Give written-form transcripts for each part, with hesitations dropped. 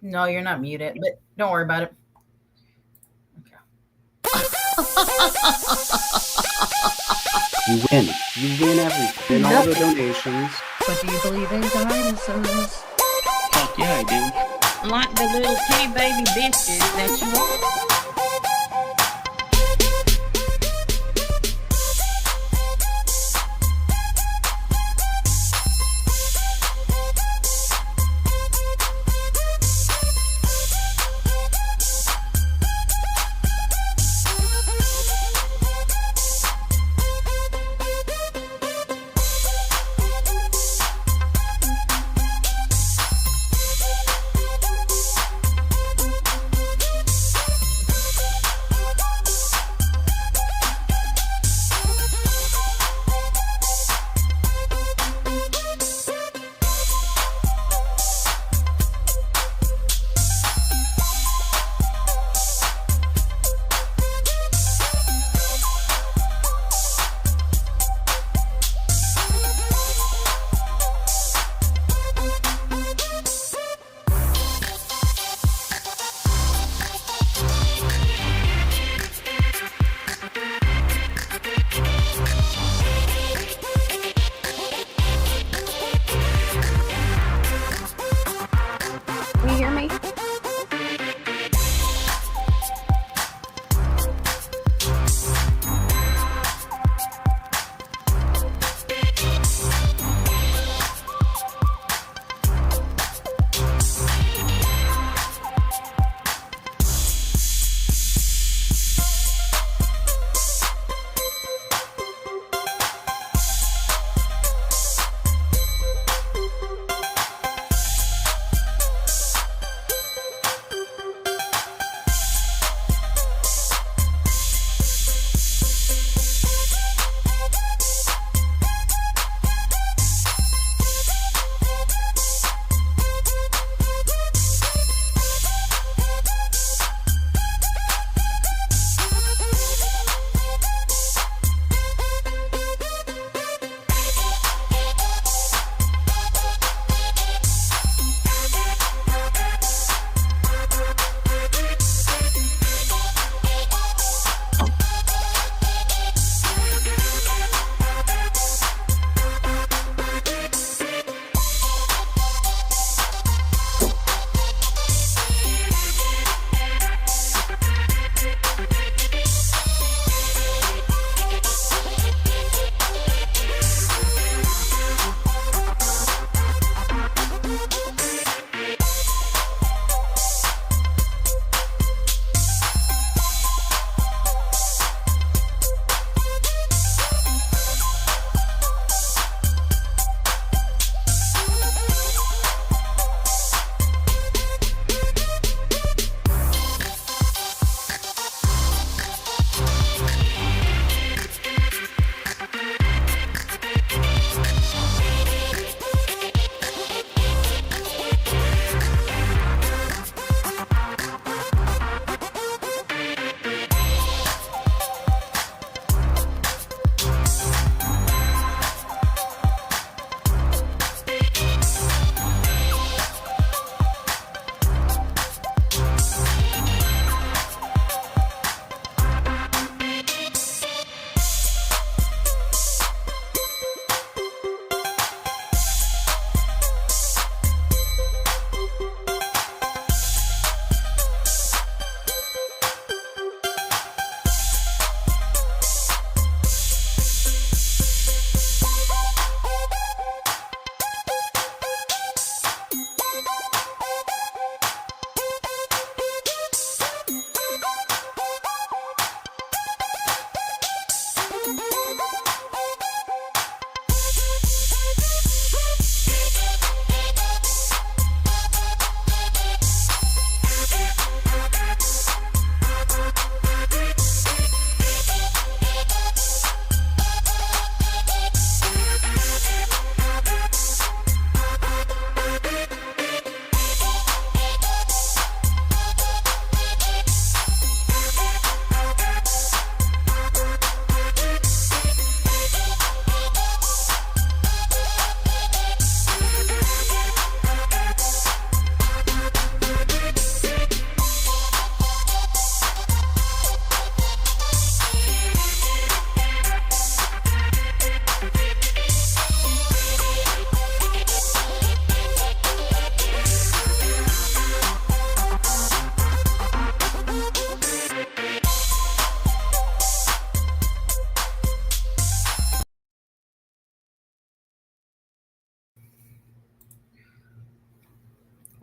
No, you're not muted, but don't worry about it. Okay. You win. You win everything. Win all the donations. But do you believe in dinosaurs? Fuck yeah, I do. Like the little teeny baby biscuits that you want.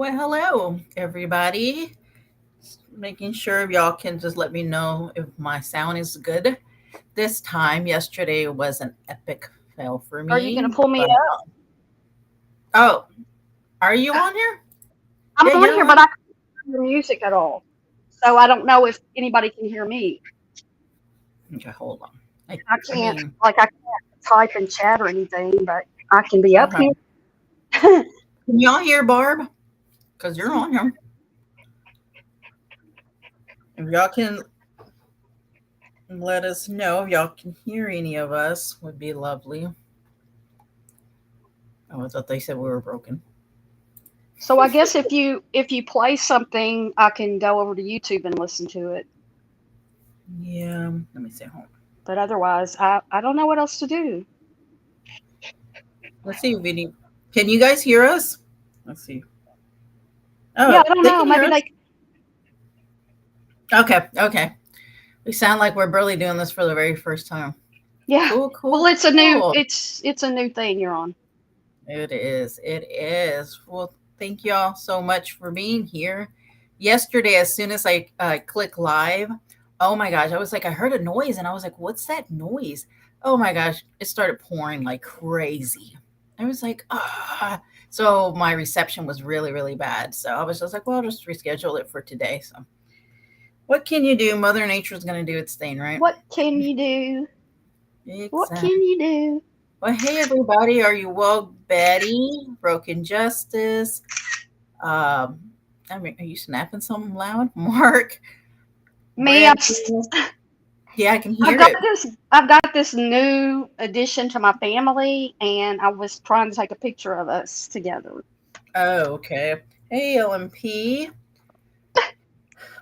Well, hello, everybody. Making sure y'all can just let me know if my sound is good. This time, yesterday was an epic fail for Are you going to me. pull me But up? oh, are you on here? I'm Yeah, on you're here, on. but I can't hear the music at all. So I don't know if anybody can hear me. Okay, hold on. I, I I can't, mean, like, I can't type and chat or anything, but I can be up okay. here. Can y'all hear Barb? Because you're on here. If y'all can let us know if y'all can hear any of us, would be lovely. Oh, I thought they said we were broken. So I guess if you play something, I can go over to YouTube and listen to it. Yeah, let me see. Hold on. But otherwise, I don't know what else to do. Let's see if any. Can you guys hear us? Let's see. Yeah, Oh, I don't they know. can hear Maybe us. they. Okay, okay. We sound like we're barely doing this for the very first time. Yeah. Cool, Well, cool, it's a new. cool. It's a new thing you're on. It is. It is. Well, thank y'all so much for being here. Yesterday, as soon as I click live, oh my gosh, I was like, I heard a noise and I was like, what's that noise? Oh my gosh, it started pouring like crazy. I was like, ah. So my reception was really, really bad. So I was just like, well, I'll just reschedule it for today. So what can you do? Mother Nature's going to do its thing, right? What can you do? What can Exactly. you do? Well, hey everybody, are you well? Betty, Broken Justice. Um, I mean, are you snapping something loud? Mark, Me, I'm, Brand. Yeah, I can I've hear got it. this. I've got this new addition to my family, and I was trying to take a picture of us together. Oh, okay. Hey, LMP.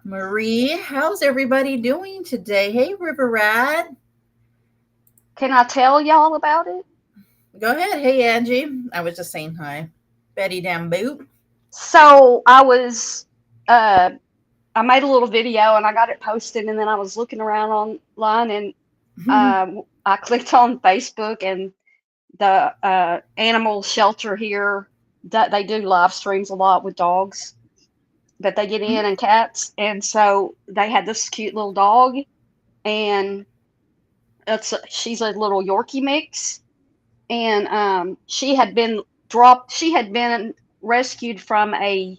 Marie, how's everybody doing today? Hey, River Rat. Can I tell y'all about it? Go ahead. Hey, Angie. I was just saying hi. Betty Damn Boot. So uh, I made a little video and I got it posted, and then I was looking around online, and I clicked on Facebook, and the animal shelter here that they do live streams a lot with dogs that they get in and cats, and so they had this cute little dog, and she's a little Yorkie mix, and she had been rescued from a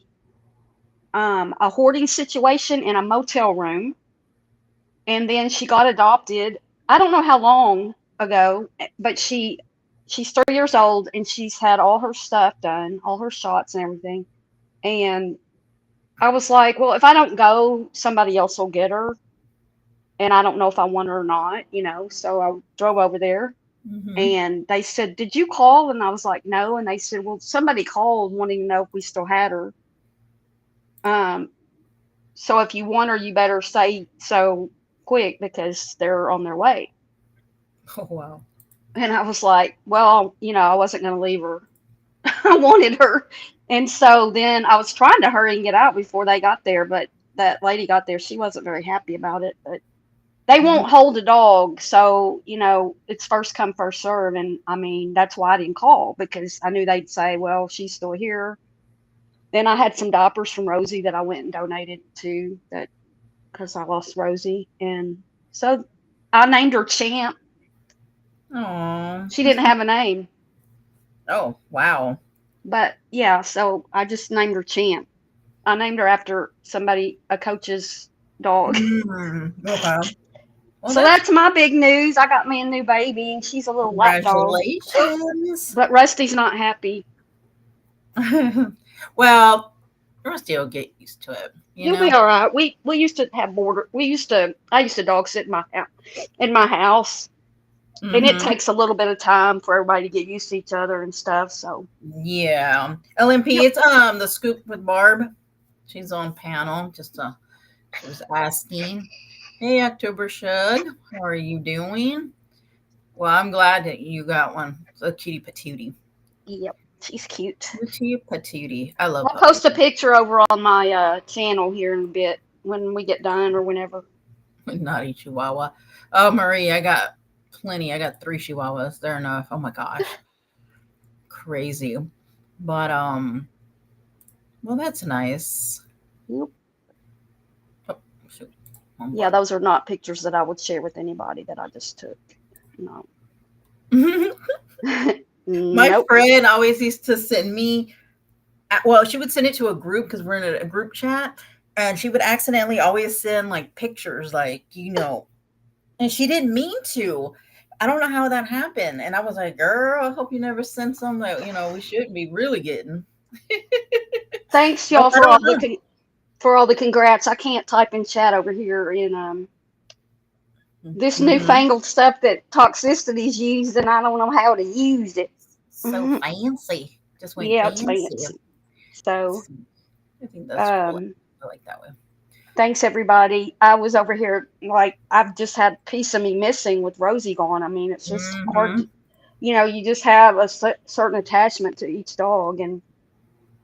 hoarding situation in a motel room, and then she got adopted. I don't know how long ago, but she's 3 years old, and she's had all her stuff done, all her shots and everything. And I was like, well, if I don't go, somebody else will get her, and I don't know if I want her or not, you know. So I drove over there, Mm-hmm. and they said, "Did you call?" And I was like, "No." And they said, "Well, somebody called wanting to know if we still had her. Um, so if you want her, you better say so quick because they're on their way." Oh, wow. And I was like, "Well, I wasn't going to leave her. I wanted her." And so then I was trying to hurry and get out before they got there, but that lady got there. She wasn't very happy about it, but they Mhm. won't hold a dog. So, it's first come, first serve. And I mean, that's why I didn't call, because I knew they'd say, well, she's still here. Then I had some diapers from Rosie that I went and donated to that because I lost Rosie. And so I named her Champ. Aw. She didn't have a name, Oh, wow. but yeah, so I just named her Champ. I named her after a coach's dog. Okay. Well, So that's that's my big news. I got me a new baby, and she's a little lap dog. congratulations. But Rusty's not happy. Well, Rusty will get used to it, you He'll be know? all right. We used to have border. I used to dog sit in my house, and it Mm-hmm. takes a little bit of time for everybody to get used to each other and stuff. So Yeah. LMP, yep. it's the scoop with Barb. She's on panel. She was asking. Hey, October Shug, how are you doing? Well, I'm glad that you got one. It's a cutie patootie. Yep, she's cute. Cutie patootie. I love I'll puppies. post a picture over on my channel here in a bit when we get done or whenever. Naughty Chihuahua. Oh, Marie, I got plenty. I got 3 Chihuahuas. They're enough. Oh my gosh. Crazy. But Well, that's nice. Yep. Oh, shoot. One Yeah, those are not pictures that I would share with anybody that I just took. No. button. My Nope. friend always used to send me, well, she would send it to a group because we're in a group chat, and she would accidentally always send like pictures, like, and she didn't mean to. I don't know how that happened. And I was like, girl, I hope you never send some that, we shouldn't be really getting. Thanks But y'all I for all don't the know. for all the congrats. I can't type in chat over here in this Hmm. newfangled stuff that Toxicity's used, and I don't know how to use it. So fancy. Just went Yeah, it's fancy. fancy. So, I think that's cool. um, I like that way. thanks everybody. I was over here like I've just had a piece of me missing with Rosie gone. I mean, it's just hard Hmm. to, you just have a certain attachment to each dog, and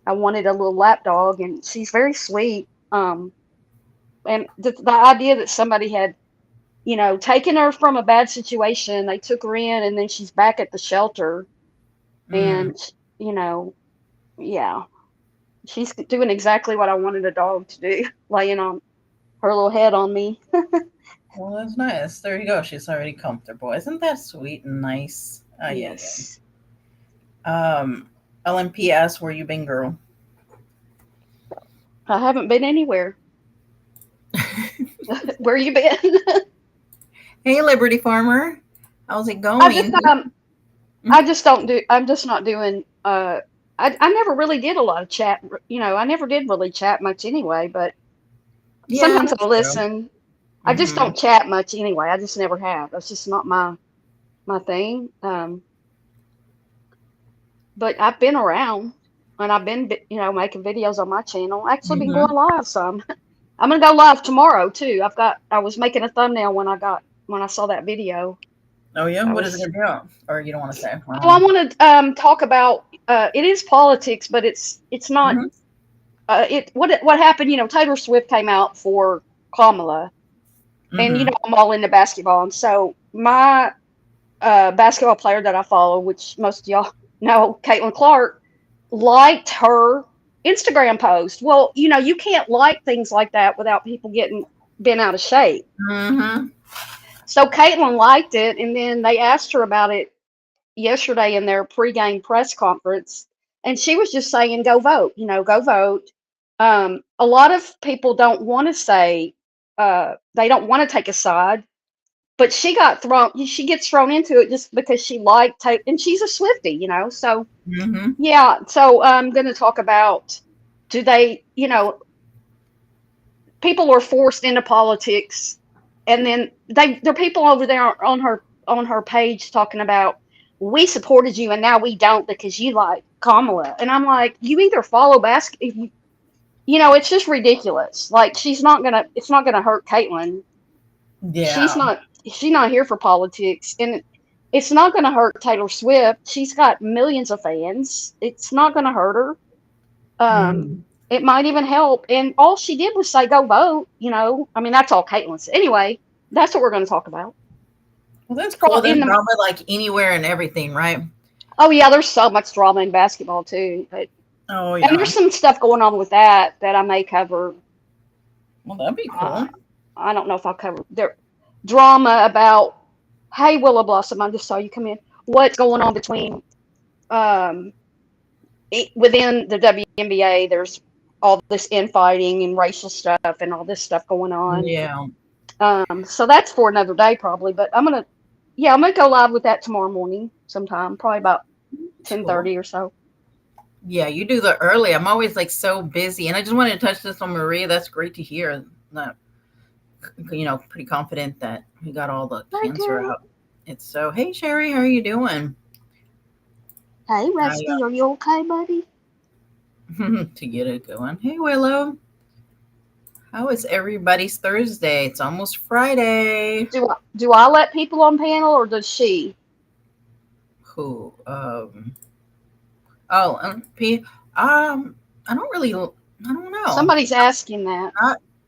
I wanted a little lap dog, and she's very sweet. And the idea that somebody had, taken her from a bad situation, they took her in, and then she's back at the shelter, Mm. and you know, yeah, she's doing exactly what I wanted a dog to do, laying on her little head on me. Well, that's nice. There you go. She's already comfortable. Isn't that sweet and nice? Oh, yeah, yeah. Yes. LMPS, where you been, girl? I haven't been anywhere. Where you been? Hey, Liberty Farmer. How's it I just going? I just don't do I'm just not doing I never really did a lot of chat, I never did really chat much anyway, but Yeah, sometimes that's I'll true. listen. I just Hmm. don't chat much anyway. I just never have. That's just not my thing. But I've been around, and I've been making videos on my channel. I actually been Hmm. going live some. I'm gonna go live tomorrow too. I was making a thumbnail when I saw that video. Oh, yeah? I What is it was going to do? Or you don't want to say? I don't Oh, I know. want to talk about it is politics, but it's not Hmm. it what happened. Taylor Swift came out for Kamala, and Hmm. I'm all into basketball, and so my basketball player that I follow, which most of y'all know, Caitlin Clark, liked her Instagram post. Well, you can't like things like that without people getting bent out of shape. Hmm. So Caitlin liked it, and then they asked her about it yesterday in their pregame press conference, and she was just saying, "Go vote, go vote." A lot of people don't want to say they don't want to take a side, but she gets thrown into it just because she liked tape, and she's a Swiftie, so Hmm. yeah. So I'm going to talk about, do they, people are forced into politics, and then there are people over there on her page talking about, we supported you and now we don't because you like Kamala, and I'm like, you either follow basketball. It's just ridiculous. Like, it's not gonna hurt Caitlyn. she's Yeah. not she's not here for politics, and it's not going to hurt Taylor Swift. She's got millions of fans. It's not going to hurt her. um Hmm. it might even help, and all she did was say, go vote. I mean, that's all Caitlyn said. Anyway, that's what we're going to talk about. Well, that's cool. There's in the drama like anywhere and everything, right? Oh yeah, there's so much drama in basketball too, Oh, and yeah. there's some stuff going on with that I may cover. Well, that'd be uh, cool. I don't know if I'll cover their drama about, hey, Willow Blossom, I just saw you come in, what's going on between um within the WNBA. There's all this infighting and racial stuff and all this stuff going on. Yeah. So that's for another day probably. But I'm gonna go live with that tomorrow morning sometime, probably about It's cool. 10:30 or so. Yeah, you do the early. I'm always like so busy. And I just wanted to touch this on Maria. That's great to hear that, pretty confident that we got all the Hey cancer girl. out. It's so, hey, Sherry, how are you doing? Hey I, Rusty, are you okay, buddy? to get it going. Hey, Willow. How is everybody's Thursday? It's almost Friday. Do I let people on panel, or does she? Who? Oh, LMP. I don't really. I don't know. Somebody's asking that.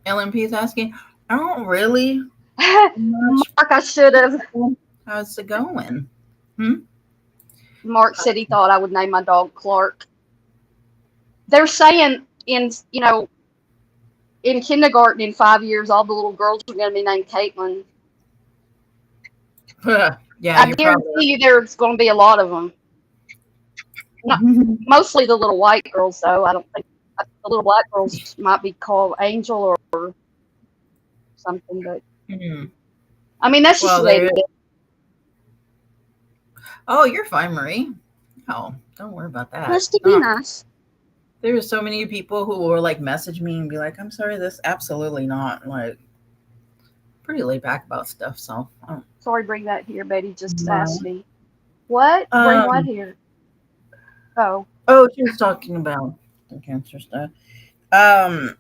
LMP is asking. I don't really much. Mark, I should have. How's it going? Hmm? Mark said he thought I would name my dog Clark. They're saying in in kindergarten in 5 years, all the little girls are going to be named Caitlin. Yeah, I you're guarantee probably you, there's going to be a lot of them. Not right. mostly the little white girls, though. I don't think the little black girls might be called Angel or something, but Mhm. I mean that's just Well, the way there it is. is. Oh, you're fine, Marie. Oh, don't worry about that. Let's to be Oh, nice. there were so many people who will like message me and be like, "I'm sorry, this absolutely not." Like, pretty laid back about stuff. So, Sorry, bring that here. Betty just no. asked me. What? Bring what Um. here? Oh, Oh, she was talking about the cancer stuff. Um.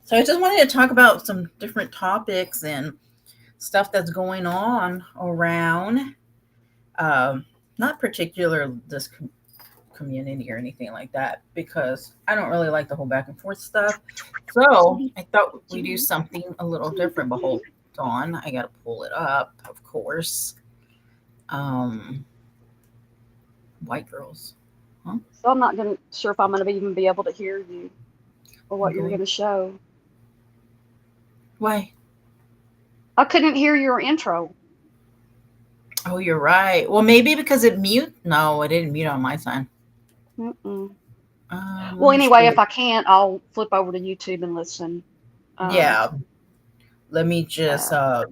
So I just wanted to talk about some different topics and stuff that's going on around. Um. Not particular this community or anything like that because I don't really like the whole back and forth stuff. So I thought we do something a little different. But hold on, I gotta pull it up, of course. Um, white girls. Huh? so I'm not gonna sure if I'm gonna even be able to hear you or I'm what you're going. gonna show. Why? I couldn't hear your intro. Oh, you're right. Well, maybe because it mute. No, it didn't mute on my side. Mm-mm. Let Well, me anyway, see. if I can't, I'll flip over to YouTube and listen. Um, Yeah. Let me just uh,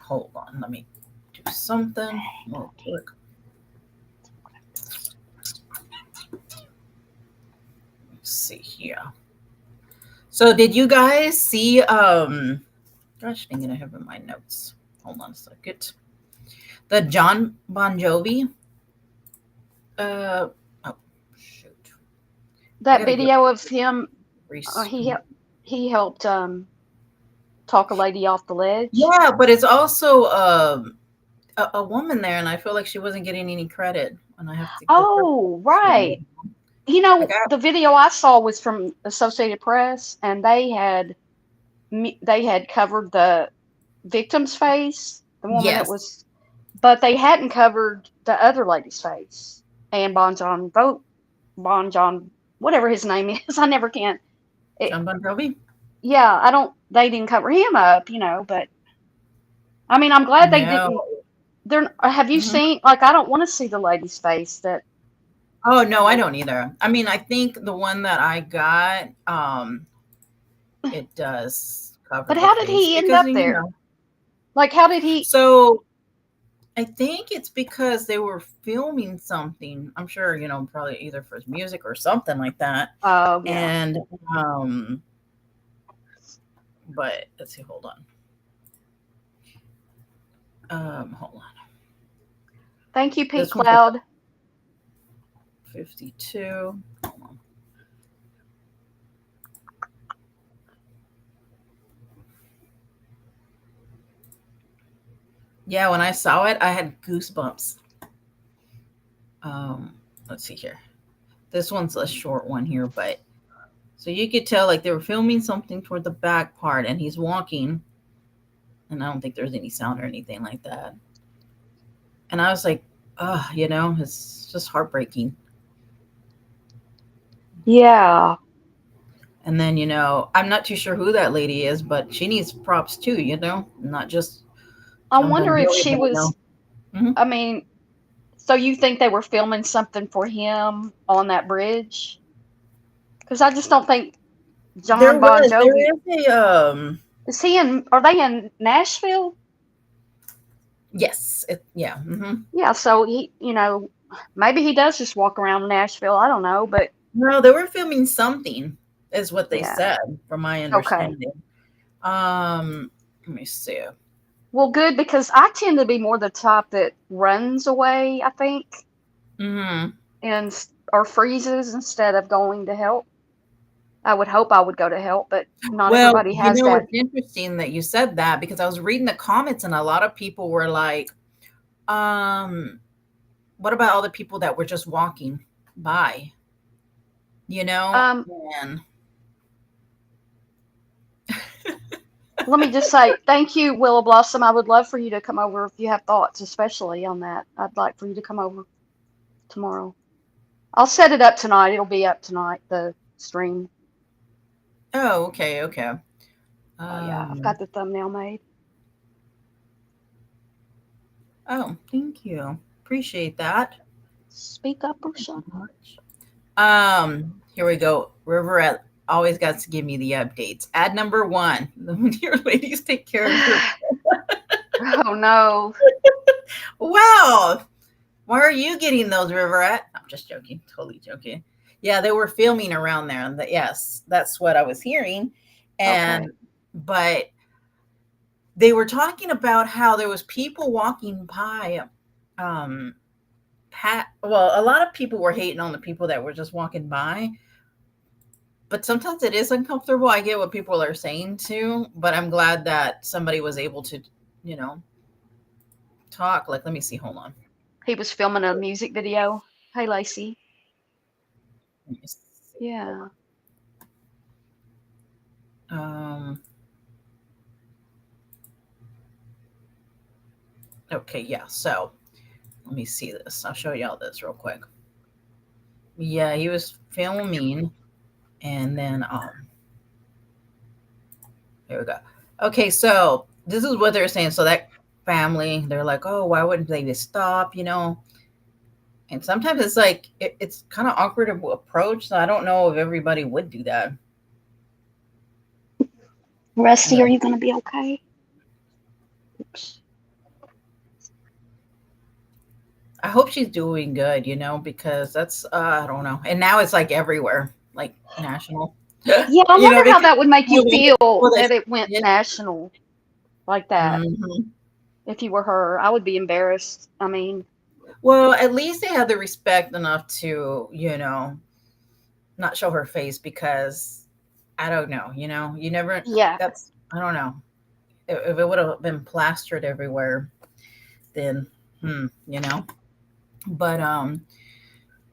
hold on. Let me do something real quick. Let's see here. So did you guys see gosh dang it, I have in my notes. Hold on a second. The John Bon Jovi. Oh shoot. I that gotta get video of him, Reese. he helped talk a lady off the ledge. Yeah, but it's also a woman there and I feel like she wasn't getting any credit and I have to give her Oh, props, you know. right. Like I The video I saw was from Associated Press, and they had covered the victim's face, the woman that yes. was, but they hadn't covered the other lady's face. And Bon John, whatever his name is, I never can. It, John Bon Jovi? yeah, I don't. They didn't cover him up, but I mean, I'm glad they No. didn't. They're. Have you Mhm. seen? Like, I don't want to see the lady's face. That Oh no, I like, don't either. I mean, I think the one that I got, it does cover but the how did face he end because up you there? know. Like, how did he? So I think it's because they were filming something. I'm sure, probably either for his music or something like that. Oh, yeah. And um but let's see, hold on. Hold on. Thank you, Pink This one's like Cloud. 52. Hold on. Yeah, when I saw it, I had goosebumps. Let's see here. This one's a short one here, but so you could tell like they were filming something toward the back part and he's walking and I don't think there's any sound or anything like that. And I was like, it's just heartbreaking. Yeah. And then, I'm not too sure who that lady is, but she needs props too, not just I John Bon wonder if Jovi, she but was. Mhm. I mean, so you think they were filming something for him on that bridge? Because I just don't think John Bon There Jovi is a is he in. Are they in Nashville? yes, yeah. Yeah. So maybe he does just walk around Nashville. I don't know, but No, they were filming something, is what they yeah. said, from my Okay. understanding. Let me see. Well, good because I tend to be more the type that runs away. I think Hmm. and or freezes instead of going to help. I would hope I would go to help, but not Well, everybody has that. it's interesting that you said that because I was reading the comments and a lot of people were like, um, what about all the people that were just walking by? You know? Um, And Let me just say thank you, Willow Blossom. I would love for you to come over if you have thoughts, especially on that. I'd like for you to come over tomorrow. I'll set it up tonight. It'll be up tonight, the stream. Oh, okay, okay. Oh yeah, I've Um, got the thumbnail made. oh, thank you. Appreciate that. Speak up or Thank shut you up. much. Here we go. Riverette always got to give me the updates. Ad number one. Your ladies take care of your. Oh no. Wow. Why are you getting those, Riverette? I'm just joking. Totally joking. Yeah, they were filming around there. And yes, that's what I was hearing. Okay. And, but they were talking about how there was people walking by. Um, well, a lot of people were hating on the people that were just walking by, but sometimes it is uncomfortable. I get what people are saying too, but I'm glad that somebody was able to, you know, talk. Like, let me see. Hold on. He was filming a music video. Hey Lacey. Let me see. Hold Yeah. on. Okay, yeah. So let me see this. I'll show y'all this real quick. Yeah, he was filming, and then here we go. Okay, so this is what they're saying. So that family, they're like, oh, why wouldn't they just stop? You know, and sometimes it's like it's kind of awkward to approach. So I don't know if everybody would do that. Rusty, Yeah. are you gonna be okay? Oops. I hope she's doing good, you know, because that's I don't know. And now it's like everywhere, like national. Yeah, I You know, wonder they how could that would make you release feel people that that it went yeah. national like that. Mhm. If you were her, I would be embarrassed. I mean, Well, at least they have the respect enough to, not show her face because I don't know, you never yeah. that's I don't know. If it would have been plastered everywhere, then you know. But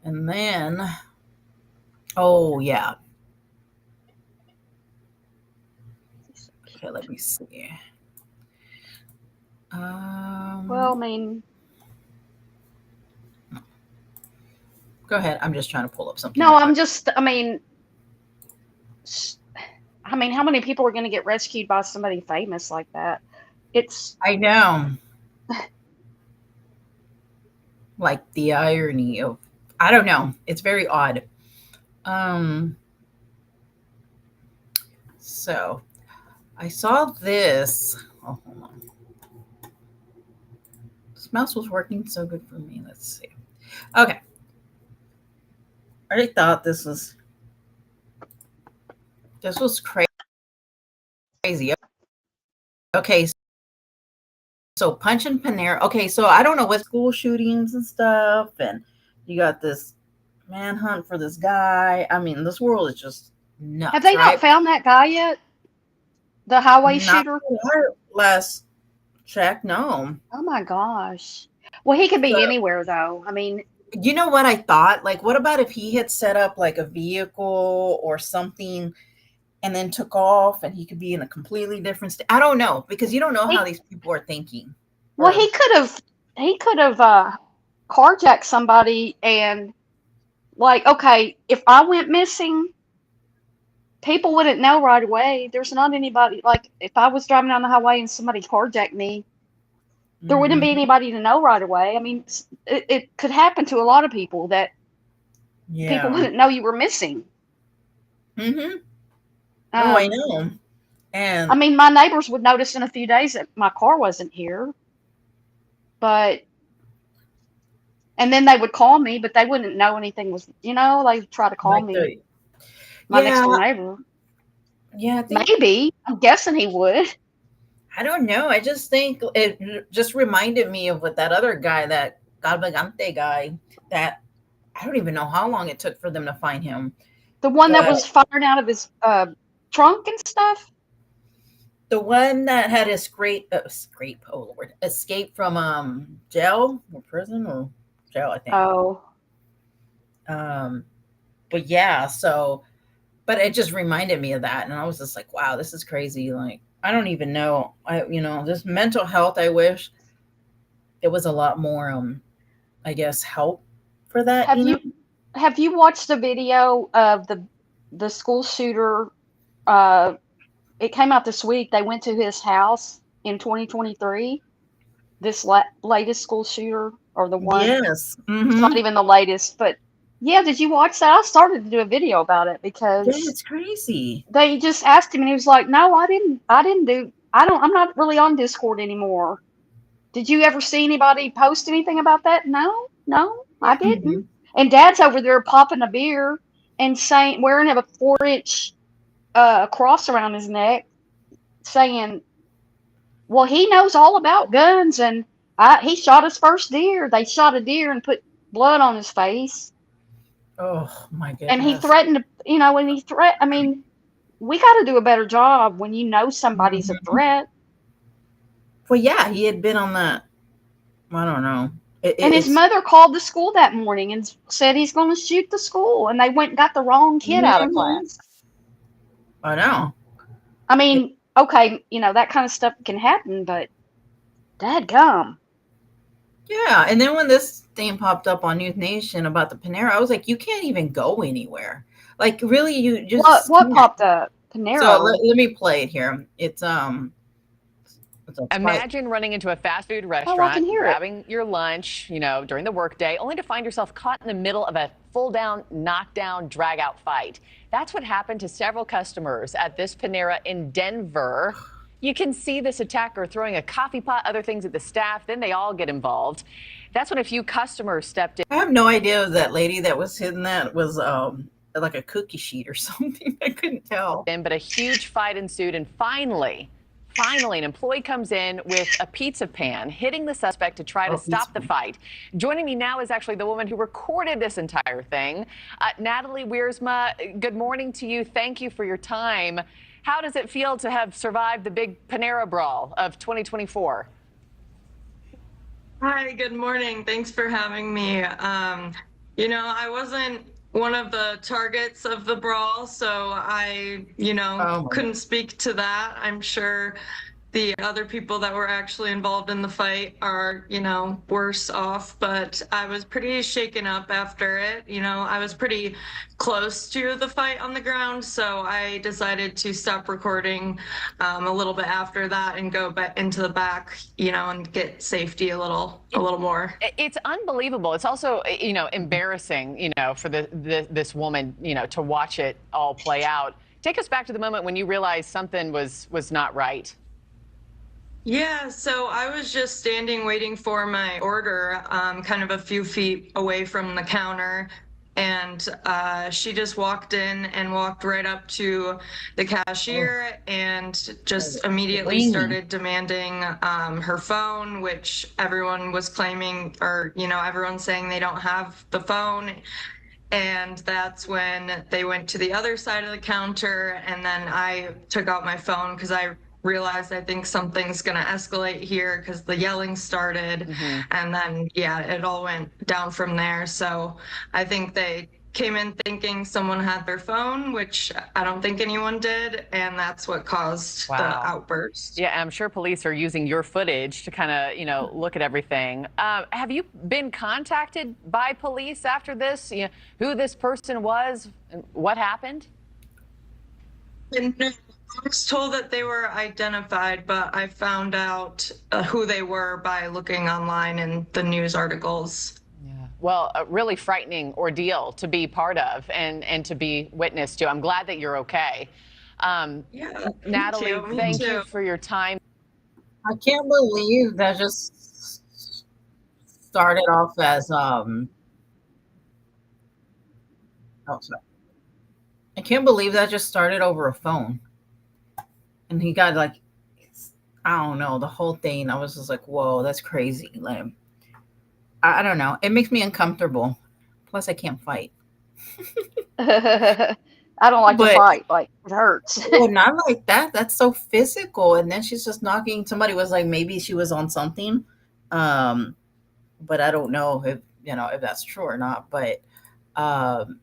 and then oh yeah. Okay, let me see. Well, Um I mean, Go ahead. I'm just trying to pull up something no, real I'm quick. just, s- I mean, how many people are going to get rescued by somebody famous like that? It's, I know. Like the irony of I don't know. It's very odd. Um so I saw this. Oh, hold on. This mouse was working so good for me. Let's see. Okay. I already thought this was crazy. Okay, so Punch and Panera. Okay, so I don't know what school shootings and stuff, and you got this manhunt for this guy. I mean, this world is just have nuts, they not right? found that guy yet? The highway Not shooter? last check, no. Oh my gosh. Well, he could So be anywhere though. I mean, you know what I thought? Like, what about if he had set up like a vehicle or something and then took off and he could be in a completely different state? I don't know because you don't know how he, these people are thinking. well, Or he could have carjacked somebody and like, okay, if I went missing, people wouldn't know right away. There's not anybody like if I was driving down the highway and somebody carjacked me, there wouldn't be mhm, anybody to know right away. I mean, it could happen to a lot of people that people yeah. wouldn't know you were missing. Hmm. Oh, I Um, know. I And mean, my neighbors would notice in a few days that my car wasn't here, but and then they would call me, but they wouldn't know anything was, they'd try to call like me, the my next yeah, door neighbor. yeah, I think Maybe, I'm guessing he would. I don't know. I just think it just reminded me of what that other guy, that Galvagante guy, that I don't even know how long it took for them to find him. The one that But was firing out of his trunk and stuff. the one that had escape from jail or prison or jail, I think. Oh, Um, but yeah, so but it just reminded me of that, and I was just like, wow, this is crazy. Like I don't even know. This mental health. I wish there was a lot more, I guess, help for that. have you? have you watched the video of the school shooter? Uh, it came out this week. They went to his house in 2023. This latest school shooter, or the one, Yes. it's not even the latest, but yeah, did you watch that? I started to do a video about it Yeah, because it's crazy. they just asked him and he was like, "No, I'm not really on Discord anymore." Did you ever see anybody post anything about that? No, no, I didn't. Mhm. And Dad's over there popping a beer and saying, wearing a 4-inch cross around his neck, saying, "Well, he knows all about guns, and he shot his first deer. They shot a deer and put blood on his face, Oh my and he goodness. threatened to, when he I mean, we got to do a better job when you know somebody's a Mhm. threat." Well, yeah, he had been on that. I don't know. And his It's. mother called the school that morning and said he's going to shoot the school, and they went and got the wrong kid out of Mhm. class. I know. I mean, okay, that kind of stuff can happen, but dadgum. Yeah, and then when this thing popped up on News Nation about the Panera, I was like, you can't even go anywhere. Like, really, you just What can't. popped up? So Panero. let me play it here. It's a fight. Imagine running into a fast food Oh, I can restaurant, hear it. grabbing your lunch, during the workday, only to find yourself caught in the middle of a full down, knockdown, drag out fight. That's what happened to several customers at this Panera in Denver. You can see this attacker throwing a coffee pot, other things at the staff, then they all get involved. That's when a few customers stepped I have no idea if that lady that was hitting that was like a cookie sheet or something. I couldn't tell. in, but a huge fight ensued, and finally, an employee comes in with a pizza pan, hitting the suspect to try to Oh, stop the fight. Joining me now is actually the woman who recorded this entire thing. Natalie Wiersma, good morning to you. Thank you for your time. How does it feel to have survived the big Panera brawl of 2024? Hi, good morning. Thanks for having me. I wasn't one of the targets of the brawl, so I, oh my couldn't speak to that. I'm sure the other people that were actually involved in the fight are, worse off, but I was pretty shaken up after it. I was pretty close to the fight on the ground, so I decided to stop recording a little bit after that and go back into the back, and get safety a little more. It's unbelievable. It's also, embarrassing, for this woman, to watch it all play out. Take us back to the moment when you realized something was not right. Yeah, so I was just standing waiting for my order, kind of a few feet away from the counter. And she just walked in and walked right up to the cashier and just immediately Blaming. started demanding her phone, which everyone was claiming, or, everyone's saying they don't have the phone. And that's when they went to the other side of the counter. And then I took out my phone because I realized I think something's going to escalate here because the yelling started. And then, yeah, it all went down from there. So I think they came in thinking someone had their phone, which I don't think anyone did. And that's what caused the Wow. outburst. Yeah, I'm sure police are using your footage to kind of, look at everything. Have you been contacted by police after this? Who this person was, and what happened? And I was told that they were identified, but I found out who they were by looking online in the news articles. Yeah. Well, a really frightening ordeal to be part of and to be witness to. I'm glad that you're okay. Yeah, Natalie, me thank too. you for your time. I can't believe that just started off as oh sorry. I can't believe that just started over a phone. And he got like I don't know, the whole thing. I was just like, whoa, that's crazy. Like I don't know. It makes me uncomfortable. Plus I can't fight. I don't like to But fight. Like, it hurts. well, not like that. That's so physical. And then she's just knocking. Somebody was like, maybe she was on something. Um, but I don't know if if that's true or not. But um,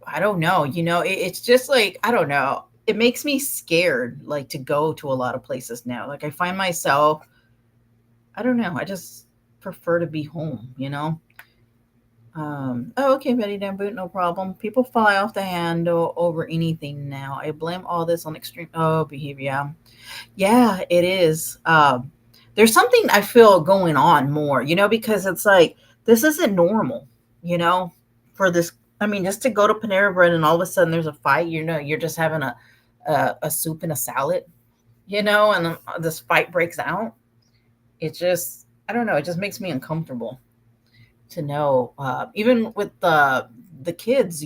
I don't know. It's just like I don't know. It makes me scared, like to go to a lot of places now. Like I find myself, I don't know. I just prefer to be home. Oh, okay, Betty Dan Boot, no problem. People fly off the handle over anything now. I blame all this on extreme behavior. Yeah, yeah, it is. There's something I feel going on more, because it's like this isn't normal, for this. I mean, just to go to Panera Bread and all of a sudden there's a fight. You're just having a soup and a salad, and then this fight breaks out. It just, I don't know. It just makes me uncomfortable to know. Even with the kids,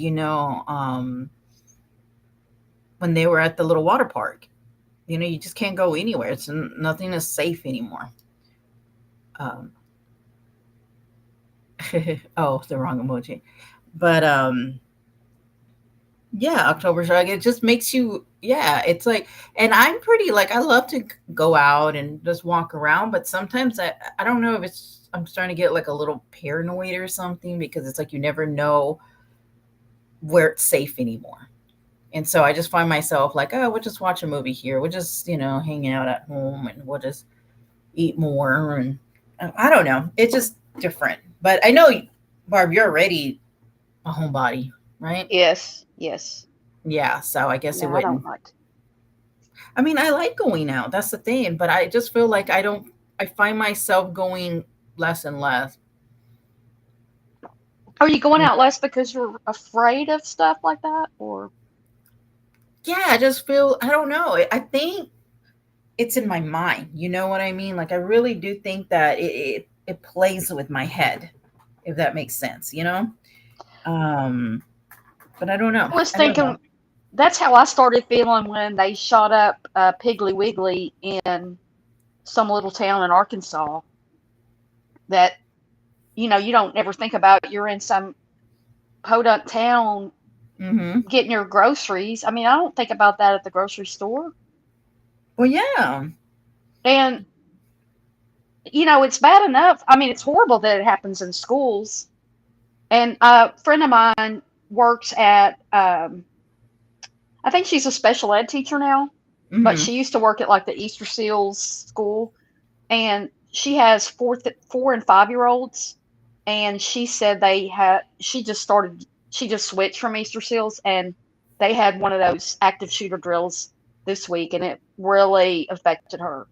when they were at the little water park, you just can't go anywhere. Nothing is safe anymore. Um, oh, the wrong emoji. But yeah, October Shrug. It just makes you, yeah. It's like, and I'm pretty like I love to go out and just walk around, but sometimes I don't know if I'm starting to get like a little paranoid or something because it's like you never know where it's safe anymore. And so I just find myself like, oh, we'll just watch a movie here. We'll just, hang out at home and we'll just eat more. And I don't know. It's just different. But I know, Barb, you're already a homebody, right? Yes, yes. Yeah. So I guess it No, I don't wouldn't. like. I mean, I like going out. That's the thing. But I just feel like I find myself going less and less. Are you going out less because you're afraid of stuff like that, or? Yeah, I just feel, I don't know. I think it's in my mind. You know what I mean? Like, I really do think that it plays with my head, if that makes sense, But I don't know. I was I don't know. thinking that's how I started feeling when they shot up Piggly Wiggly in some little town in Arkansas. That you don't ever think about you're in some podunk town Mm-hmm. getting your groceries. I mean, I don't think about that at the grocery store. Well, yeah. And it's bad enough. I mean, it's horrible that it happens in schools. And a friend of mine works at, I think she's a special ed teacher now, but Mm-hmm. she used to work at like the Easter Seals school. And she has 4 and 5-year-olds. And she said she just switched from Easter Seals and they had one of those active shooter drills this week. And it really affected her.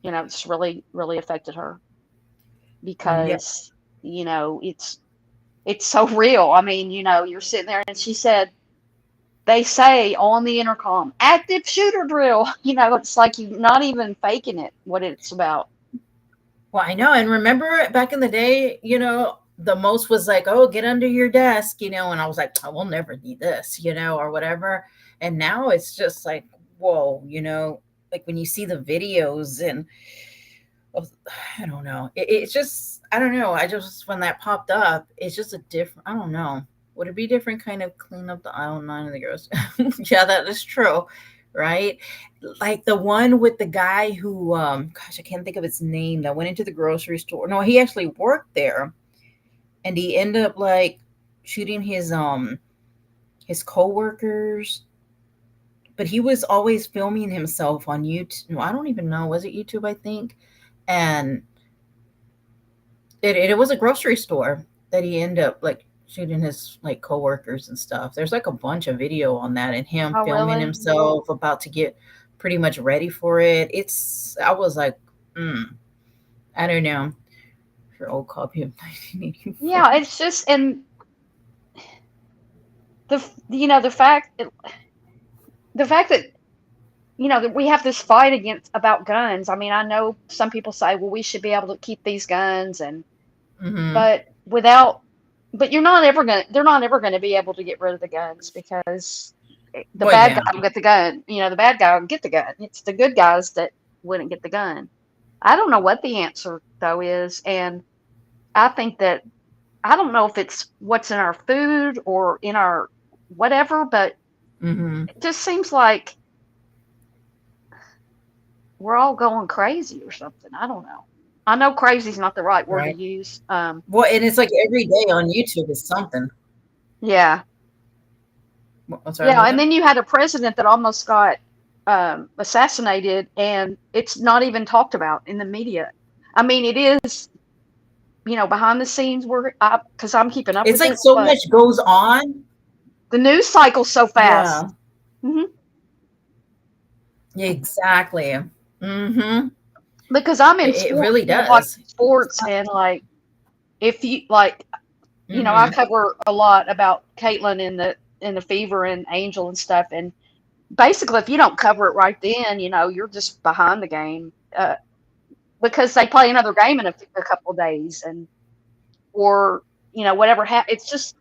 It's really, really affected her Yeah. because, it's so real. I mean, you're sitting there and she said, they say on the intercom, active shooter drill. It's like you're not even faking it, what it's about. Well, I know. And remember back in the day, the most was like, oh, get under your desk, and I was like, I will never need this, or whatever. And now it's just like, whoa, like when you see the videos and I don't know. It's just, I don't know. I just, when that popped up, it's just a different, I don't know. Would it be different kind of clean up the aisle nine of the girls? Yeah, that is true. Right. Like the one with the guy who, gosh, I can't think of his name that went into the grocery store. No, he actually worked there and he ended up like shooting his coworkers, but he was always filming himself on YouTube. No, I don't even know. Was it YouTube? I think. And it was a grocery store that he ended up like shooting his like coworkers and stuff. There's like a bunch of video on that and him Oh, filming really? himself about to get pretty much ready for it. I was like, I don't know. For old copy of 1984. Yeah, it's just, and the fact that that we have this fight about guns. I mean, I know some people say, well, we should be able to keep these guns, and Mm-hmm. but they're not ever gonna be able to get rid of the guns because the Well, bad yeah. guy will get the gun. The bad guy will get the gun. It's the good guys that wouldn't get the gun. I don't know what the answer though is, and I think that I don't know if it's what's in our food or in our whatever, but Mm-hmm. it just seems like we're all going crazy or something. I don't know. I know crazy is not the right word to Right. use. Well, and it's like every day on YouTube is something. Yeah. Sorry, Yeah. what was And that? then you had a president that almost got assassinated, and it's not even talked about in the media. I mean, it is behind the scenes work, because I'm keeping up It's with like it, so but much goes on. the news cycle's so Yeah, fast. Hmm. exactly. Mm-hmm. Because I'm in It sports, really watching does. sports, and like if you like, I Mm-hmm. cover a lot about Caitlyn in the Fever and Angel and stuff, and basically if you don't cover it right then, you're just behind the game. Because they play another game in a couple of days, and or whatever it's just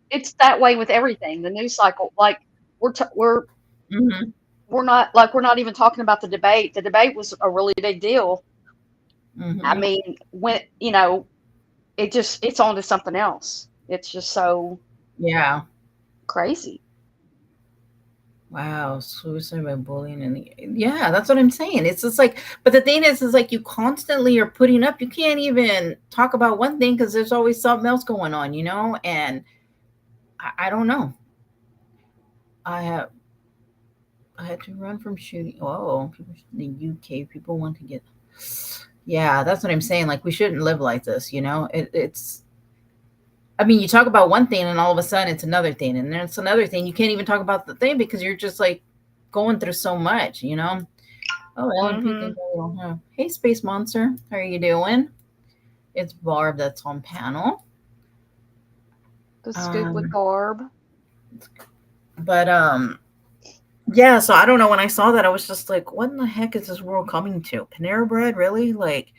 it's that way with everything. The news cycle, like we're t- we're Mm-hmm. we're not even talking about the debate. The debate was a really big deal. I Mm-hmm. mean, when it's on to something else. It's just so Yeah. crazy. Wow, suicide by bullying and yeah, that's what I'm saying. It's just like, but the thing is like you constantly are putting up. You can't even talk about one thing because there's always something else going on, And I don't know. I have I had to run from shooting. Oh, people in the UK, people want to get. Yeah, that's what I'm saying. Like we shouldn't live like this, it's. I mean, you talk about one thing and all of a sudden it's another thing, and then it's another thing. You can't even talk about the thing because you're just like going through so much. Oh, LMP Hmm. things I don't have. Hey, Space Monster, how are you doing? It's Barb that's on panel. The scoop with Um, Barb. but yeah. So I don't know. When I saw that, I was just like, "What in the heck is this world coming to? Panera Bread, really?" Like,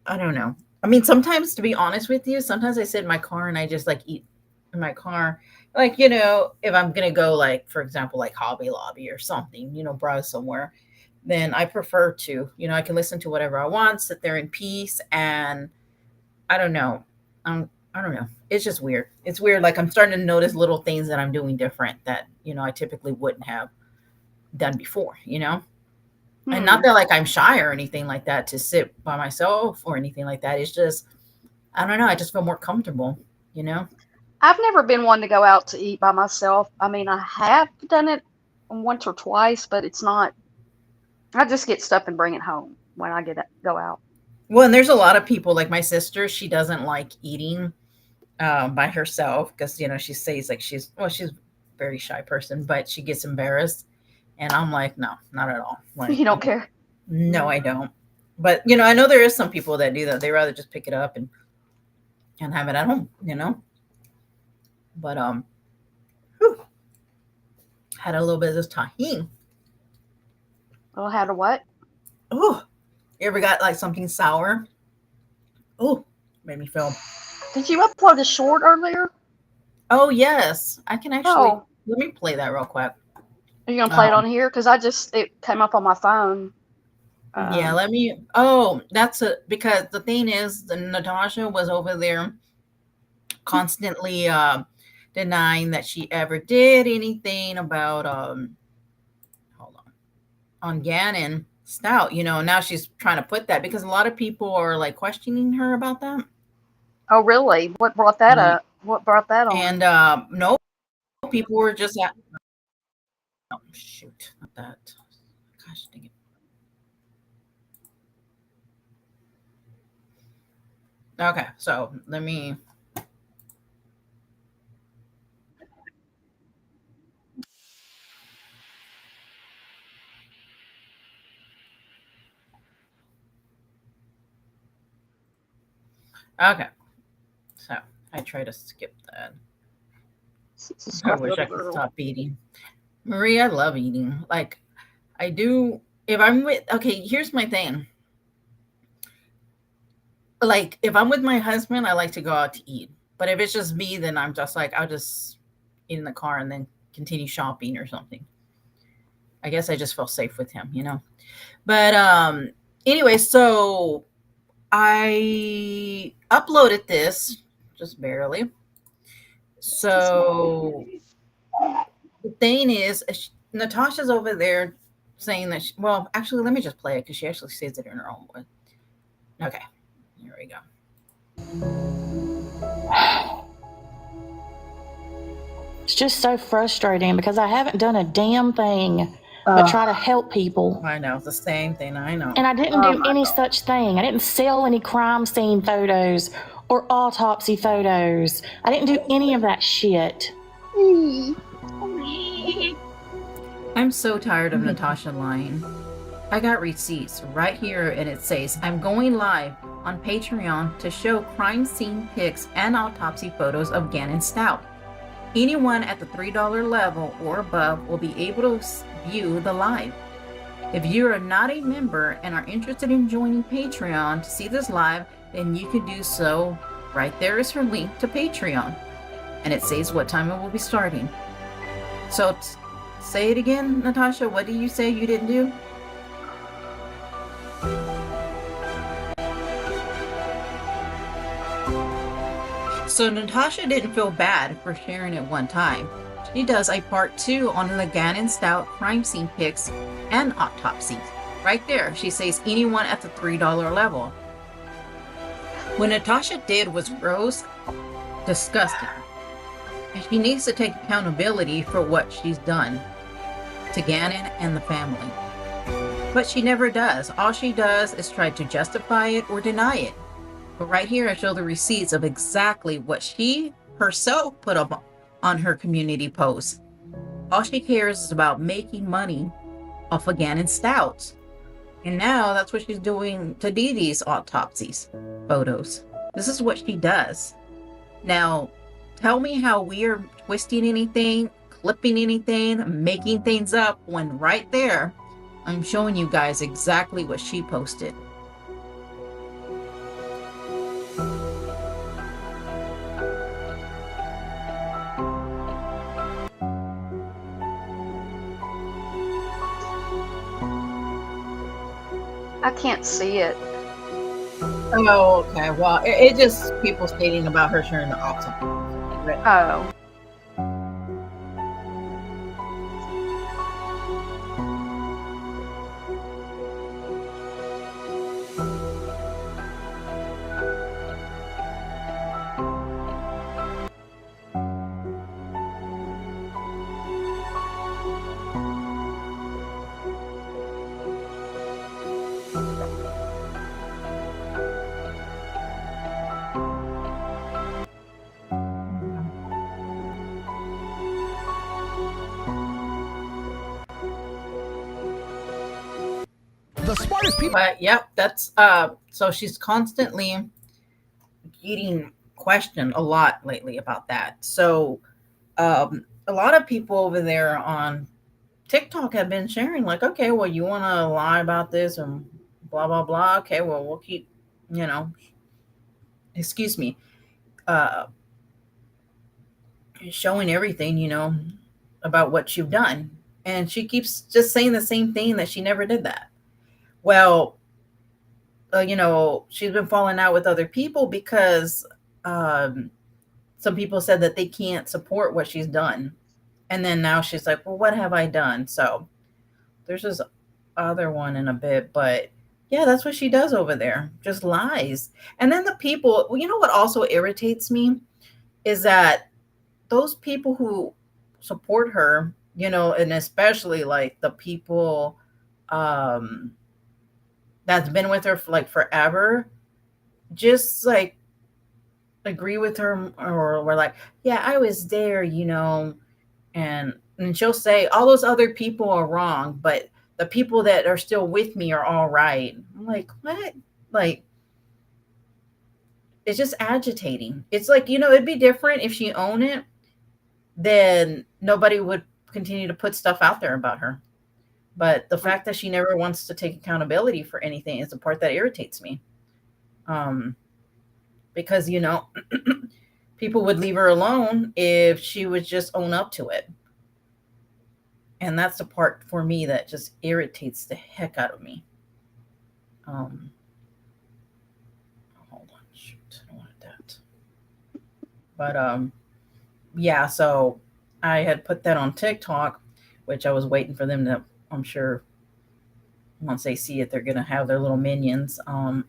I don't know. I mean, sometimes, to be honest with you, sometimes I sit in my car and I just like eat in my car. Like, if I'm gonna go, like, for example, like Hobby Lobby or something, browse somewhere, then I prefer to, I can listen to whatever I want, sit there in peace, and I don't know. I don't know. It's just weird. It's weird. Like I'm starting to notice little things that I'm doing different that, I typically wouldn't have done before. And not Hmm. that like I'm shy or anything like that to sit by myself or anything like that. It's just I don't know. I just feel more comfortable. I've never been one to go out to eat by myself. I mean, I have done it once or twice, but it's not. I just get stuff and bring it home when I go out. Well, and there's a lot of people like my sister. She doesn't like eating by herself because she says like she's a very shy person, but she gets embarrassed, and I'm like, no, not at all. Like, You don't care. no, Mm. I don't. But I know there is some people that do that. They rather just pick it up and have it at home. But whew, had a little bit of this tahini. Well, how to what? Oh, you ever got like something sour? Oh, made me feel. Did you upload a short earlier? Oh yes, I can actually. Oh, Let me play that real quick. are you gonna play it on Um, here? Because it came up on my phone. yeah, Um, let me. Oh, that's a because the thing is, the Natasha was over there constantly denying that she ever did anything about hold on Gannon Stout. Now she's trying to put that because a lot of people are like questioning her about that. oh, really? What brought that Ye- up? What brought that on? And no, people were just oh shoot, not that. Gosh dang it. Okay, so let me. Okay, so I try to skip that. I Scrap wish I little could girl. stop eating. Marie, I love eating. Like I do. If I'm with, okay, here's my thing. Like if I'm with my husband, I like to go out to eat. But if it's just me, then I'm just like I'll just eat in the car and then continue shopping or something. I guess I just feel safe with him. But anyway, so I uploaded this just barely. So the thing is, Natasha's over there saying that. Well, actually, let me just play it because she actually says it in her own way. Okay, here we go. It's just so frustrating because I haven't done a damn thing. but try to help people. I know, it's the same thing. I know. And I didn't do any such thing. I didn't sell any crime scene photos or autopsy photos. I didn't do any of that shit. I'm so tired of Natasha lying. I got receipts right here, and it says I'm going live on Patreon to show crime scene pics and autopsy photos of Gannon Stout. Anyone at the $3 level or above will be able to view the live. If you are not a member and are interested in joining Patreon to see this live, then you can do so. Right there is her link to Patreon, and it says what time it will be starting. So say it again, Natasha. What do you say you didn't do? So Natasha didn't feel bad for sharing it one time. She does a part 2 on the Gannon Stout crime scene pics and autopsies. Right there, she says anyone at the $3 level. What Natasha did was gross, disgusting. And she needs to take accountability for what she's done to Gannon and the family. But she never does. All she does is try to justify it or deny it. But right here, I show the receipts of exactly what she herself put up on her community post. All she cares is about making money off of Gannon Stouts. And now that's what she's doing to Dee Dee's autopsies photos. This is what she does. Now, tell me how we are twisting anything, clipping anything, making things up, when right there, I'm showing you guys exactly what she posted. I can't see it. Oh, okay. Well, it just people stating about her sharing the awesome. Oh. The smartest people. But yep, that's so she's constantly getting questioned a lot lately about that. So a lot of people over there on TikTok have been sharing, like, okay, well, you want to lie about this and blah blah blah. Okay, well, we'll keep, excuse me, uh, showing everything, about what you've done, and she keeps just saying the same thing, that she never did that. Well, she's been falling out with other people because some people said that they can't support what she's done. And then now she's like, well, what have I done? So there's this other one in a bit, but yeah, that's what she does over there. Just lies. And then the people, well, you know what also irritates me is that those people who support her, and especially like the people that's been with her for like forever, just like agree with her, or we're like, yeah, I was there, and she'll say all those other people are wrong, but the people that are still with me are all right. I'm like, what? Like, it's just agitating. It's like, it'd be different if she owned it, then nobody would continue to put stuff out there about her. But the fact that she never wants to take accountability for anything is the part that irritates me. Because, people would leave her alone if she would just own up to it. And that's the part for me that just irritates the heck out of me. Hold on, shoot, I don't want that. But yeah, so I had put that on TikTok, which I was waiting for them to, I'm sure once they see it, they're gonna have their little minions. Their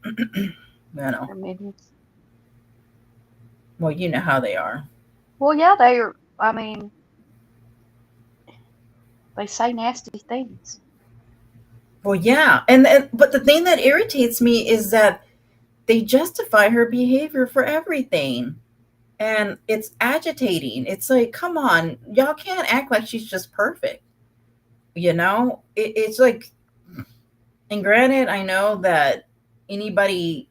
minions. Well, you know how they are. Well, yeah, they are. I mean, They say nasty things. Well, yeah, but the thing that irritates me is that they justify her behavior for everything, and it's agitating. It's like, come on, y'all can't act like she's just perfect. It's like, and granted, I know that anybody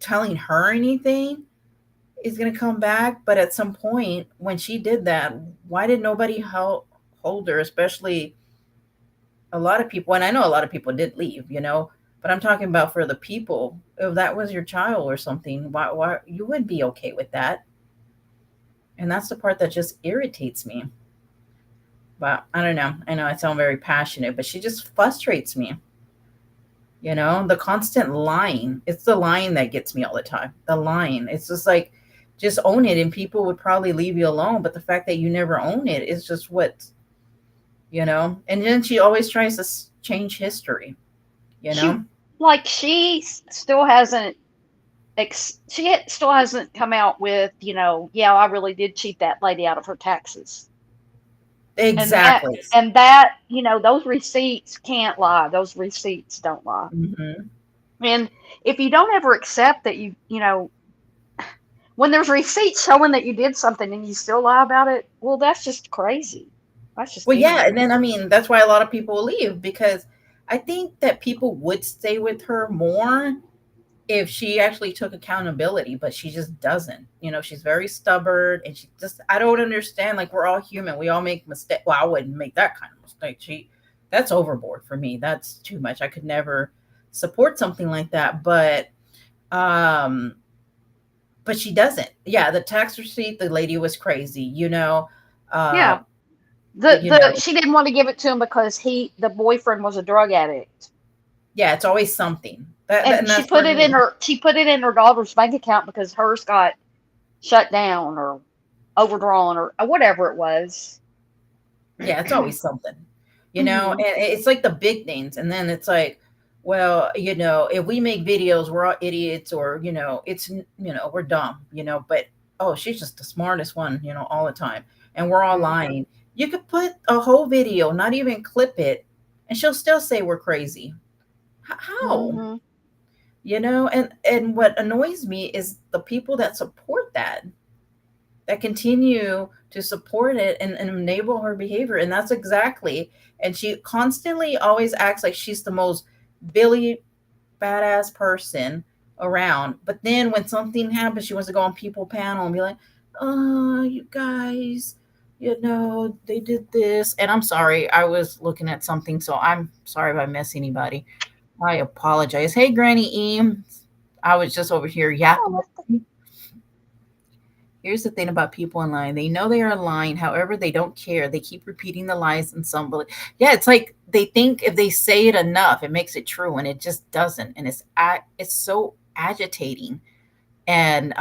telling her anything is going to come back, but at some point when she did that, why did nobody hold her, especially a lot of people, and I know a lot of people did leave, but I'm talking about for the people, if that was your child or something, why you wouldn't be okay with that. And that's the part that just irritates me. But I don't know. I know I sound very passionate, but she just frustrates me. The constant lying. It's the lying that gets me all the time. The lying. It's just like, just own it and people would probably leave you alone. But the fact that you never own it is just and then she always tries to change history, She still hasn't come out with, yeah, I really did cheat that lady out of her taxes. Exactly. And that, those receipts can't lie. Those receipts don't lie. Mm-hmm. And if you don't ever accept that when there's receipts showing that you did something and you still lie about it, well, that's just crazy. That's just yeah. And then, I mean, that's why a lot of people leave, because I think that people would stay with her more if she actually took accountability, but she just doesn't. She's very stubborn, and I don't understand. Like, we're all human. We all make mistakes. Well, I wouldn't make that kind of mistake. That's overboard for me. That's too much. I could never support something like that. But she doesn't. Yeah, the tax receipt, the lady was crazy, yeah. She didn't want to give it to him because the boyfriend was a drug addict. Yeah, it's always something. And she put it in her daughter's bank account because hers got shut down or overdrawn or whatever it was. Yeah, it's always something, and it's like the big things. And then it's like, well, if we make videos, we're all idiots, or, it's, we're dumb, but, oh, she's just the smartest one, all the time. And we're all lying. You could put a whole video, not even clip it, and she'll still say we're crazy. How? Mm-hmm. And what annoys me is the people that support that continue to support it and enable her behavior. And that's exactly, and she constantly always acts like she's the most Billy badass person around. But then when something happens, she wants to go on people panel and be like, oh, you guys, they did this. And I'm sorry, I was looking at something, so I'm sorry if I miss anybody. I apologize. Hey, Granny Eam. I was just over here yapping. Here's the thing about people online. They know they are lying. However, they don't care. They keep repeating the lies and some believe. Yeah, it's like they think if they say it enough, it makes it true, and it just doesn't. And it's so agitating. And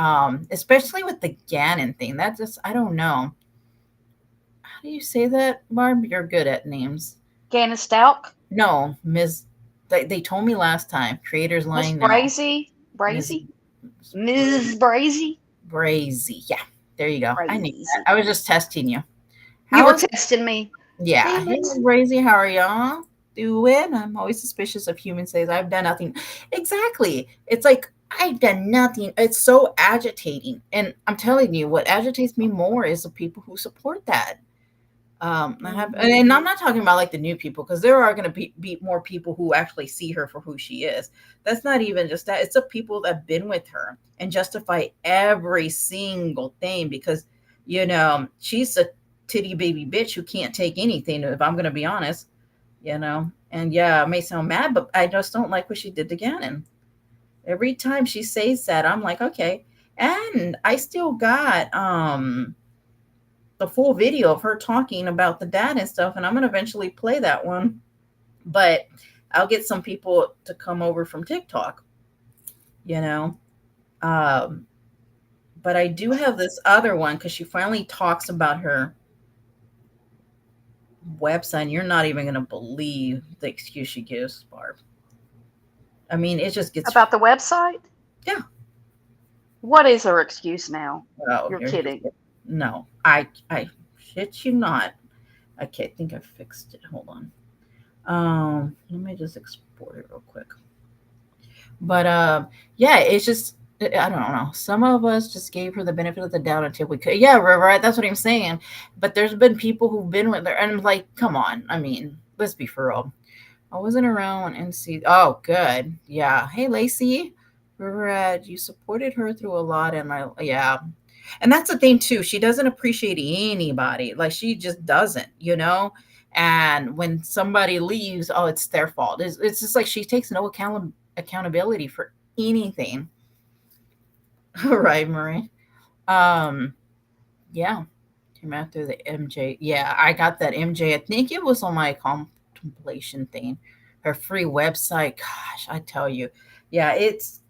especially with the Gannon thing. That just, I don't know. How do you say that, Barb? You're good at names. Gannon Stalk? No, Ms. They told me last time. Creators lying now. Brazy? Ms. Brazy? Brazy. Yeah, there you go. Brazy. I knew that. I was just testing you. You were testing me. Yeah. Hey, Brazy, how are y'all doing? I'm always suspicious of human says I've done nothing. Exactly. It's like, I've done nothing. It's so agitating. And I'm telling you, what agitates me more is the people who support that. And I'm not talking about like the new people, because there are going to be more people who actually see her for who she is. That's not even just that. It's the people that have been with her and justify every single thing because, she's a titty baby bitch who can't take anything, if I'm going to be honest, and yeah, it may sound mad, but I just don't like what she did to Gannon. Every time she says that, I'm like, okay. And I still got, the full video of her talking about the dad and stuff, and I'm going to eventually play that one, but I'll get some people to come over from TikTok, but I do have this other one because she finally talks about her website, and you're not even going to believe the excuse she gives, Barb. I mean, it just gets... About the website? Yeah. What is her excuse now? Oh, you're kidding. No, I shit you not. Okay, I think I fixed it. Hold on. Let me just export it real quick. But yeah, it's just I don't know. Some of us just gave her the benefit of the doubt until we could. Yeah, right. That's what I'm saying. But there's been people who've been with her, and I'm like, come on. I mean, let's be for real. I wasn't around and see. Oh, good. Yeah. Hey, Lacey. You supported her through a lot, and yeah. And that's the thing too. She doesn't appreciate anybody. Like she just doesn't. And when somebody leaves, oh, it's their fault. It's just like she takes no accountability for anything. All right, Marie. Um, yeah. Came after the MJ. Yeah, I got that MJ. I think it was on my contemplation thing. Her free website. Gosh, I tell you. Yeah, it's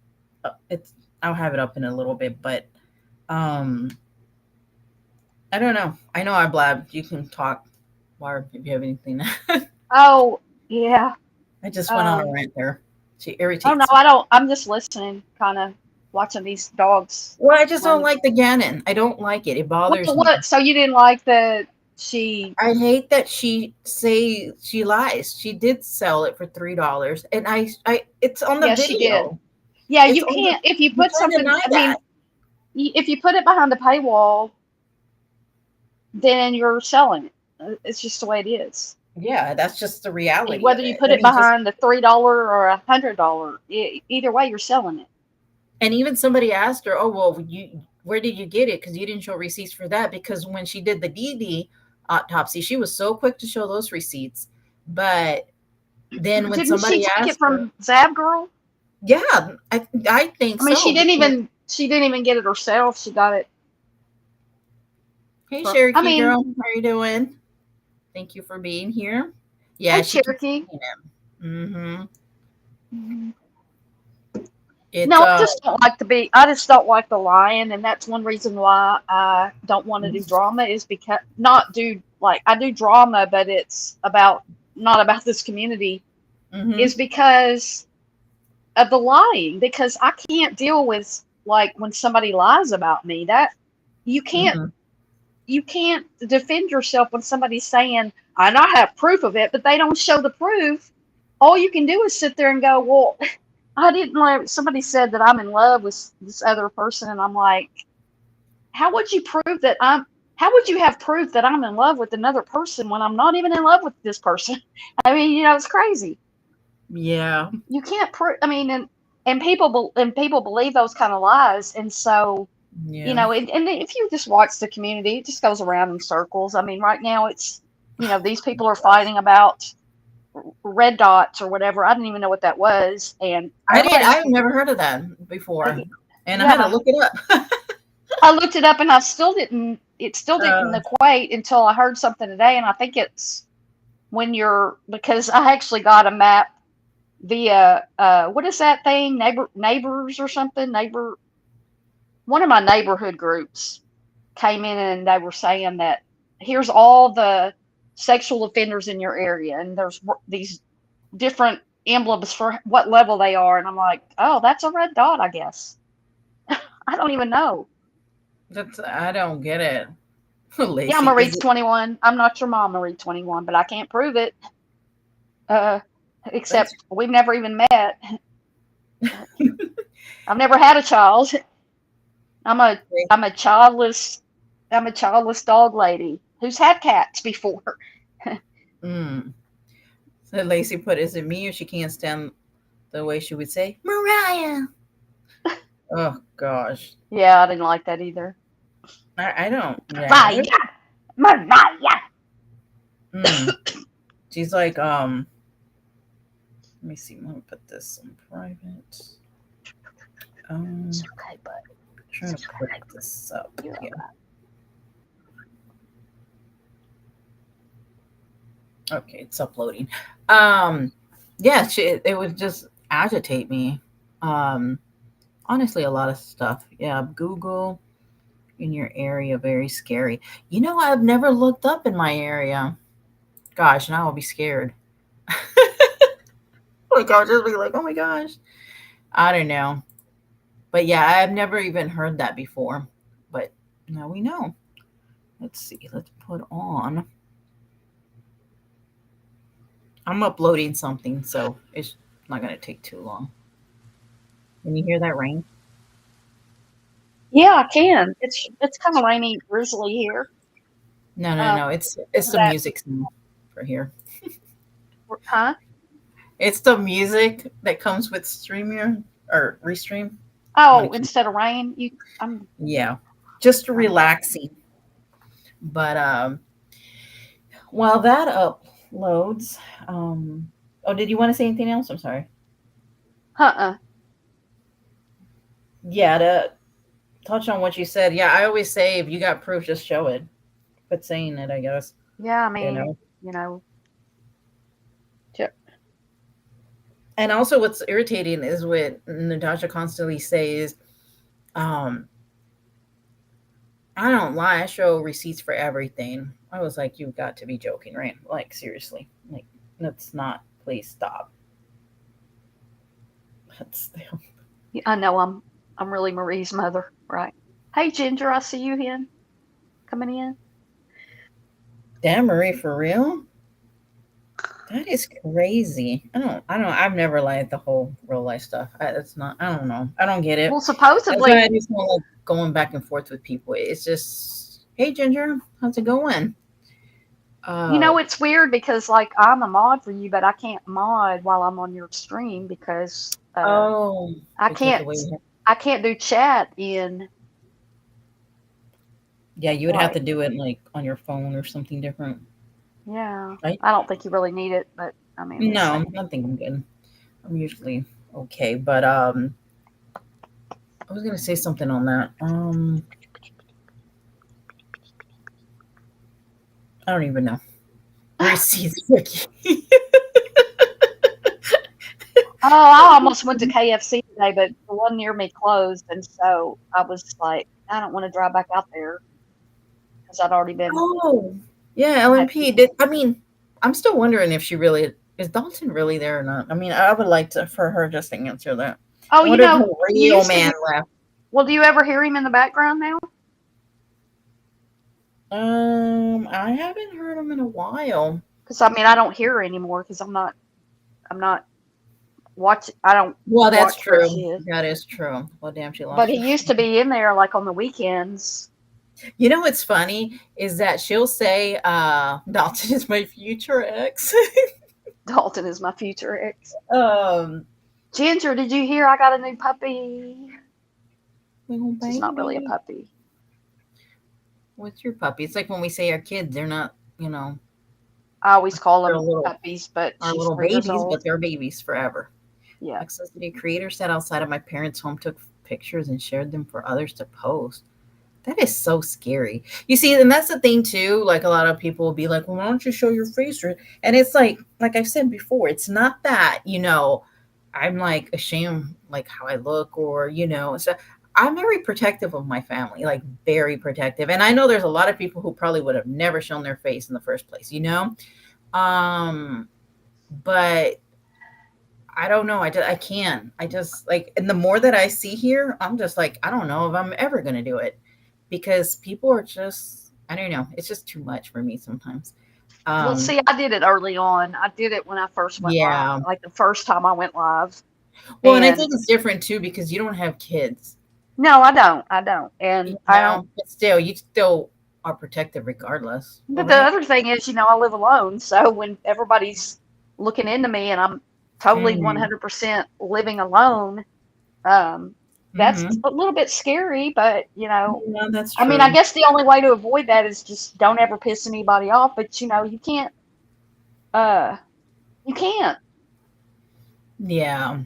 I'll have it up in a little bit, but um I don't know. I know I blabbed. You can talk, Barb, if you have anything. Oh, yeah. I just went on a Um, rant there. She oh no, irritates me. I don't. I'm just listening, kind of watching these dogs Well, I just don't run. like the Gannon. I don't like it. It What? bothers me. What? So you didn't like the she? I hate that she lies. She did sell it for $3, and I it's on the Yeah, she did. video. Yeah, It's you on the. can't if you You put can't something. deny I mean, that. if you put it behind the paywall, then you're selling it. It's just the way it is. Yeah, that's just the reality of Whether you it. put I it mean, just behind the $3 or $100, either way, you're selling it. and even somebody asked her, "Oh, well, you where did you get it? Because you didn't show receipts for that." Because when she did the DD autopsy, she was so quick to show those receipts. But then when Didn't she somebody take it asked her, from Zab Girl? yeah, I think I mean, so. she didn't even get it herself. She got it Hey, from. I Cherokee mean, girl, how you doing? Thank you for being here. Yeah, hey she keeps Cherokee. saying it. Mm-hmm. Mhm. It's No, I just don't like to be. I just don't like the lying, and that's one reason why I don't want to do drama. Is because not do like I do drama, but it's about not about this community. mm-hmm, Is because of the lying. Because I can't deal with like when somebody lies about me. That you can't mm-hmm. you can't defend yourself when somebody's saying, and I have proof of it, but they don't show the proof. All you can do is sit there and go, well, I didn't like somebody said that I'm in love with this other person, and I'm like, how would you prove that I'm how would you have proof that I'm in love with another person when I'm not even in love with this person? I mean, it's crazy. Yeah, You can't prove. I mean, and people believe those kind of lies, and so yeah. and if you just watch the community, it just goes around in circles. I mean, right now it's these people are fighting about red dots or whatever. I didn't even know what that was, and I did. everybody's I've never heard of that before, and I had to yeah. look it up. I looked it up and I still didn't. It still didn't uh, equate until I heard something today, and I think it's when you're because I actually got a map via what is that thing neighbors or something neighbor one of my neighborhood groups came in and they were saying that here's all the sexual offenders in your area and there's these different emblems for what level they are and I'm like, oh, that's a red dot, I guess. I don't even know. that's I don't get it. Yeah, I'm Lacey, Marie is it? 21. I'm not your mom, Marie 21, but I can't prove it. Uh, That's except we've never even met. I've never had a child. I'm a I'm a childless I'm a childless dog lady who's had cats before. mm. So Lacey put, "Is it me or she can't stand the way she would say Mariah?" Oh gosh, Yeah, I didn't like that either. I don't. Yeah, Mariah, Mariah. mm. She's like, let me see. I'm gonna put this on private. It's Um, okay, bud. trying to put this up. You're all Yeah. right. Okay, it's uploading. Um, yeah, it would just agitate me. Um, honestly, a lot of stuff. Yeah, Google in your area, very scary. I've never looked up in my area. Gosh, now I'll be scared. Like I'll just be like, oh my gosh. I don't know. But yeah, I've never even heard that before. But now we know. Let's see. Let's put on. I'm uploading something, so it's not going to take too long. Can you hear that rain? Yeah, I can. It's kind of rainy, drizzly here. No. It's the That music sound for here. huh? It's the music that comes with Streamer or Restream. I'm gonna Oh, keep. instead of rain, I'm Yeah, just I'm relaxing. But while that uploads, oh, did you want to say anything else? I'm sorry. uh-uh. Yeah, to touch on what you said. Yeah, I always say if you got proof, just show it. Quit saying it, I guess. Yeah, I You mean, know. you know, j- And also, what's irritating is what Natasha constantly says. Um, I don't lie. I show receipts for everything. I was like, you've got to be joking, right? Like, seriously. Like, that's not, please stop. That's, I know I'm really Marie's mother, right? Hey, Ginger, I see you in coming in. damn, Marie, for real? That is crazy. I've never liked the whole real life stuff. It's not, I don't know. I don't get it. Well, That's why I supposedly, just don't like going back and forth with people. It's just, hey, Ginger, how's it going? Uh, it's weird because like I'm a mod for you, but I can't mod while I'm on your stream because oh, I because the can't way, I can't do chat in yeah, you would have to like do it like on your phone or something different, yeah. right? I don't think you really need it, but I mean, I'm just No, saying. I think I'm good. I'm usually okay, but I was gonna say something on that. I don't even know. Receipts, Ricky. Oh, I almost went to KFC today, but the one near me closed, and so I was like, I don't want to drive back out there because I'd already been. Oh, yeah, I had LMP. Did I mean? I'm still wondering if she really is Dalton really there or not. I mean, I would like to for her just to answer that. Oh, I wonder if her you radio used to man hear. left. Well, do you ever hear him in the background now? I haven't heard him in a while. Because I mean, I don't hear her anymore because I'm not watching. I don't Well, that's watch where true. she is. That is true. Well, damn, she But lost he her. used to be in there like on the weekends. You know what's funny is that she'll say, Dalton is my future ex. Dalton is my future ex. um, Ginger, did you hear I got a new puppy? little She's not really a baby. puppy. What's your puppy? It's like when we say our kids, they're not, I always call they're them little, puppies, but our she's little 3 years babies, old. but they're babies forever. Yeah. Toxicity creator sat outside of my parents' home, took pictures, and shared them for others to post. That is so scary. You see, and that's the thing too. Like a lot of people will be like, "Well, why don't you show your face?" And it's like I've said before, it's not that I'm like ashamed like how I look or so I'm very protective of my family, like very protective. And I know there's a lot of people who probably would have never shown their face in the first place. Um, but I don't know. I can. I just like, and the more that I see here, I'm just like, I don't know if I'm ever gonna do it because people are just, I don't know. It's just too much for me sometimes. Well, Um, see, I did it early on. I did it when I first went live, yeah. like the first time I went live. Well, and I think And it's different too because you don't have kids. no, I don't. I don't. And I don't. But still, you still are protective regardless. Well, But the right? other thing is, I live alone. So when everybody's looking into me and I'm totally Mm-hmm. 100% living alone, that's Mm-hmm. a little bit scary. But, No, that's I mean, I true. guess the only way to avoid that is just don't ever piss anybody off. But, uh, you can't. Yeah.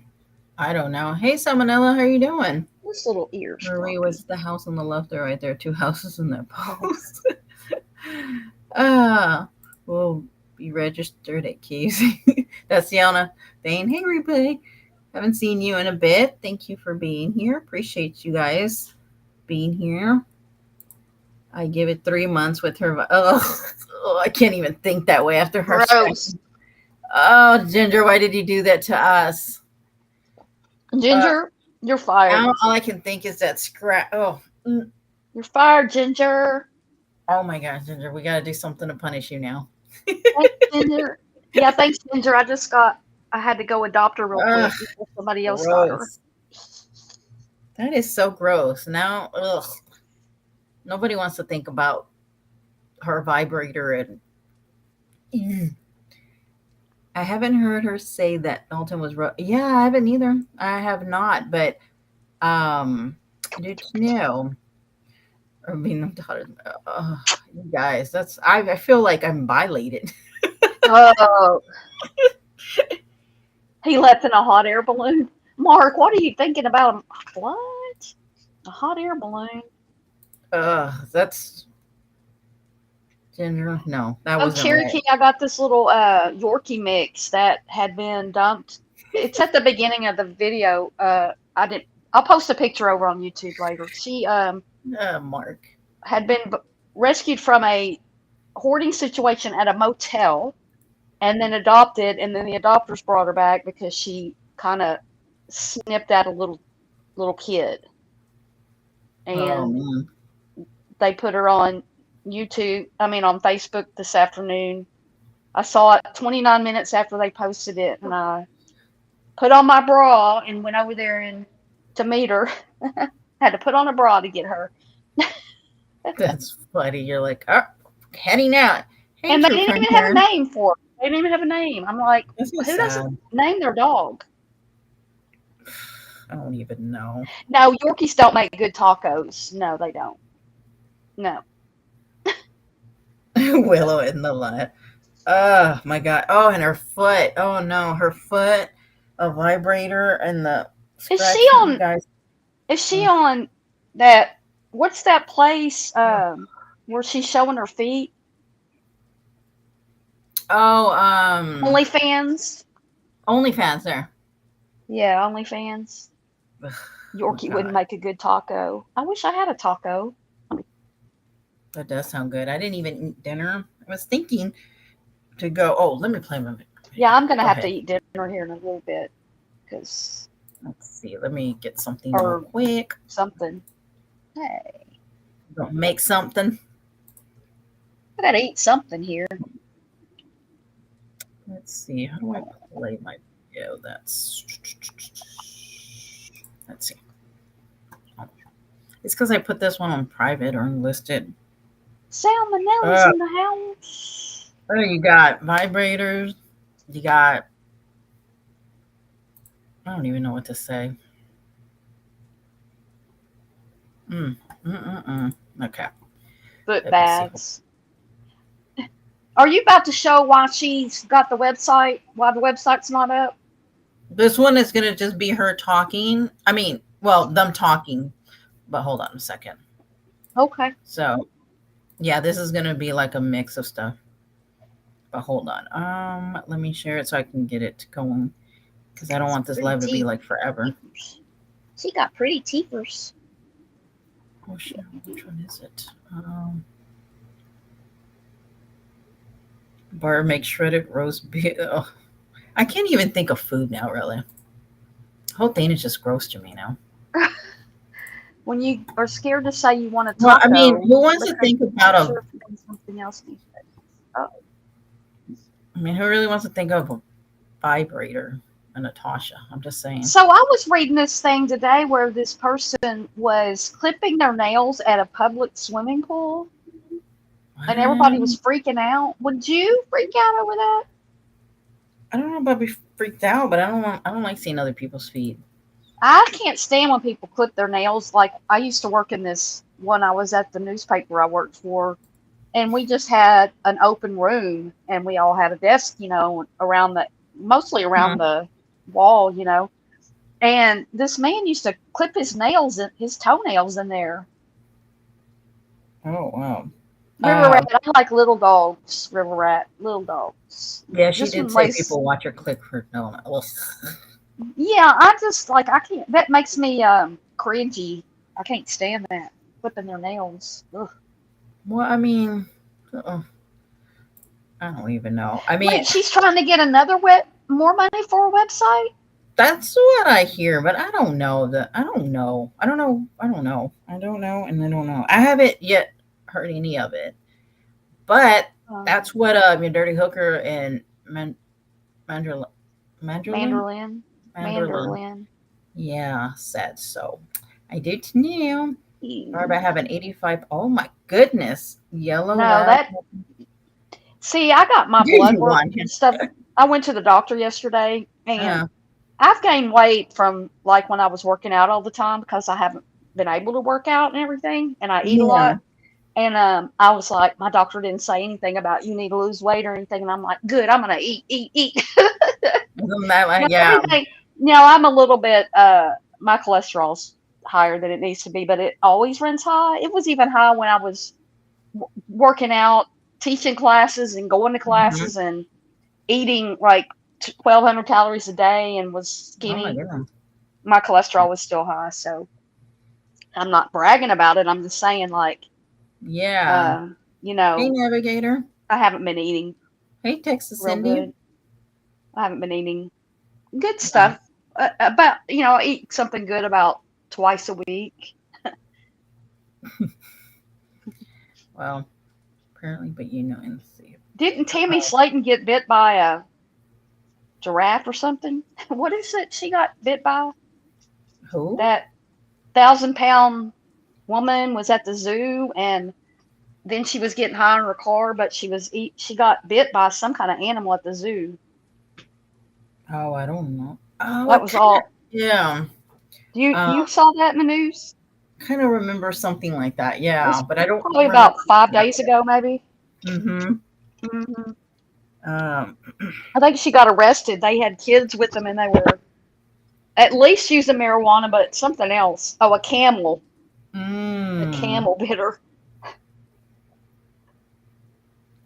I don't know. Hey, Salmonella, how are you doing? This little ear's Marie floppy. was the house on the left or right there. Two houses in that post. Ah, we'll be registered at Keys. That's Yana. Dane, hey, replay. Haven't seen you in a bit. Thank you for being here. Appreciate you guys being here. I give it 3 months with her. Oh, I can't even think that way after her Gross. scratching. Oh, Ginger, why did you do that to us? Ginger, you're fired. Now all I can think is that scratch. Oh, You're fired, Ginger. oh my gosh, Ginger, we got to do something to punish you now. Hey, Ginger. Yeah, thanks, Ginger. I had to go adopt her real quick Ugh, before somebody else got her. gross. That is so gross. Now, ugh, nobody wants to think about her vibrator and. Ew. I haven't heard her say that Dalton was. Yeah, I haven't either. I have not, but did you know? I mean, you guys, that's I feel like I'm violated. Oh, he left in a hot air balloon. Mark, what are you thinking about? What? A hot air balloon? That's Ginger. No, that Oh, wasn't right. Cherokee, I got this little Yorkie mix that had been dumped. It's at the beginning of the video. I'll post a picture over on YouTube later. She Mark. had been rescued from a hoarding situation at a motel and then adopted, and then the adopters brought her back because she kind of snipped at a little kid. Oh And man. they put her on on Facebook this afternoon. I saw it 29 minutes after they posted it, and I put on my bra and went over there to meet her. Had to put on a bra to get her. That's funny. You're like, oh, heading out. Hey, And they True didn't Crime even have a Karen. name for her. They didn't even have a name. I'm like, That's so who sad. doesn't name their dog? I don't even know. No, Yorkies don't make good tacos. No, they don't. No. Willow in the light. Oh my god. Oh, and her foot. Oh no, her foot, a vibrator, and the Is scratch. she You on? guys. Is she on that? What's that place where she's showing her feet? Oh, OnlyFans. OnlyFans there. Yeah, OnlyFans. Ugh, Yorkie oh wouldn't god, make a good taco. I wish I had a taco. that does sound good. I didn't even eat dinner. I was thinking to go. Oh, let me play my video. Yeah, I'm gonna Go have ahead. to eat dinner here in a little bit because Let's see. Let me get something real quick. something. Hey, Don't make something. I gotta eat something here. Let's see. How do I play my video? Let's see. It's because I put this one on private or unlisted. Salmonella's in the house. Oh, you got vibrators. You got. I don't even know what to say. Okay. Foot baths. Are you about to show why she's got the website? Why the website's not up? This one is going to just be her talking. I mean, well, them talking. But hold on a second. Okay. So, yeah, this is going to be like a mix of stuff. But hold on. Let me share it so I can get it going. Because I don't want this live to be like forever. She got pretty teethers. Oh shit! Which one is it? Bar make shredded roast beef. Oh, I can't even think of food now. Really, the whole thing is just gross to me now. When you are scared to say you want a taco, Well, I mean, who wants to think about a? Something else. I mean, who really wants to think of a vibrator? Natasha, I'm just saying. So I was reading this thing today where this person was clipping their nails at a public swimming pool, and everybody was freaking out. Would you freak out over that? I don't know about be freaked out, but I don't like seeing other people's feet. I can't stand when people clip their nails. Like I used to work in this when I was at the newspaper I worked for, and we just had an open room, and we all had a desk, around mostly around the wall, and this man used to clip his toenails in there. Oh wow. River rat, I like little dogs. River rat, little dogs. Yeah, she did say people watch her clip her nails. Yeah, I can't. That makes me cringy. I can't stand that clipping their nails. Ugh. Well, I mean, I don't even know. I mean, wait, she's trying to get more money for a website. That's what I hear, but I don't know. I don't know, and I don't know. I haven't yet heard any of it, but that's what your Dirty Hooker and Mandrel- Mandrelin? Mandolin. Mandrelin. Mandolin. Yeah, sad. So I did know. Barb, I No, have an 85. Oh my goodness. Yellow lab. that. See, I got my Did blood you work want and him? stuff. I went to the doctor yesterday, and Uh, I've gained weight from like when I was working out all the time because I haven't been able to work out and everything, and I eat a yeah. lot. And I was like, my doctor didn't say anything about you need to lose weight or anything, and I'm like, good, I'm gonna eat, eat, eat. Isn't that like, But yeah. everything, I'm a little bit. My cholesterol's higher than it needs to be, but it always runs high. It was even high when I was working out, teaching classes, and going to Mhm. classes and eating like 1,200 calories a day and was Oh my skinny. goodness. My cholesterol was still high, so I'm not bragging about it. I'm just saying, like, Yeah. uh, you Hey, know, Navigator. I haven't been eating Hey, Texas real Cindy. good. I haven't been eating good Yeah. stuff. About I eat something good about twice a week. Well, apparently, but let's see. Didn't Tammy Slayton get bit by a giraffe or something? What is it she got bit by? Who? That 1,000-pound woman was at the zoo, and then she was getting high in her car, but she got bit by some kind of animal at the zoo. Oh, I don't know. Oh, I That was kind of, all. yeah. You saw that in the news? Kind of remember something like that. It Yeah, was but I don't probably remember about 5 days exactly. ago, maybe. Mm-hmm. hmm Um, I think she got arrested. They had kids with them, and they were at least using marijuana, but something else. Oh, a camel. A mm, camel bit her.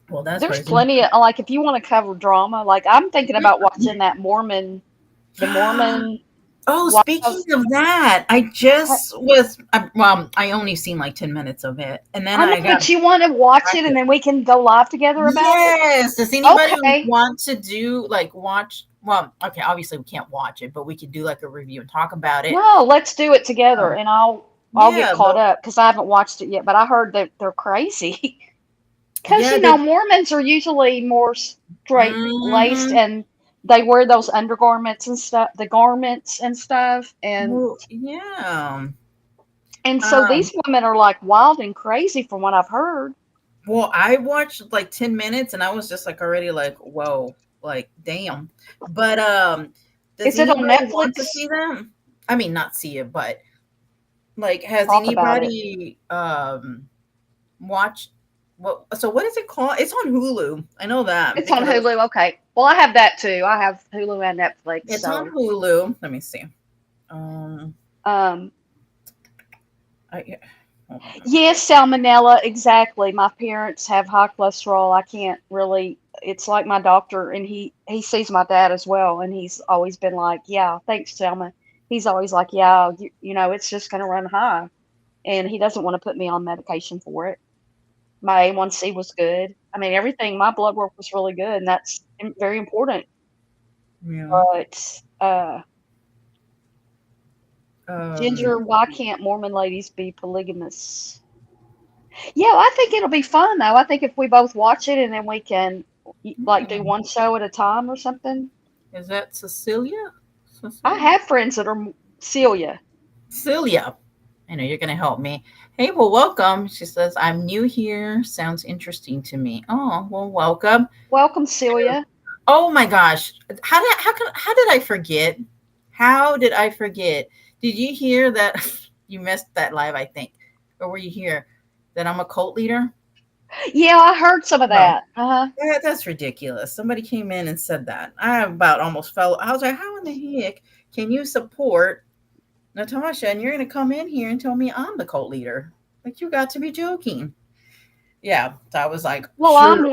well, that's There's crazy. plenty of like if you want to cover drama, like I'm thinking about watching that the Mormon Oh, wife. speaking of that, I just was, well, I only seen like 10 minutes of it. And then I know, I got but you want to watch it, and distracted. then we can go live together about it. Yes. Does anybody Okay. want to do like watch? Well, okay, obviously we can't watch it, but we could do like a review and talk about it. No, let's do it together, Um, and I'll get yeah, caught up because I haven't watched it yet. But I heard that they're crazy because yeah, they, Mormons are usually more straight laced, mm-hmm. and they wear those undergarments and stuff, the garments and stuff, Well, yeah. and so Um, these women are like wild and crazy from what I've heard. well, I watched like 10 minutes and I was just like already like, whoa, like damn. But does Is it on anybody want to Netflix? see them? I mean, not see it, but like has Talk about it. anybody watched what is it called? It's on Hulu. I know that It's on because I was Hulu. Okay. Well, I have that too. I have Hulu and Netflix. it's on So, Hulu. Let me see. Um um, yeah. Hold on. yes, salmonella. Exactly. My parents have high cholesterol. I can't really. It's like my doctor, and he sees my dad as well, and he's always been like, "Yeah, thanks, Selma." He's always like, "Yeah, it's just going to run high," and he doesn't want to put me on medication for it. My A1C was good. I mean, everything. My blood work was really good, and that's very important. Yeah. But Um Ginger, why can't Mormon ladies be polygamous? Yeah, I think it'll be fun though. I think if we both watch it and then we can like do one show at a time or something. is that Cecilia? I Cecilia? have friends that are Celia. Celia. I know you're going to help me. Hey, well, welcome. She says, I'm new here. Sounds interesting to me. Oh, well, welcome. Welcome, Celia. Oh my gosh. How did I forget? How did I forget? Did you hear that you missed that live, I think? Or were you here that I'm a cult leader? Yeah, I heard some of No. that. Uh-huh. That's ridiculous. Somebody came in and said that. I about almost fell. I was like, how in the heck can you support Natasha, and you're going to come in here and tell me I'm the cult leader? Like, you got to be joking. Yeah. So I was like, Well, sure.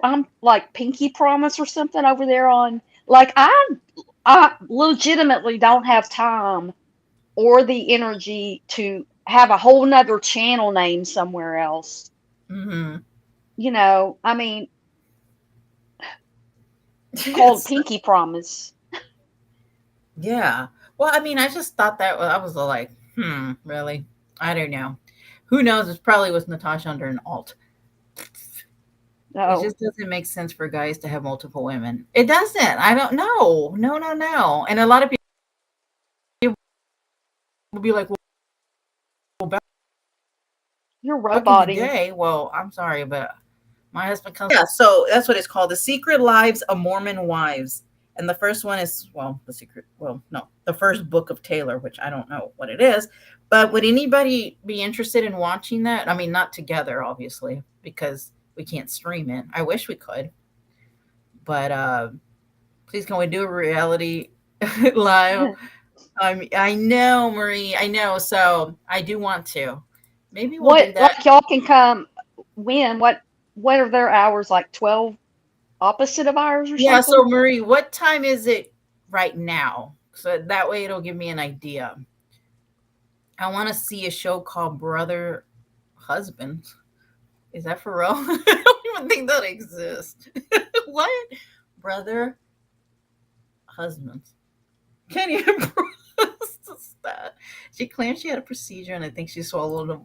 I'm like Pinky Promise or something over there on like I legitimately don't have time or the energy to have a whole nother channel name somewhere else. Mm-hmm. I mean, called Yes. Pinky Promise. Yeah. Well, I mean, I just thought that I was like, really? I don't know. Who knows? It probably was Natasha under an alt. It No. just doesn't make sense for guys to have multiple women. It doesn't. I don't know. No, no, no. And a lot of people will be like, well, You're back in the roboting. day, well, I'm sorry, but my husband comes. Yeah, so that's what it's called, The Secret Lives of Mormon Wives. And the first one is, well, the first book of Taylor, which I don't know what it is. But would anybody be interested in watching that? I mean, not together, obviously, because we can't stream it. I wish we could. But please, can we do a reality live? I know, Marie. I know. So I do want to. Maybe we'll What do that. like y'all can come when? What are their hours like 12 opposite of ours or Yeah. something? So Marie, what time is it right now? So that way it'll give me an idea. I want to see a show called Brother Husband. Is that for real? I don't even think that exists. What? Brother Husband. Can't even process that. She claimed she had a procedure and I think she swallowed them.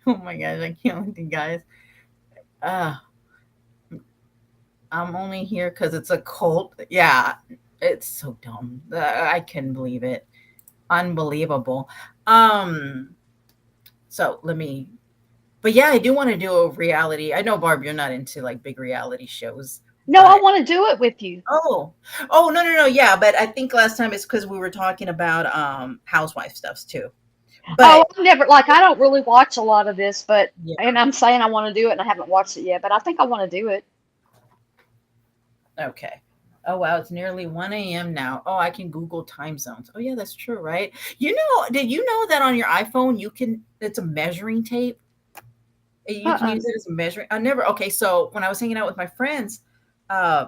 Oh my gosh, I can't with you guys. Uh, I'm only here because it's a cult. Yeah, it's so dumb. I couldn't believe it. Unbelievable. Um, so let me. But yeah, I do want to do a reality. I know, Barb, you're not into like big reality shows, No, I but want to do it with you. oh no no no yeah. But I think last time it's because we were talking about housewife stuffs too. Oh, But I've never like I don't really watch a lot of this, but yeah, and I'm saying I want to do it and I haven't watched it yet, but I think I want to do it. okay. Oh wow, it's nearly 1 a.m. now. Oh, I can Google time zones. Oh yeah, that's true, right? You know, did you know that on your iPhone you can it's a measuring tape? You can Uh-uh. use it as a measuring. I never. Okay, so when I was hanging out with my friends, uh,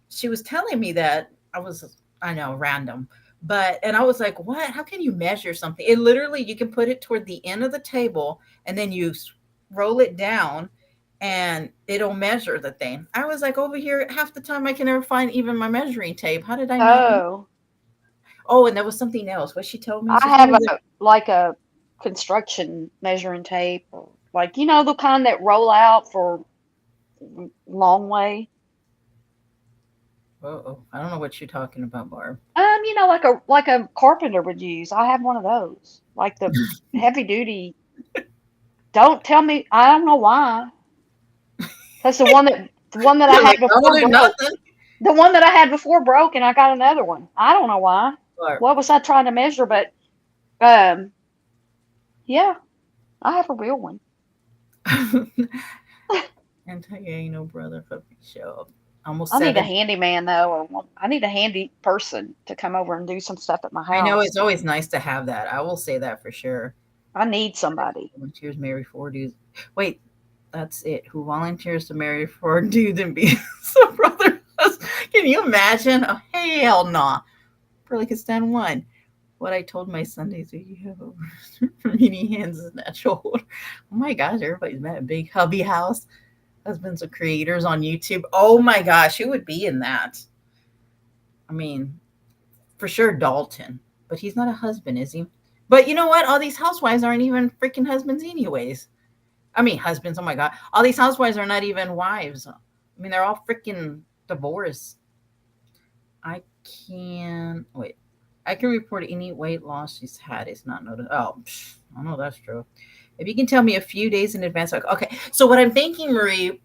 she was telling me that I know, random, but and I was like, what? How can you measure something? It literally you can put it toward the end of the table and then you roll it down, and it'll measure the thing. I was like, over here, half the time I can never find even my measuring tape. How did I not know? Oh, Oh, and there was something else. What she told me? She I told have me that. a like a construction measuring tape, or like the kind that roll out for long way. Oh, I don't know what you're talking about, Barb. Like a carpenter would use. I have one of those, like the heavy duty. Don't tell me. I don't know why. That's the one that I You're had like, I don't before do broke. nothing. The one that I had before broke, and I got another one. I don't know why. Barb. What was I trying to measure? But um, yeah, I have a real one. And tell you ain't no brother for me show up. Almost I need a 7. handyman though, I need a handy person to come over and do some stuff at my I know house. it's always nice to have that. I will say that for sure. I need somebody. Volunteers marry 4 dudes. Wait, that's it. Who volunteers to marry 4 dudes and be some brother? Can you imagine? Oh, hell no. Nah. Probably could stand one. What I told my Sundays, you have over many hands is natural. Oh my gosh, everybody's met a big hubby house. Husbands of creators on YouTube. Oh my gosh, who would be in that? I mean, for sure Dalton, but he's not a husband, is he? But you know what? All these housewives aren't even freaking husbands, anyways. I mean, husbands. Oh my god, all these housewives are not even wives. I mean, they're all freaking divorced. I can wait. I can report any weight loss she's had. It's not noticed. Oh, I know that's true. If you can tell me a few days in advance, like okay. So what I'm thinking, Marie,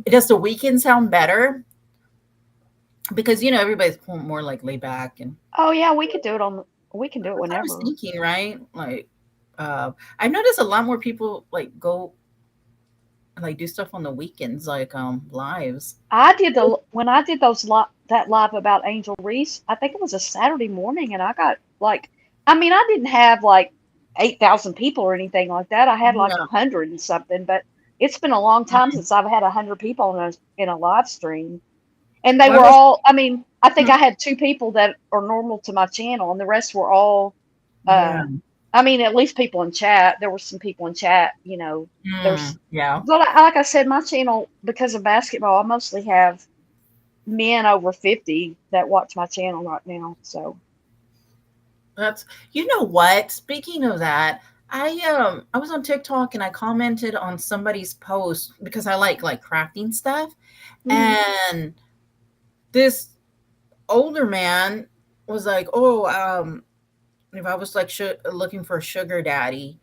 does the weekend sound better? Because everybody's more like laid back and Oh yeah, we can do it that's what I was whenever. thinking, right? Like, I've noticed a lot more people like go like do stuff on the weekends, like lives. When I did that live about Angel Reese, I think it was a Saturday morning, and I got like, I mean, I didn't have like 8,000 people or anything like that. I had like Yeah. 100 and something, but it's been a long time since I've had 100 people in a live stream, and they Well, I were was, all. I mean, I think I had two people that are normal to my channel, and the rest were all. yeah. Uh, I mean, at least people in chat. There were some people in chat. There's. Yeah. But like I said, my channel, because of basketball, I mostly have men over 50 that watch my channel right now. So That's you know what? Speaking of that, I was on TikTok and I commented on somebody's post because I like crafting stuff, and this older man was like, "Oh, if I was like looking for a sugar daddy,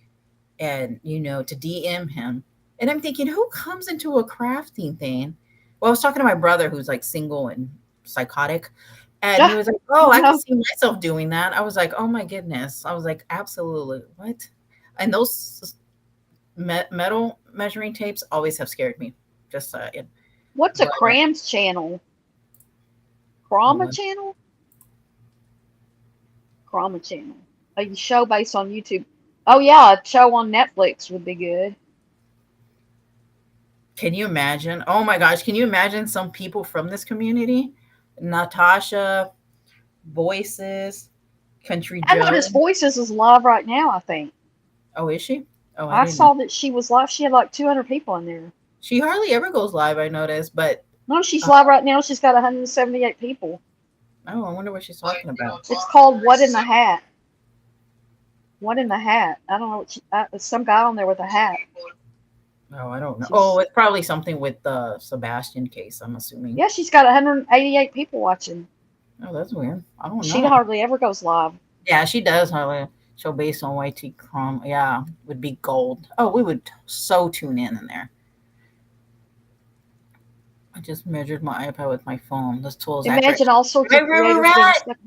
and to DM him," and I'm thinking, who comes into a crafting thing? Well, I was talking to my brother who's like single and psychotic, and he was like, "Oh, I can see myself doing that." I was like, "Oh my goodness!" I was like, "Absolutely, what?" And those metal measuring tapes always have scared me. Just saying. What's a But, Crams channel? Chroma channel? Chroma channel. A show based on YouTube. Oh yeah, a show on Netflix would be good. can you imagine? Oh my gosh, can you imagine some people from this community? Natasha, Voices, Country I Joe. noticed Voices is live right now, I think. Oh, is she? Oh, I didn't know. saw that she was live. She had like 200 people in there. She hardly ever goes live, I noticed, but No, she's live right now. She's got 178 people. oh, I wonder what she's talking about. It's called What in the Hat. What in the Hat? I don't know. There's some guy on there with a hat. Oh, I don't know. Oh, it's probably something with the Sebastian case, I'm assuming. Yeah, she's got 188 people watching. Oh, that's weird. I don't know. She hardly ever goes live. Yeah, she does hardly. Show based on YT Chrome. Yeah, would be gold. Oh, we would so tune in there. I just measured my iPad with my phone. This tool is Imagine all sorts of creators doing stuff.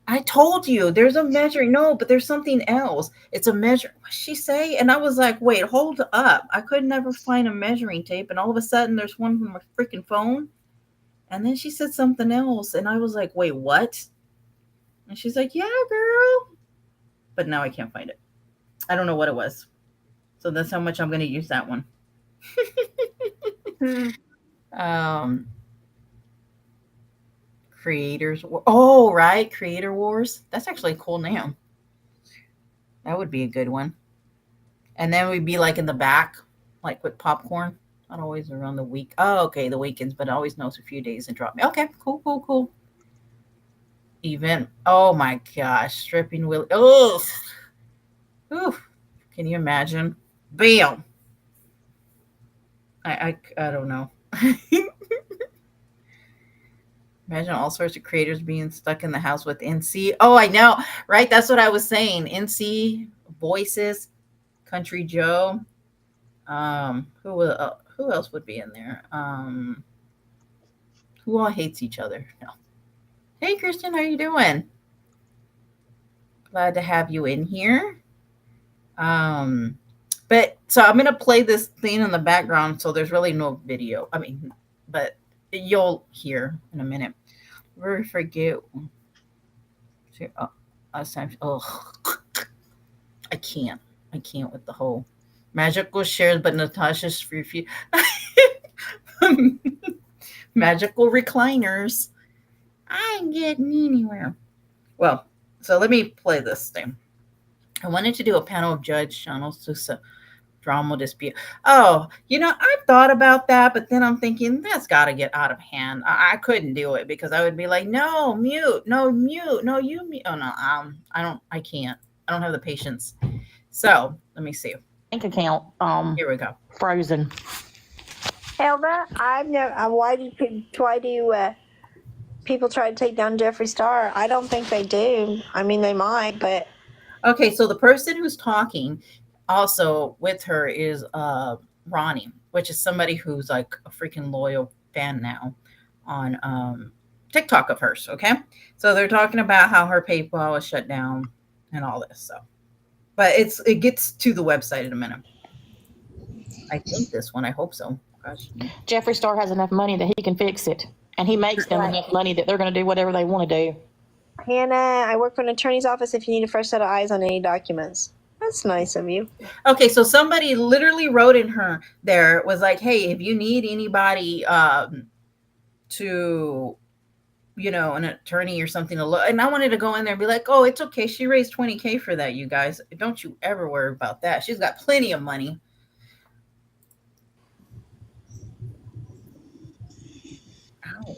I told you there's a measuring. No, but there's something else. It's a measure. What'd she say? And I was like, wait, hold up. I could never find a measuring tape. And all of a sudden there's one from my freaking phone. And then she said something else. And I was like, wait, what? And she's like, yeah, girl. But now I can't find it. I don't know what it was. So that's how much I'm going to use that one. Creators. Oh, right. Creator Wars. That's actually a cool name. That would be a good one. And then we'd be like in the back, like with popcorn. Not always around the week. Oh, okay. The weekends, but it always knows a few days and drop me. Okay. Cool. Event. Oh my gosh. Stripping Willie. Oh. Can you imagine? Bam. I don't know. Imagine all sorts of creators being stuck in the house with NC. Oh, I know, right? That's what I was saying. NC, Voices, Country Joe. Who else would be in there? Who all hates each other? No. Hey, Christian, how you doing? Glad to have you in here. But so I'm gonna play this thing in the background, so there's really no video. But you'll hear in a minute. We forget. Oh, I can't with the whole magical shares, but Natasha's free. Magical recliners. I ain't getting anywhere. Well, so let me play this thing. I wanted to do a panel of judge channels to drama dispute. Oh, I've thought about that, but then I'm thinking that's got to get out of hand. I couldn't do it because I would be like, no, mute, no, you mute. Oh no, I can't. I don't have the patience. So let me see. Bank account. Here we go. Frozen. Hilda, why do people try to take down Jeffree Star? I don't think they do. I mean, they might, but. Okay, so the person who's talking also with her is Ronnie, which is somebody who's like a freaking loyal fan now on TikTok of hers. Okay, so they're talking about how her PayPal was shut down and all this. So, but it gets to the website in a minute. I think this one. I hope so. Gosh. Jeffree Star has enough money that he can fix it, and he makes them enough money that they're going to do whatever they want to do. Hannah, I work for an attorney's office if you need a fresh set of eyes on any documents. That's nice of you. Okay, so somebody literally wrote in her there was like, hey, if you need anybody to, an attorney or something to look, and I wanted to go in there and be like, oh, it's okay. She raised $20,000 for that, you guys. Don't you ever worry about that. She's got plenty of money. Ow.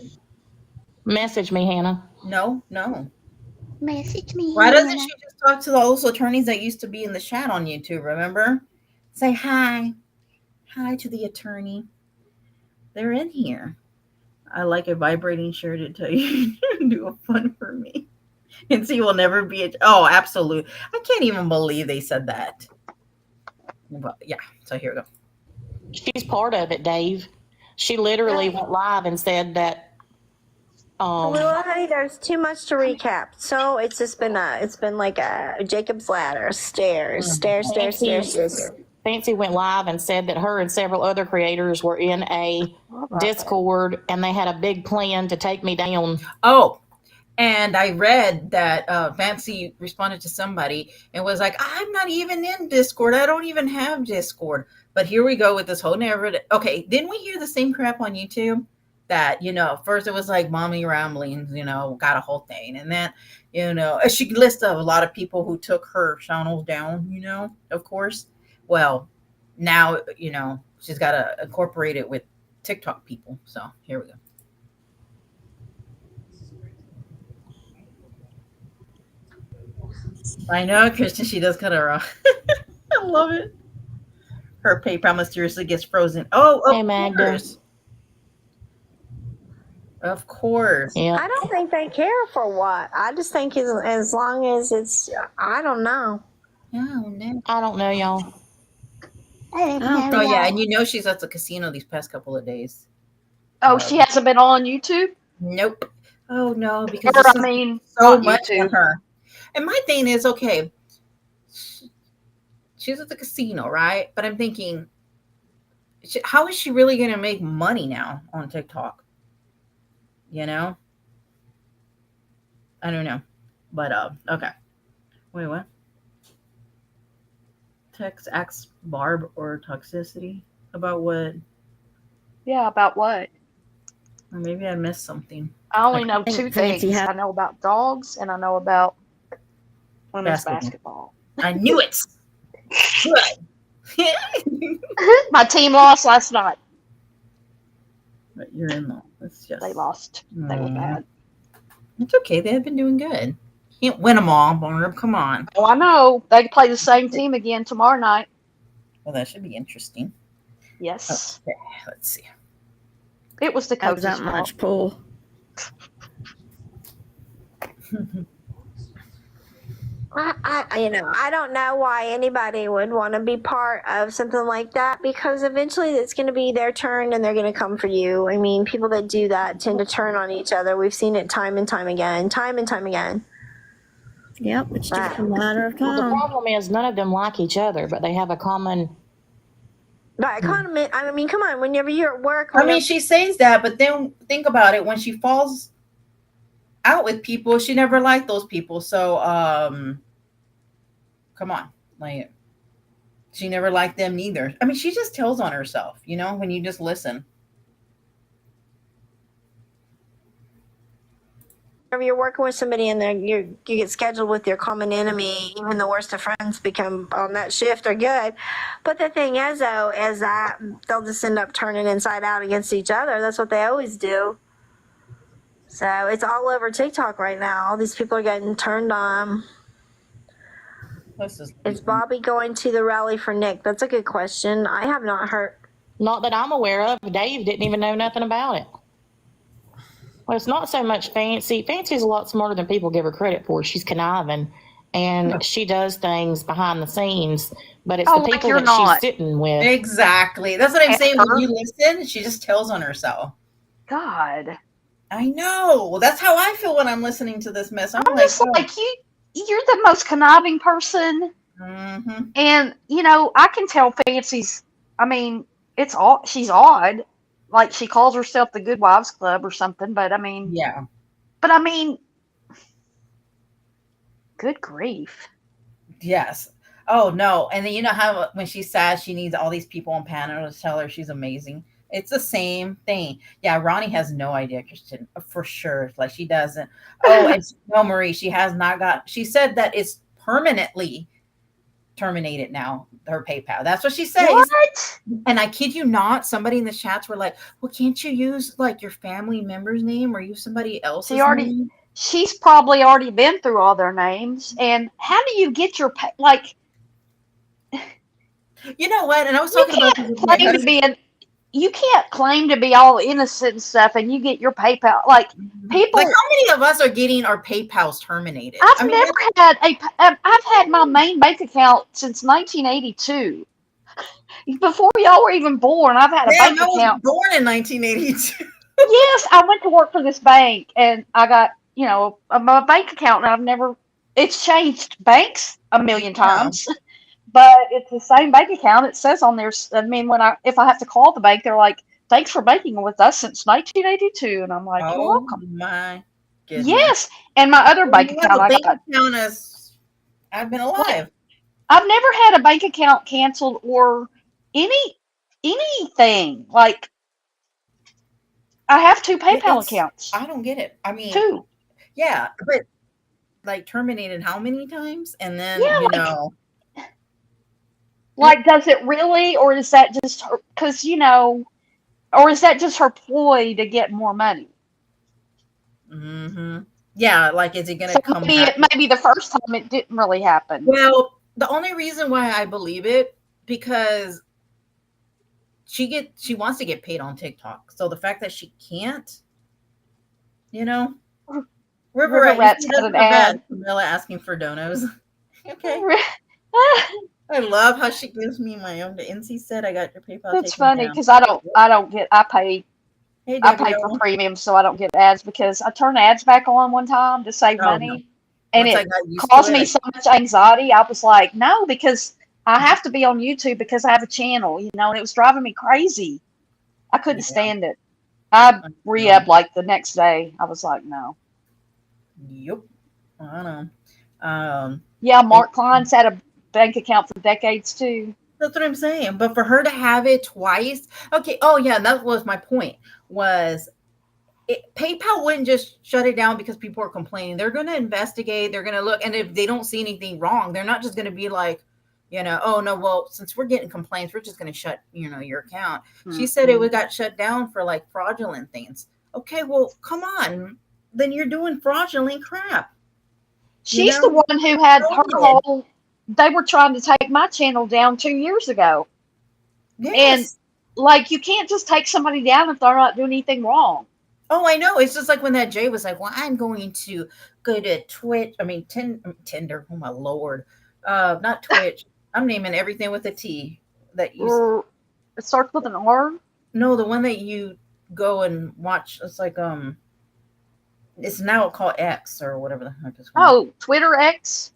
Message me, Hannah. No. Message me. Why doesn't she just talk to those attorneys that used to be in the chat on YouTube, remember? Say hi. Hi to the attorney. They're in here. I like a vibrating shirt to tell you do a fun for me. And see, will never be a. Oh, absolutely. I can't even believe they said that. Well, yeah. So here we go. She's part of it, Dave. She literally went live and said that. Well, honey, there's too much to recap. So it's just been like a Jacob's ladder, stairs. Fancy went live and said that her and several other creators were in a Discord and they had a big plan to take me down. Oh, and I read that Fancy responded to somebody and was like, I'm not even in Discord. I don't even have Discord. But here we go with this whole narrative. Okay, didn't we hear the same crap on YouTube? That, first it was like mommy ramblings, got a whole thing. And then, she lists a lot of people who took her channels down, of course. Well, now, she's got to incorporate it with TikTok people. So here we go. I know, Kristen, she does cut her off. I love it. Her PayPal mysteriously gets frozen. Oh, hey, Magda. Of course. Yeah. I don't think they care for what. I just think as long as it's, I don't know. I don't know, y'all. Oh, yeah. And she's at the casino these past couple of days. Oh, she hasn't been on YouTube? Nope. Oh, no. Because so much on her. And my thing is, okay, she's at the casino, right? But I'm thinking, how is she really going to make money now on TikTok? I don't know. But, okay. Wait, what? Tex acts Barb or Toxicity? About what? Yeah, about what? Or maybe I missed something. I only know two things. I know about dogs and I know about women's basketball. I knew it. Good. My team lost last night. But you're in law. They lost. They were bad. It's okay. They have been doing good. Can't win them all, Barb. Come on. Oh, I know. They play the same team again tomorrow night. Well, that should be interesting. Yes. Okay, let's see. It was the coach's that much pull. I don't know why anybody would want to be part of something like that, because eventually it's going to be their turn and they're going to come for you. I mean, people that do that tend to turn on each other. We've seen it time and time again. Yep, it's just a matter of time. Well, the problem is none of them like each other, but they have a common. But I mean, come on. Whenever you're at work. She says that, but then think about it. When she falls out with people, she never liked those people. So, come on, like, she never liked them neither. I mean, she just tells on herself, when you just listen. Whenever you're working with somebody and then you get scheduled with your common enemy, even the worst of friends become on that shift are good. But the thing is, though, is that they'll just end up turning inside out against each other. That's what they always do. So it's all over TikTok right now. All these people are getting turned on. Is Bobby going to the rally for Nick? That's a good question. I have not heard. Not that I'm aware of. Dave didn't even know nothing about it. Well, it's not so much Fancy. Fancy's a lot smarter than people give her credit for. She's conniving, and she does things behind the scenes. But it's the people that she's sitting with. Exactly. That's what I'm saying. When you listen, she just tells on herself. God. I know. That's how I feel when I'm listening to this mess. I'm just like you're the most conniving person. Mm-hmm. And, I can tell Fancy's, she's odd. Like, she calls herself the Good Wives Club or something, but yeah. But good grief. Yes. Oh, no. And then how when she's sad, she needs all these people on panel to tell her she's amazing. It's the same thing. Yeah, Ronnie has no idea, Kristen, for sure. Like, she doesn't. Oh, and Marie, she has not got. She said that it's permanently terminated now, her PayPal. That's what she says. What? And I kid you not, somebody in the chats were like, well, can't you use like your family member's name or use somebody else's name? she's probably already been through all their names. And how do you get your like? You know what? And I was You talking about this can't with my claim to husband. be you can't claim to be all innocent and stuff, and you get your PayPal like people. Like, how many of us are getting our PayPals terminated? I've I mean, never had I've had my main bank account since 1982. Before y'all were even born, I've had a damn, bank I was account. born in 1982. Yes, I went to work for this bank, and I got my bank account, and I've never. It's changed banks a million Yeah. times, but it's the same bank account. It says on there. I mean, if I have to call the bank, they're like, "Thanks for banking with us since 1982," and I'm like, "You're Oh welcome." my goodness. Yes, and my other Well, bank you have account, a I bank got. account as I've been alive. I've never had a bank account canceled or anything. Like I have two PayPal accounts. I don't get it. I mean, Two. yeah, but like terminated how many times? And then, Yeah, like does it really, or is that just her? Because or is that just her ploy to get more money? Yeah, like, is it going So to come maybe back? maybe the first time it didn't really happen. Well, the only reason why I believe it, because she wants to get paid on TikTok. So the fact that she can't, River River Rat, you Rats see had that's an not bad. ad. Camilla asking for donos. Okay. I love how she gives me my own. NC said I got your PayPal That's taken funny down. because I don't get Hey, I Debbie. pay for premium so I don't get ads because I turned ads back on one time to save Oh no. money and Once I it got used to caused it, me so much anxiety. I was like, no, because I have to be on YouTube because I have a channel, and it was driving me crazy. I couldn't stand it. I re-upped like the next day. I was like, no. Yep. I know. Yeah, Mark Klein's had a bank account for decades too. That's what I'm saying. But for her to have it twice, okay. Oh yeah, that was my point. PayPal wouldn't just shut it down because people are complaining. They're going to investigate. They're going to look, and if they don't see anything wrong, they're not just going to be like, oh no, well, since we're getting complaints, we're just going to shut, your account. She said it got shut down for like fraudulent things. Okay, well, come on, then you're doing fraudulent crap. She's the one who had her whole. They were trying to take my channel down 2 years ago. Yes. And like, you can't just take somebody down if they're not doing anything wrong. Oh, I know. It's just like when that Jay was like, well, I'm going to go to Twitch. I mean, Tinder. Oh, my Lord. Not Twitch. I'm naming everything with a T that you. It starts with an R? No, the one that you go and watch. It's like, it's now called X or whatever the heck it's called. Oh, Twitter X?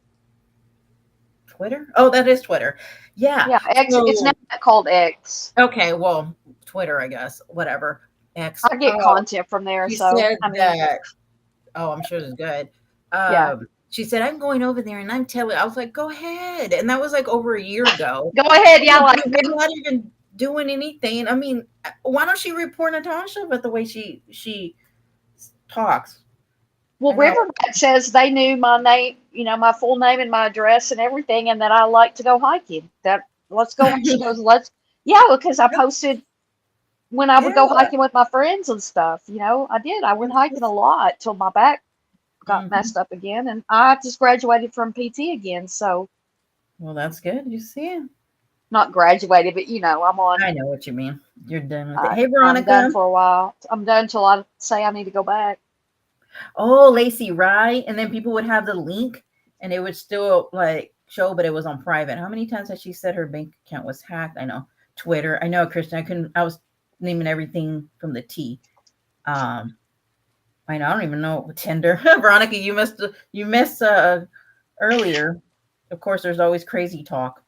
Twitter? Oh, that is Twitter. Yeah. Yeah, X. It's now called X. Okay, well, Twitter, I guess. Whatever. X. I get content from there, She so said that. Oh, I'm sure it's good. Yeah. She said, I'm going over there and I'm telling. I was like, go ahead. And that was like over a year ago. Go ahead, yeah. Like, we're not even doing anything. I mean, why don't she report Natasha about the way she talks? Well, River Rat says they knew my name, my full name and my address and everything, and that I like to go hiking. Let's go. She goes, because I posted when I would go hiking with my friends and stuff. I did. I went hiking a lot till my back got messed up again, and I just graduated from PT again. So, well, that's good. You see, not graduated, but I'm on. I know what you mean. You're done with it. Hey, Veronica. I'm done for a while. I'm done till I say I need to go back. Oh, Lacey, right? And then people would have the link, and it would still like show, but it was on private. How many times has she said her bank account was hacked? I know. Twitter. I know, Kristen. I was naming everything from the T. I know. I don't even know. Tinder. Veronica, you missed earlier. Of course, there's always crazy talk.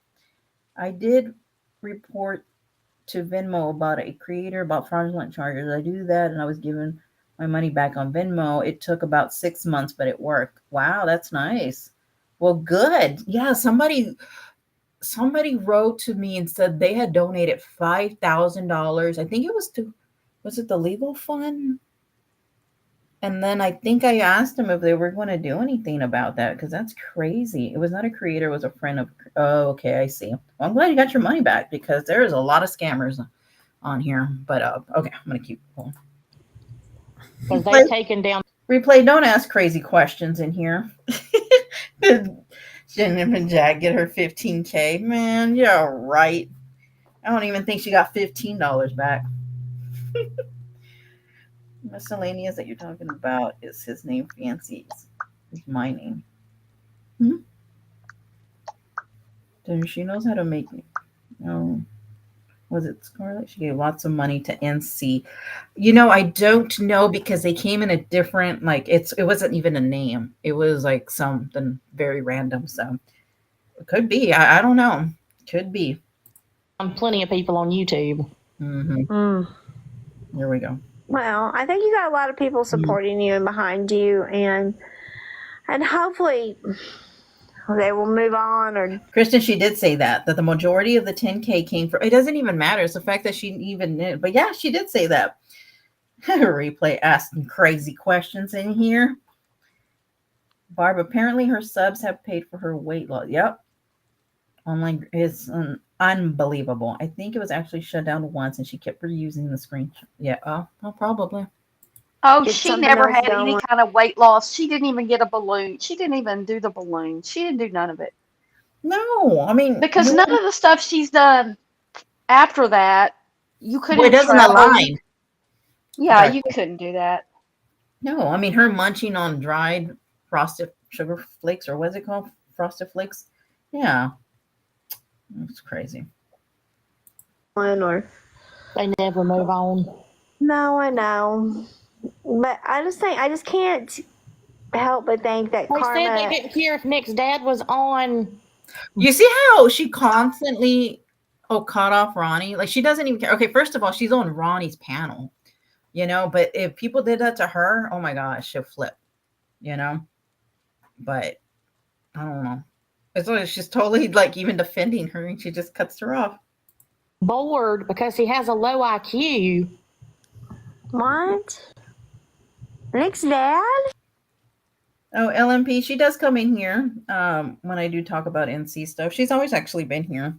I did report to Venmo about a creator about fraudulent charges. I do that, and I was given my money back on Venmo. It took about 6 months, but it worked. Wow, that's nice. Well, good. Yeah, somebody wrote to me and said they had donated $5,000. I think it was it the legal fund? And then I think I asked them if they were going to do anything about that because that's crazy. It was not a creator, it was a friend of. Oh, okay, I see. Well, I'm glad you got your money back because there is a lot of scammers on here. But okay, I'm going to keep going. Because they've taken down. Replay, don't ask crazy questions in here. Did Jennifer and Jack get her 15K? Man, you're right. I don't even think she got $15 back. Miscellaneous that you're talking about is his name, Fancies. It's my name. She knows how to make me. No. Was it Scarlett? She gave lots of money to NC. I don't know because they came in a different, it wasn't even a name. It was like something very random. So it could be. I don't know. Could be. Plenty of people on YouTube. Mm-hmm. Here we go. Well, I think you got a lot of people supporting you and behind you, and hopefully they will move on. Or Kristen, she did say that the majority of the 10K came from. It doesn't even matter. It's the fact that she even did. But yeah, she did say that. Replay asking crazy questions in here. Barb, apparently her subs have paid for her weight loss. Yep. Online is unbelievable. I think it was actually shut down once and she kept reusing the screenshot. Yeah. Oh, probably. Oh, Get she something never else had any going. kind of weight loss. She didn't even get a balloon. She didn't even do the balloon. She didn't do none of it. No, I mean, Because none of the stuff she's done after that, you couldn't it doesn't travel. align. Yeah, Right. you couldn't do that. No, I mean, her munching on dried frosted sugar flakes, or what's it called? Frosted flakes. Yeah. It's crazy. Or They never move on. no, I know, but I just can't help but think that They karma. said they didn't care if Nick's dad was on. You see how she constantly caught off Ronnie? Like, she doesn't even care. Okay, first of all, she's on Ronnie's panel, but if people did that to her, oh my gosh, she'll flip, but I don't know. It's like she's totally even defending her and she just cuts her off. Bored because he has a low IQ. What? Nick's dad? Oh, LMP, she does come in here when I do talk about NC stuff. She's always actually been here,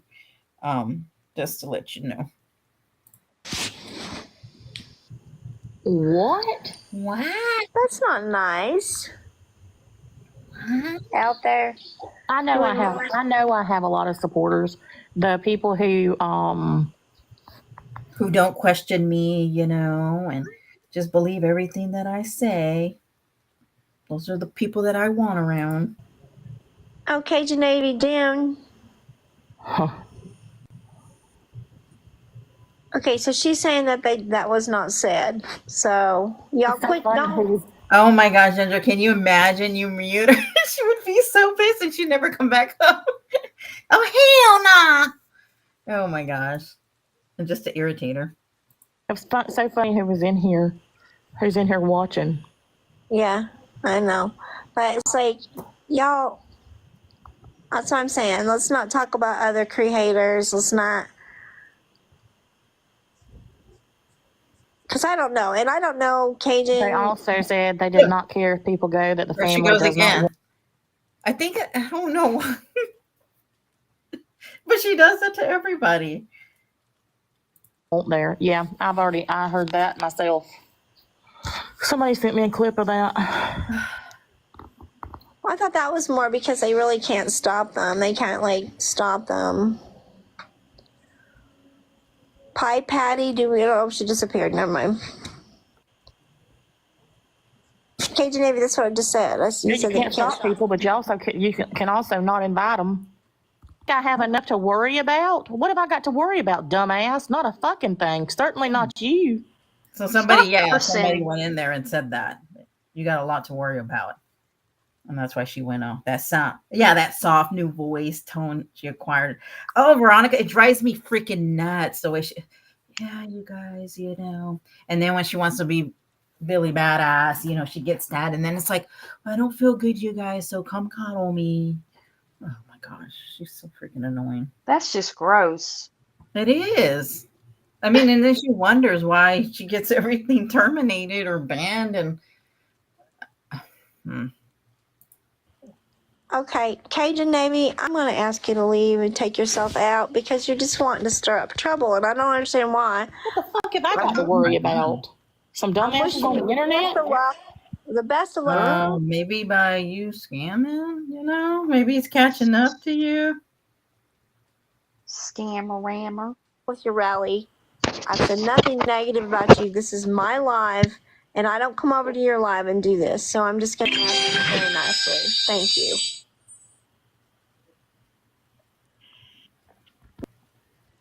just to let you know. What? That's not nice. Out there. I know I have a lot of supporters. The people who don't question me, and just believe everything that I say. Those are the people that I want around. Okay, Navy June. Huh. Okay, so she's saying that was not said. So y'all quit. Don't. Oh my gosh, Ginger, can you imagine you mute her? She would be so pissed and she'd never come back up. Oh, hell nah. Oh my gosh. And just to irritate her. It was so funny who's in here watching. Yeah, I know. But it's like, y'all, that's what I'm saying. Let's not talk about other creators. Let's not. Because I don't know. And I don't know, Cajun. They also said they did not care if people go, that the There family she goes does again. not. I think, I don't know. But she does it to everybody. There. Yeah, I heard that myself. Somebody sent me a clip of that. Well, I thought that was more because they really can't stop them. They can't, stop them. Pie Patty, she disappeared. Never mind. Cajun Navy, that's what I just said. You said can't stop people, but you can also not invite them. I have enough to worry about? What have I got to worry about, dumbass? Not a fucking thing. Certainly not you. So somebody went in there and said that. You got a lot to worry about. And that's why she went off. That soft new voice tone she acquired. Oh, Veronica, it drives me freaking nuts. The way you guys, And then when she wants to be Billy Badass, she gets that. And then it's like, I don't feel good, you guys, so come cuddle me. Oh my gosh, she's so freaking annoying. That's just gross. It is. I mean, and then she wonders why she gets everything terminated or banned and Okay, Cajun Navy, I'm going to ask you to leave and take yourself out because you're just wanting to stir up trouble, and I don't understand why. What the fuck have I got to worry about? Some dumbasses on the internet? The best of luck. Maybe by you scamming, maybe it's catching up to you. Scammer-rammer. With your rally. I've said nothing negative about you. This is my live, and I don't come over to your live and do this. So I'm just going to ask you very nicely. Thank you.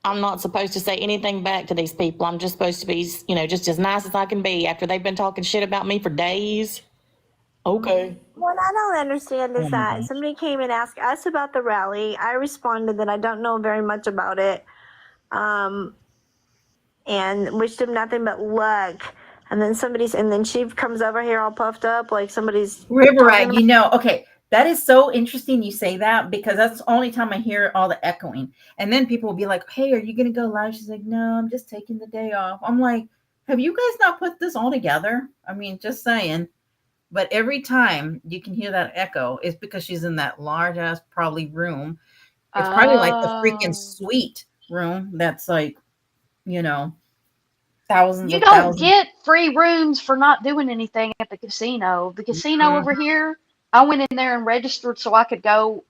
I'm not supposed to say anything back to these people. I'm just supposed to be, just as nice as I can be after they've been talking shit about me for days. Okay. What I don't understand is that somebody came and asked us about the rally. I responded that I don't know very much about it, and wished them nothing but luck. And then she comes over here all puffed up like somebody's River Rag, okay. That is so interesting you say that, because that's the only time I hear all the echoing. And then people will be like, hey, are you going to go live? She's like, no, I'm just taking the day off. I'm like, have you guys not put this all together? I mean, just saying. But every time you can hear that echo, it's because she's in that large ass probably room. It's probably like the freaking suite room that's like, thousands You of don't thousands. get free rooms for not doing anything at the casino. The casino over here, I went in there and registered so I could go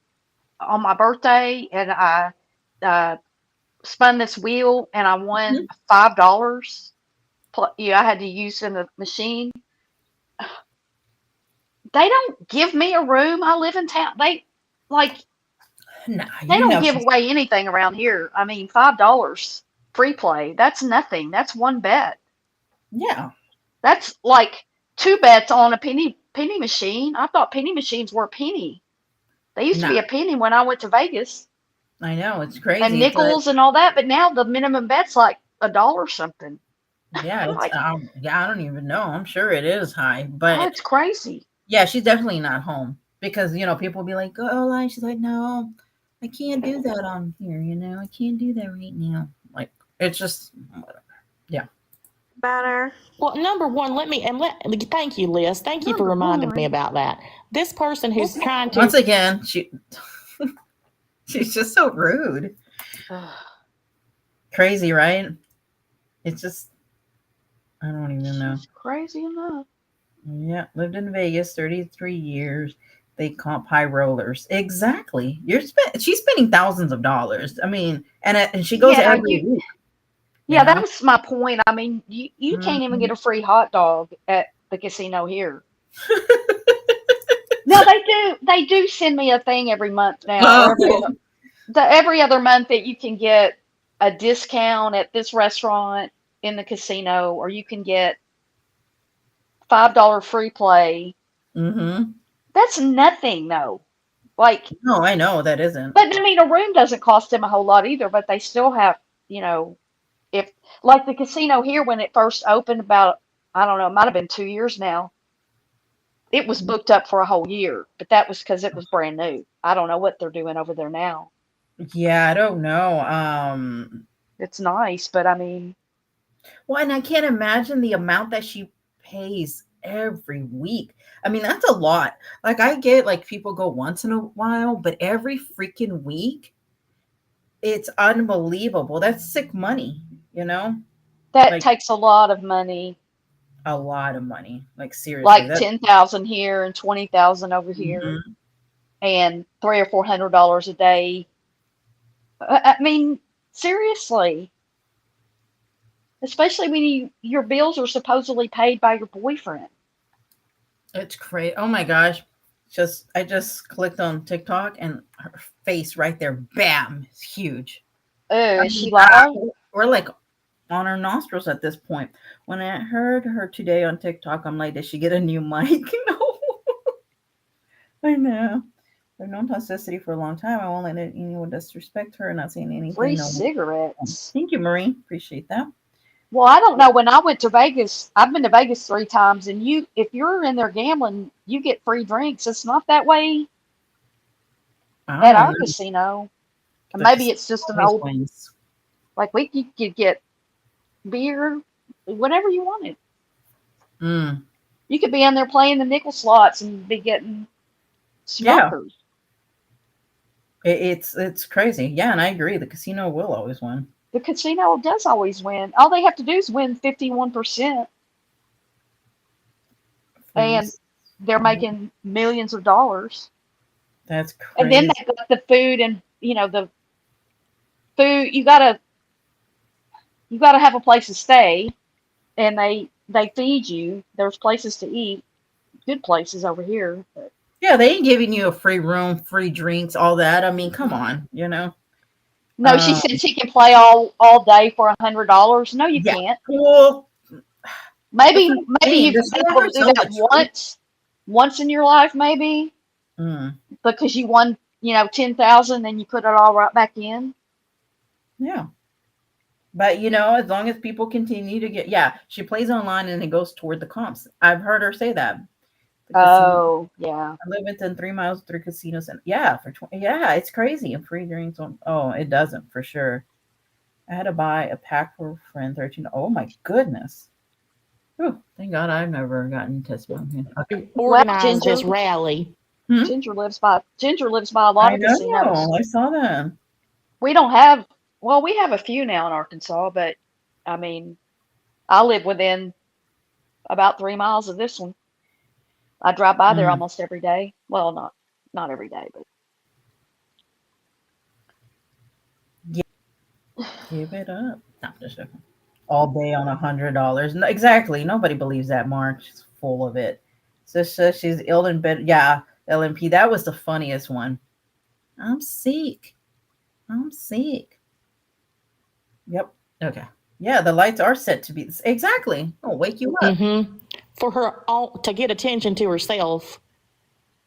on my birthday, and I spun this wheel and I won $5. I had to use in the machine. They don't give me a room. I live in town. They don't give away anything around here. I mean, $5 free play. That's nothing. That's one bet. Yeah. That's like 2 bets on a penny machine. I thought penny machines were a penny. They used to be a penny when I went to Vegas. I know, it's crazy. And nickels and all that, but now the minimum bet's like $1 something. Yeah, I don't even know. I'm sure it is high, but it's crazy. Yeah, she's definitely not home, because people will be like, "Oh, line." She's like, "No, I can't do that on here. I can't do that right now." Like, it's just, yeah. Better. Well, number one, thank you, Liz. Thank you for reminding me about that. This person who's trying to once again, she's just so rude. Crazy, right? It's just, I don't even know. She's crazy enough. Yeah, lived in Vegas 33 years. They comp high rollers. Exactly. She's spending thousands of dollars. I mean, and she goes every week. Yeah, that was my point. I mean, you can't even get a free hot dog at the casino here. No, they do send me a thing every month now. Every other month that you can get a discount at this restaurant in the casino, or you can get $5 free play. Mm-hmm. That's nothing, though. No, I know that isn't. But I mean, a room doesn't cost them a whole lot either. But they still have, if like the casino here when it first opened about, I don't know, it might have been 2 years now. It was booked up for a whole year, but that was because it was brand new. I don't know what they're doing over there now. Yeah, I don't know. It's nice, but I mean, well, and I can't imagine the amount that she pays every week. I mean, that's a lot. Like, I get like people go once in a while, but every freaking week, it's unbelievable. That's sick money, That takes a lot of money. A lot of money. Like, seriously. Like 10,000 here and 20,000 over here, and $300 or $400 a day. I mean, seriously. Especially when your bills are supposedly paid by your boyfriend. It's crazy. Oh my gosh. I just clicked on TikTok and her face right there, bam, it's huge. Oh, is she live? We're like on her nostrils at this point. When I heard her today on TikTok, I'm like, did she get a new mic? No. I know. I've known Toxicity for a long time. I won't let anyone disrespect her, not saying anything. Free cigarettes. Thank you, Marie. Appreciate that. Well, I don't know. When I went to Vegas, I've been to Vegas 3 times, and if you're in there gambling, you get free drinks. It's not that way at our casino. Maybe it's just an old, like we could get beer, whatever you wanted. You could be in there playing the nickel slots and be getting smokers. Yeah. It's crazy. Yeah, and I agree. The casino will always win. The casino does always win. All they have to do is win 51%. And they're making millions of dollars. That's crazy. And then they got the food and the food. You gotta have a place to stay, and they feed you. There's places to eat, good places over here. But Yeah, they ain't giving you a free room, free drinks, all that. I mean, come on, no, she said she can play all day for $100. No, you Yeah. can't. Well, Maybe you can this be able to do that once in your life, maybe, because you won, 10,000, then you put it all right back in. Yeah. But as long as people continue to get, she plays online and it goes toward the comps. I've heard her say that. Oh, yeah. I live within 3 miles of 3 casinos, and for 20, it's crazy. And free drinks it doesn't for sure. I had to buy a pack for a friend, 13. Oh my goodness. Whew, thank God I've never gotten testimony. Okay. Organize this rally. Ginger lives by a lot of casinos. I saw that. We don't have. Well, we have a few now in Arkansas, but I mean, I live within about 3 miles of this one. I drive by there almost every day. Well, not every day, but give it up. No, just joking. All day on $100. No, exactly. Nobody believes that, Mark. She's full of it. So she's ill in bed. Yeah, LMP. That was the funniest one. I'm sick. Yep. Okay. Yeah, the lights are set to be exactly. I'll wake you up. For her to get attention to herself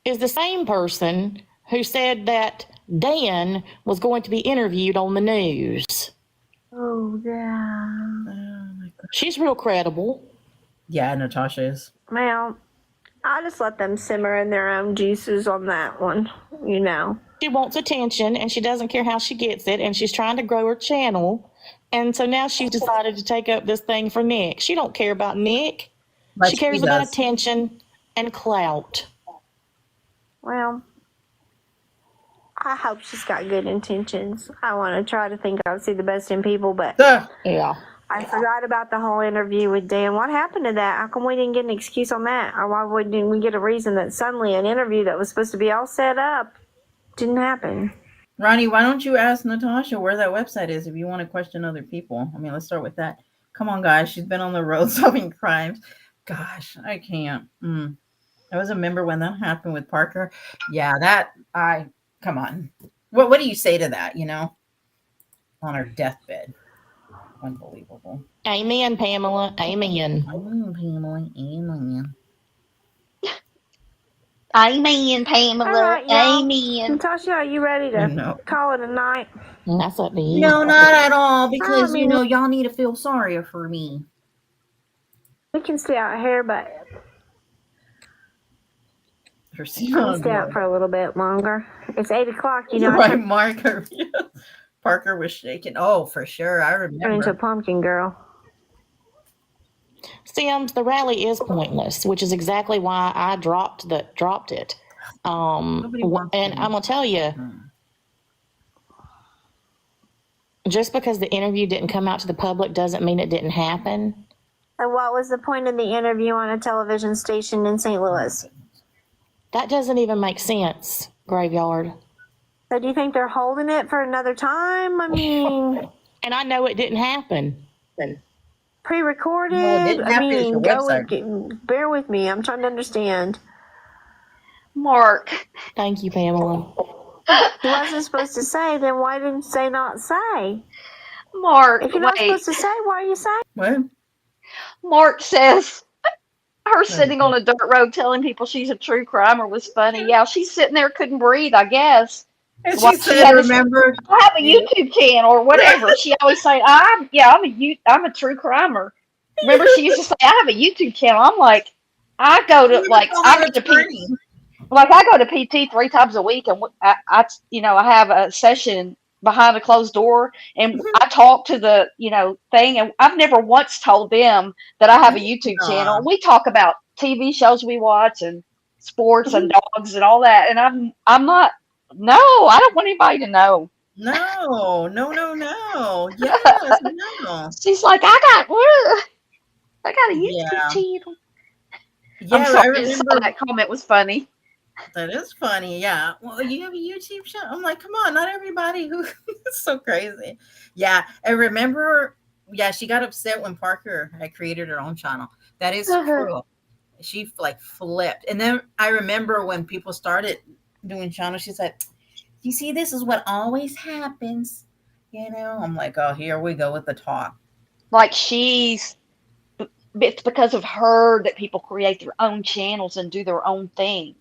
is the same person who said that Dan was going to be interviewed on the news. Oh, yeah. Oh, my God. She's real credible. Yeah, Natasha is. Well, I just let them simmer in their own juices on that one, She wants attention, and she doesn't care how she gets it, and she's trying to grow her channel. And so now she's decided to take up this thing for Nick. She don't care about Nick. She cares about attention and clout. Well, I hope she's got good intentions. I want to try to think I see the best in people, but yeah. I forgot about the whole interview with Dan. What happened to that? How come we didn't get an excuse on that? Or why didn't we get a reason that suddenly an interview that was supposed to be all set up didn't happen? Ronnie, why don't you ask Natasha where that website is if you want to question other people? I mean, let's start with that. Come on, guys. She's been on the road solving crimes. Gosh, I can't. I was a member when that happened with Parker. Yeah, come on. What do you say to that, on her deathbed? Unbelievable. Amen, Pamela. Amen. Pamela. Amen. Amen, Pamela. Right, amen. Natasha, are you ready to call it a night? That's up to you. No, not at all, because, y'all need to feel sorry for me. We can stay out here, but we can stay out for a little bit longer. It's 8 o'clock, Right, Parker was shaking. Oh, for sure. I remember. Turn into a pumpkin girl. Sims, the rally is pointless, which is exactly why I dropped it. And I'm gonna tell you, just because the interview didn't come out to the public doesn't mean it didn't happen. And what was the point of the interview on a television station in St. Louis? That doesn't even make sense, Graveyard. So do you think they're holding it for another time? I mean... And I know it didn't happen. Pre-recorded? No, it didn't happen. Bear with me. I'm trying to understand. Mark. Thank you, Pamela. He wasn't supposed to say, then why didn't they not say? Mark, if you're not supposed to say, why are you saying? What? Mark says her sitting on a dirt road telling people she's a true crimer was funny. Yeah, she's sitting there, couldn't breathe, I guess. And she said, remember, I have a YouTube channel or whatever. She always say, I'm a true crimer. Remember, she used to say, I have a YouTube channel. I'm like, I go to PT 3 times a week, and I have a session behind a closed door, and I talk to the thing, and I've never once told them that I have a YouTube channel. We talk about TV shows we watch and sports and dogs and all that, and I'm not. No, I don't want anybody to know. No. Yes, no. She's like, I got a YouTube channel. Yeah, I'm I sorry, I saw remember. that comment was funny. That is funny. Yeah. Well, you have a YouTube channel. I'm like, come on, not everybody who it's so crazy. Yeah. And remember, yeah, she got upset when Parker had created her own channel. That is true. She like flipped. And then I remember when people started doing channels, she said, you see, this is what always happens. You know, I'm like, oh, here we go with the talk. Like it's because of her that people create their own channels and do their own thing.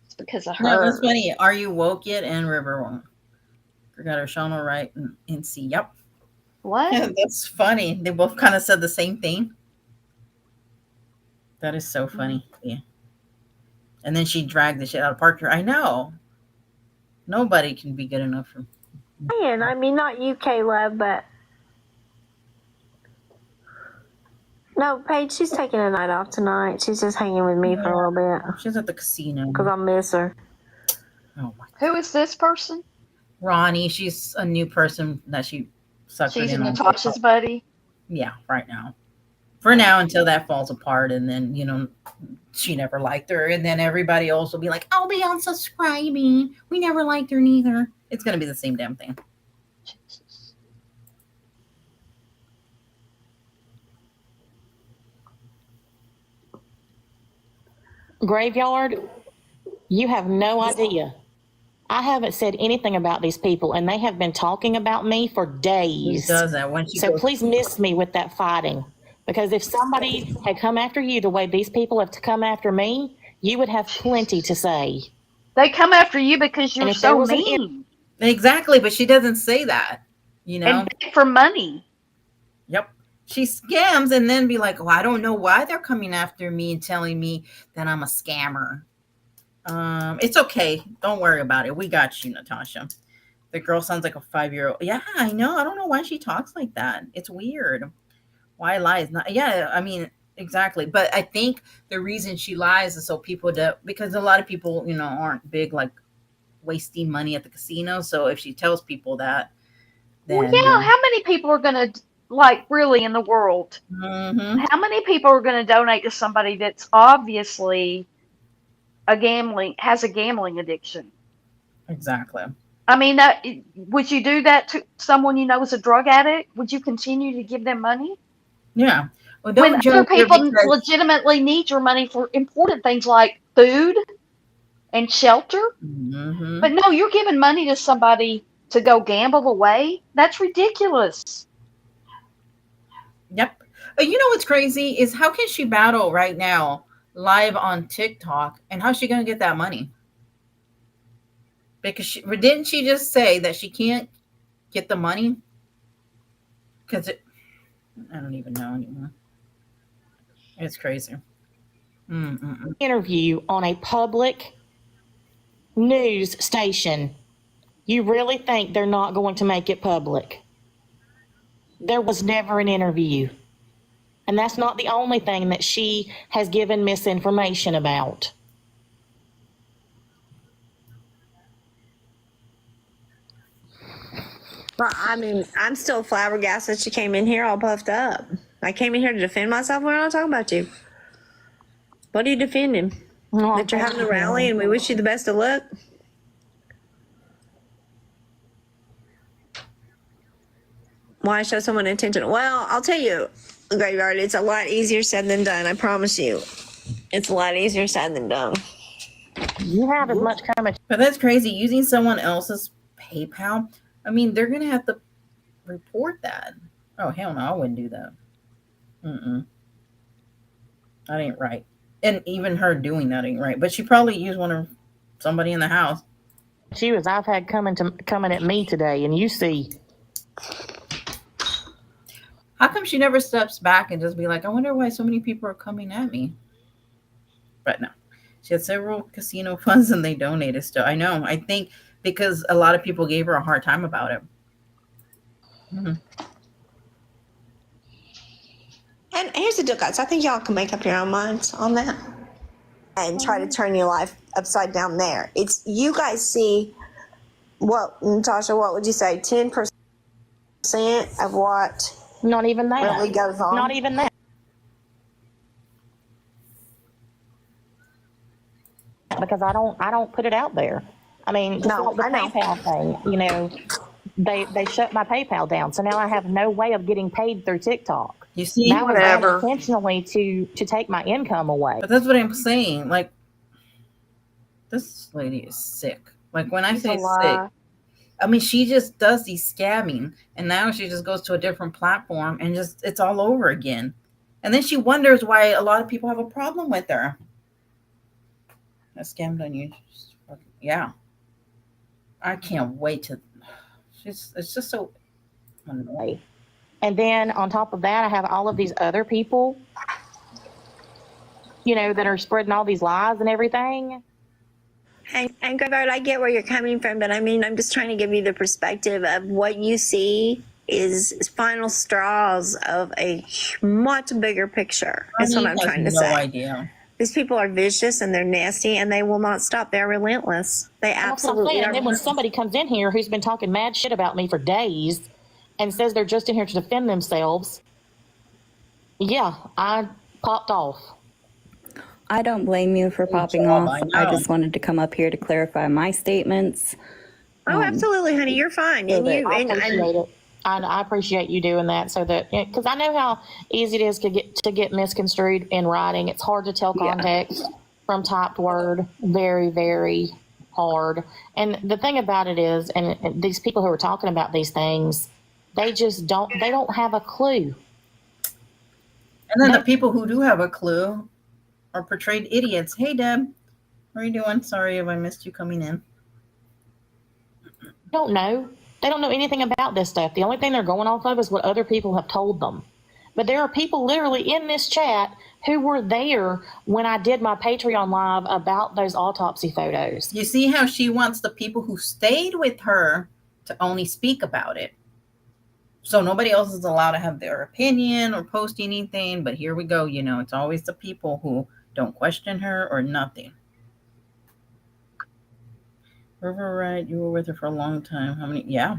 It's because of No, that's her. funny. Are you woke yet? And River won't. We got her channel right and see. Yep. What? That's funny. They both kind of said the same thing. That is so funny. Yeah. And then she dragged the shit out of Parker. I know. Nobody can be good enough for. And I mean, not UK love, but no, Paige. She's taking a night off tonight. She's just hanging with me for a little bit She's at the casino because I miss her. Oh my. Who is this person? Ronnie. She's a new person that she suckered She's in on Natasha's TikTok. buddy. Yeah, right now. For now, until that falls apart, and then she never liked her, and then everybody else will be like, "I'll be unsubscribing. We never liked her neither." It's gonna be the same damn thing. Jesus. Graveyard, you have no idea. I haven't said anything about these people, and they have been talking about me for days. Who does that? When she So goes, please miss me with that fighting. Because if somebody had come after you the way these people have come after me, you would have plenty to say. They come after you because you're so mean. Exactly, but she doesn't say that. And beg for money. Yep. She scams and then be like, "Oh, I don't know why they're coming after me and telling me that I'm a scammer." It's okay. Don't worry about it. We got you, Natasha. The girl sounds like a 5-year-old. Yeah, I know. I don't know why she talks like that. It's weird. Why lies? Not. Yeah, I mean, exactly. But I think the reason she lies is so people because a lot of people, aren't big like wasting money at the casino. So if she tells people that, then well, yeah. How many people are gonna really in the world? Mm-hmm. How many people are gonna donate to somebody that's obviously has a gambling addiction? Exactly. I mean, would you do that to someone you know is a drug addict? Would you continue to give them money? Yeah. Well, When don't other judge her people because legitimately need your money for important things like food and shelter. Mm-hmm. But no, you're giving money to somebody to go gamble away. That's ridiculous. Yep. You know what's crazy is how can she battle right now live on TikTok and how's she going to get that money? Because didn't she just say that she can't get the money? Because I don't even know anymore. It's crazy. Mm-mm. Interview on a public news station. You really think they're not going to make it public? There was never an interview. And that's not the only thing that she has given misinformation about. Well, I mean, I'm still flabbergasted she came in here all puffed up. I came in here to defend myself. We're not talking about you. What are you defending? That you're having a rally and we wish you the best of luck? Why show someone attention? Well, I'll tell you, Graveyard, it's a lot easier said than done. I promise you. It's a lot easier said than done. You have as much courage. But that's crazy. Using someone else's PayPal. I mean, they're going to have to report that. Oh, hell no. I wouldn't do that. Mm-mm. That ain't right. And even her doing that ain't right. But she probably used somebody in the house. I've had coming at me today, and you see. How come she never steps back and just be like, I wonder why so many people are coming at me? But no. She had several casino funds and they donated still. I know. I think because a lot of people gave her a hard time about it. Mm-hmm. And here's the deal, guys. I think y'all can make up your own minds on that and try to turn your life upside down there. It's you guys see what, Natasha, what would you say? 10% of what Not even that. really goes on? Not even that. because I don't put it out there. I mean, just like the PayPal thing, you know, they shut my PayPal down, so now I have no way of getting paid through TikTok. You see, that was done whatever. intentionally to take my income away. But that's what I'm saying. Like, this lady is sick. Like, when I say sick, I mean, she just does these scamming, and now she just goes to a different platform and just it's all over again. And then she wonders why a lot of people have a problem with her. I scammed on you. Yeah. I can't wait to. It's just so annoying. And then on top of that, I have all of these other people, you know, that are spreading all these lies and everything. And Graveyard, I get where you're coming from, but I mean, I'm just trying to give you the perspective of what you see is final straws of a much bigger picture. That's what I'm trying to say. No idea. These people are vicious and they're nasty and they will not stop. They're relentless. They absolutely are. And then when somebody comes in here who's been talking mad shit about me for days and says they're just in here to defend themselves, yeah, I popped off. I don't blame you for popping off. I just wanted to come up here to clarify my statements. Oh, absolutely, honey. You're fine. And you, I appreciate it. I appreciate you doing that, so that, because I know how easy it is to get misconstrued in writing. It's hard to tell context from typed word. Very, very hard. And the thing about it is, and these people who are talking about these things, they don't have a clue. And then the people who do have a clue are portrayed idiots. Hey, Deb, how are you doing? Sorry if I missed you coming in. Don't know. They don't know anything about this stuff. The only thing they're going off of is what other people have told them. But there are people literally in this chat who were there when I did my Patreon live about those autopsy photos. You see how she wants the people who stayed with her to only speak about it. So nobody else is allowed to have their opinion or post anything. But here we go. You know, it's always the people who don't question her or nothing. River, right? You were with her for a long time. How many? Yeah.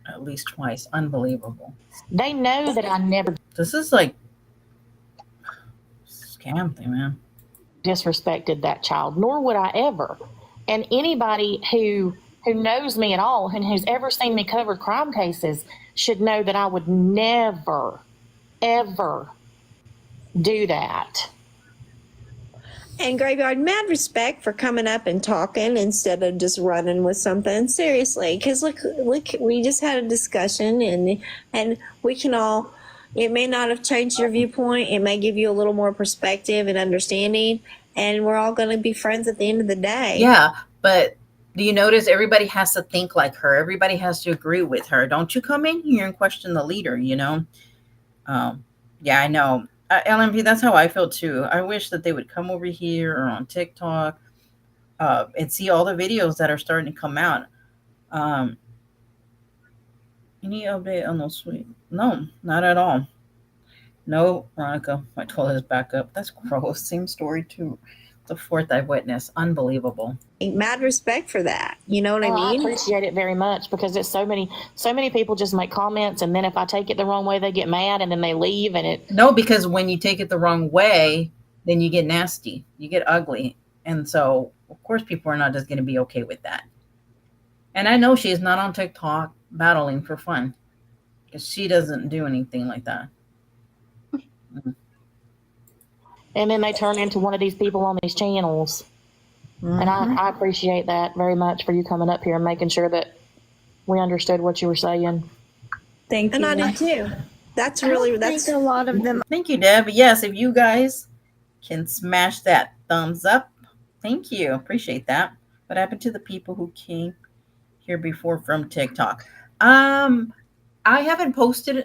At least twice. Unbelievable. They know that I never. This is like scam thing, man. Disrespected that child, nor would I ever. And anybody who knows me at all and who's ever seen me cover crime cases should know that I would never, ever do that. And Graveyard, mad respect for coming up and talking instead of just running with something. Seriously, because look, we just had a discussion, and we can all. It may not have changed your viewpoint. It may give you a little more perspective and understanding, and we're all going to be friends at the end of the day. Yeah, but do you notice everybody has to think like her? Everybody has to agree with her. Don't you come in here and question the leader, you know? Yeah, I know. LMP, that's how I feel too. I wish that they would come over here or on TikTok and see all the videos that are starting to come out. Any update on those sweet? No, not at all. No, Veronica, my toilet is back up. That's gross. Same story too. The fourth eyewitness. Unbelievable. Mad respect for that. You know what I mean? I appreciate it very much because it's so many people just make comments, and then if I take it the wrong way, they get mad and then they leave. And it. No, because when you take it the wrong way, then you get nasty. You get ugly. And so, of course, people are not just going to be okay with that. And I know she's not on TikTok battling for fun because she doesn't do anything like that. And then they turn into one of these people on these channels. Mm-hmm. And I appreciate that very much for you coming up here and making sure that we understood what you were saying. Thank you. And I did too. That's really, that's a lot of them. Thank you, Deb. Yes, if you guys can smash that thumbs up. Thank you. Appreciate that. What happened to the people who came here before from TikTok? I haven't posted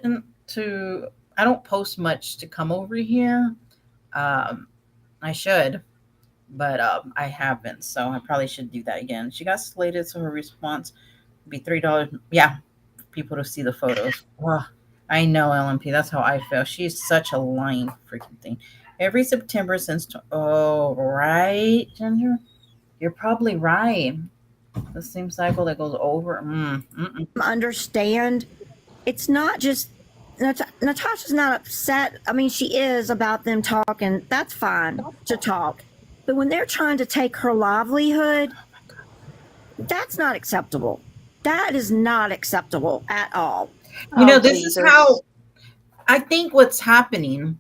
I don't post much to come over here. I should, but I haven't, so I probably should do that again. She got slated, so her response would be $3. Yeah, for people to see the photos. Ugh, I know, LMP. That's how I feel. She's such a lying freaking thing. Every September since. Oh, right, Ginger. You're probably right. The same cycle that goes over. Understand, it's not just. Natasha's not upset. I mean, she is about them talking. That's fine to talk. But when they're trying to take her livelihood, that's not acceptable. That is not acceptable at all. This is how I think what's happening,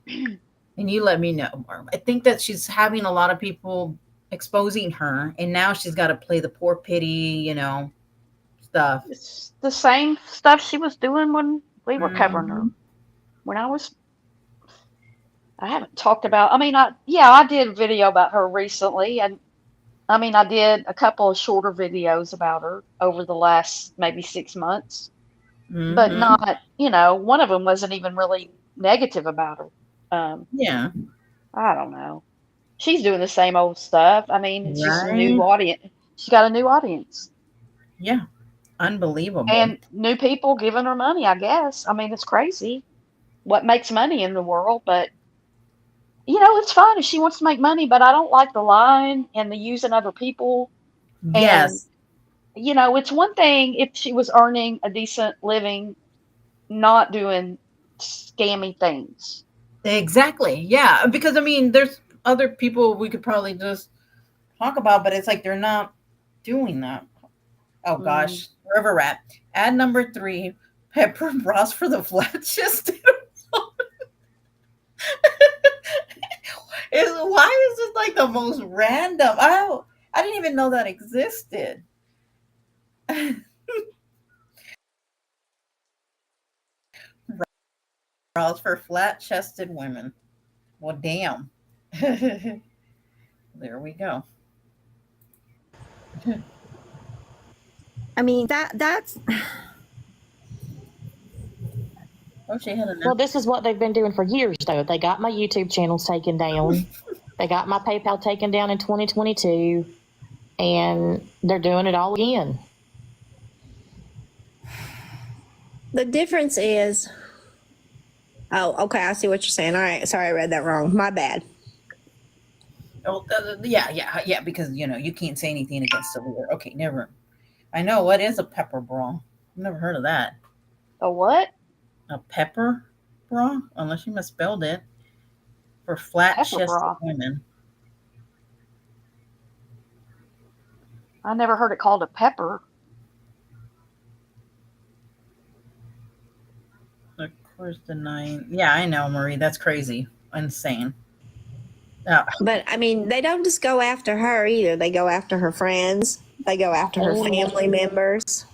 and you let me know more. I think that she's having a lot of people exposing her, and now she's got to play the poor pity, stuff. It's the same stuff she was doing when we were covering her. When I haven't talked about. I mean, I did a video about her recently, and I mean, I did a couple of shorter videos about her over the last maybe 6 months, but not, one of them wasn't even really negative about her. Yeah. I don't know. She's doing the same old stuff. I mean, it's just a new Right. audience. She's got a new audience. Yeah. Unbelievable. And new people giving her money, I guess. I mean, it's crazy what makes money in the world, but it's fine if she wants to make money, but I don't like the lying and the using other people. Yes. And, it's one thing if she was earning a decent living, not doing scammy things. Exactly. Yeah. Because, I mean, there's other people we could probably just talk about, but it's like they're not doing that. Oh, gosh. Wherever we're at. Ad number 3, pepper bras for the flat chested. Why is this like the most random? I didn't even know that existed. Bras for flat chested women. Well, damn. There we go. I mean, that's. Oh, she had Well, this is what they've been doing for years, though. They got my YouTube channels taken down. They got my PayPal taken down in 2022, and they're doing it all again. The difference is, oh, okay, I see what you're saying. All right, sorry, I read that wrong. My bad. Oh, yeah. Because you can't say anything against the leader. Okay, never. I know what is a pepper bra. I've never heard of that. A what? A pepper bra, unless you misspelled it. For flat chested women. I never heard it called a pepper. Of course, denying. Yeah, I know, Marie. That's crazy. Insane. But I mean, they don't just go after her either. They go after her friends. They go after her family members.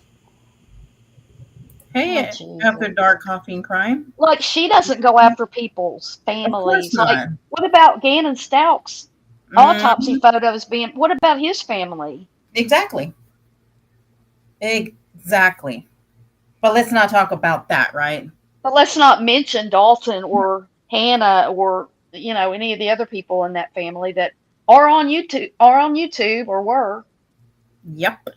Hey, after dark coffee and crime. Like, she doesn't go after people's families. Not. Like, what about Gannon Stouck's autopsy photos being? What about his family? Exactly. But let's not talk about that, right? But let's not mention Dalton or Hannah or any of the other people in that family that are on YouTube or were. Yep.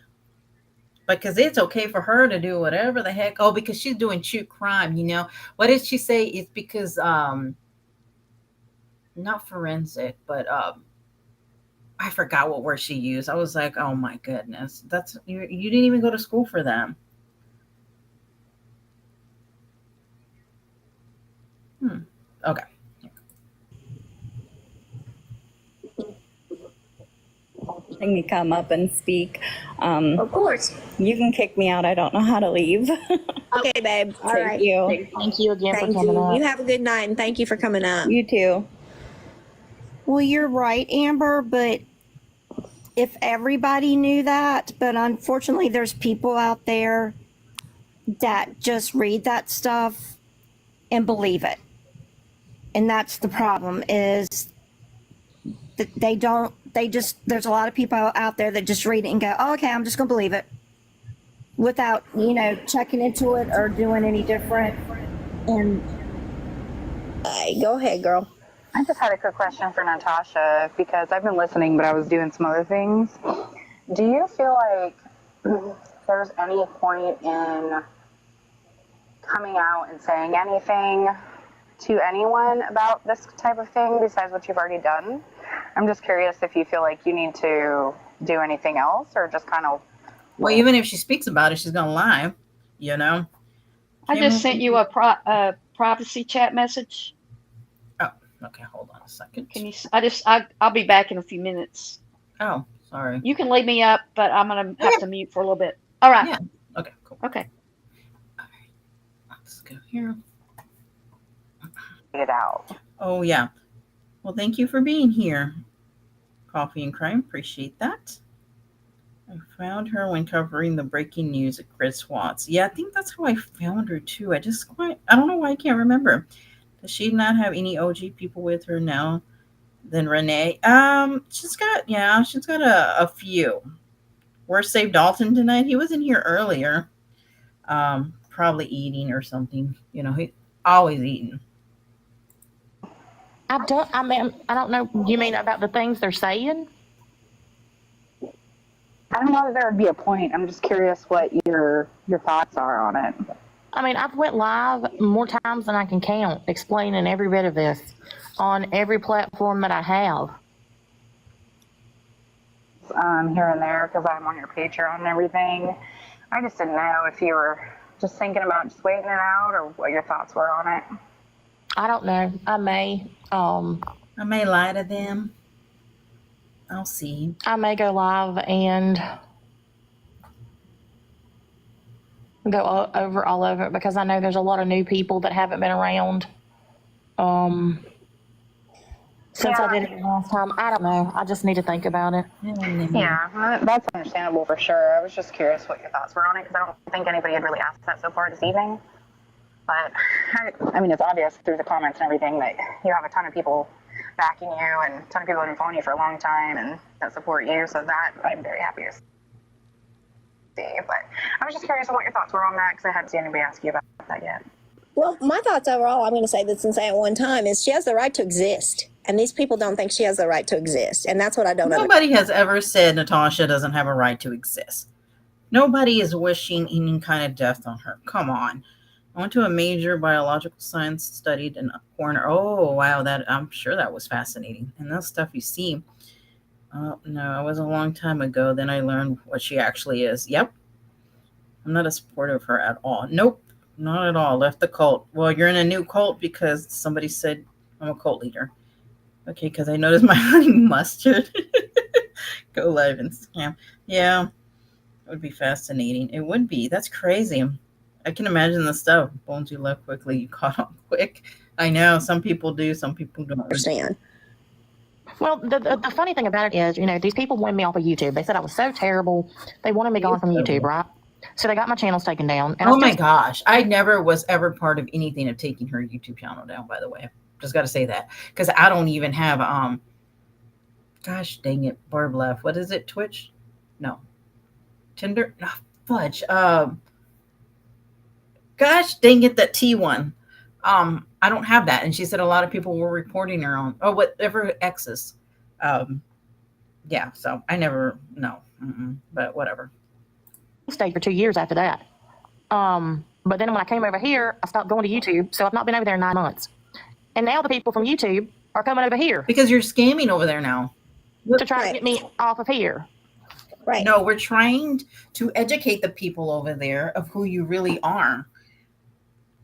Because it's okay for her to do whatever the heck. Oh, because she's doing true crime, What did she say? It's because not forensic, but I forgot what word she used. I was like, oh my goodness. That's you didn't even go to school for them. Okay. Me come up and speak. Of course. You can kick me out. I don't know how to leave. Okay, babe. All Thank right. you. Thank you again Thank for coming up. You have a good night, and thank you for coming up. You too. Well, you're right, Amber, but if everybody knew that, but unfortunately there's people out there that just read that stuff and believe it. And that's the problem is that there's a lot of people out there that just read it and go, oh, okay, I'm just going to believe it without, checking into it or doing any different. And go ahead, girl. I just had a quick question for Natasha because I've been listening, but I was doing some other things. Do you feel like there's any point in coming out and saying anything to anyone about this type of thing besides what you've already done? I'm just curious if you feel like you need to do anything else or just kind of. Well, even if she speaks about it, she's going to lie, I just sent you a privacy chat message. Oh, Okay, hold on a second. Can you? I'll be back in a few minutes. Oh, sorry. You can leave me up, but I'm gonna have to mute for a little bit. All right. Yeah. Okay. Cool. Okay. All right. Let's go here. It out. Oh yeah. Well, thank you for being here. Coffee and Crime. Appreciate that. I found her when covering the breaking news at Chris Watts. Yeah, I think that's how I found her too. I don't know why I can't remember. Does she not have any OG people with her now? Then Renee. She's got a few. Where's Save Dalton tonight? He was in here earlier. Probably eating or something. You know, he always eating. I don't know. You mean about the things they're saying? I don't know that there would be a point. I'm just curious what your thoughts are on it. I mean, I've went live more times than I can count, explaining every bit of this on every platform that I have. Here and there, because I'm on your Patreon and everything. I just didn't know if you were just thinking about just waiting it out, or what your thoughts were on it. I don't know. I may lie to them. I'll see. I may go live and go over all of it, because I know there's a lot of new people that haven't been around since I did it last time. I don't know. I just need to think about it. Yeah, that's understandable for sure. I was just curious what your thoughts were on it, because I don't think anybody had really asked that so far this evening. But I mean, it's obvious through the comments and everything that you have a ton of people backing you, and a ton of people that have been following you for a long time and that support you. So that I'm very happy to see. But I was just curious on what your thoughts were on that, because I hadn't seen anybody ask you about that yet. Well, my thoughts overall, I'm going to say this and say it one time, is she has the right to exist. And these people don't think she has the right to exist. And that's what I don't know. Nobody has ever said Natasha doesn't have a right to exist. Nobody is wishing any kind of death on her. Come on. I went to a major biological science, studied in a corner. Oh, wow. I'm sure that was fascinating. And that stuff you see. No, it was a long time ago. Then I learned what she actually is. Yep. I'm not a supporter of her at all. Nope. Not at all. Left the cult. Well, you're in a new cult because somebody said I'm a cult leader. Okay, because I noticed my honey mustard. Go live and scam. Yeah, it would be fascinating. It would be. That's crazy. I can imagine the stuff. Bones, you left quickly. You caught on quick. I know. Some people do. Some people don't understand. Well, the funny thing about it is, these people wanted me off of YouTube. They said I was so terrible. They wanted me gone from YouTube, right? So they got my channels taken down. And my gosh. I never was ever part of anything of taking her YouTube channel down, by the way. Just got to say that, because I don't even have, gosh dang it, Barb left. What is it? Twitch? No. Tinder? No, fudge. Gosh dang it, that T one. I don't have that. And she said a lot of people were reporting her on, whatever X's. Yeah, so I never, no. But whatever. Stayed for 2 years after that. But then when I came over here, I stopped going to YouTube. So I've not been over there in 9 months. And now the people from YouTube are coming over here. Because you're scamming over there now. To try to get me off of here. Right. No, we're trying to educate the people over there of who you really are.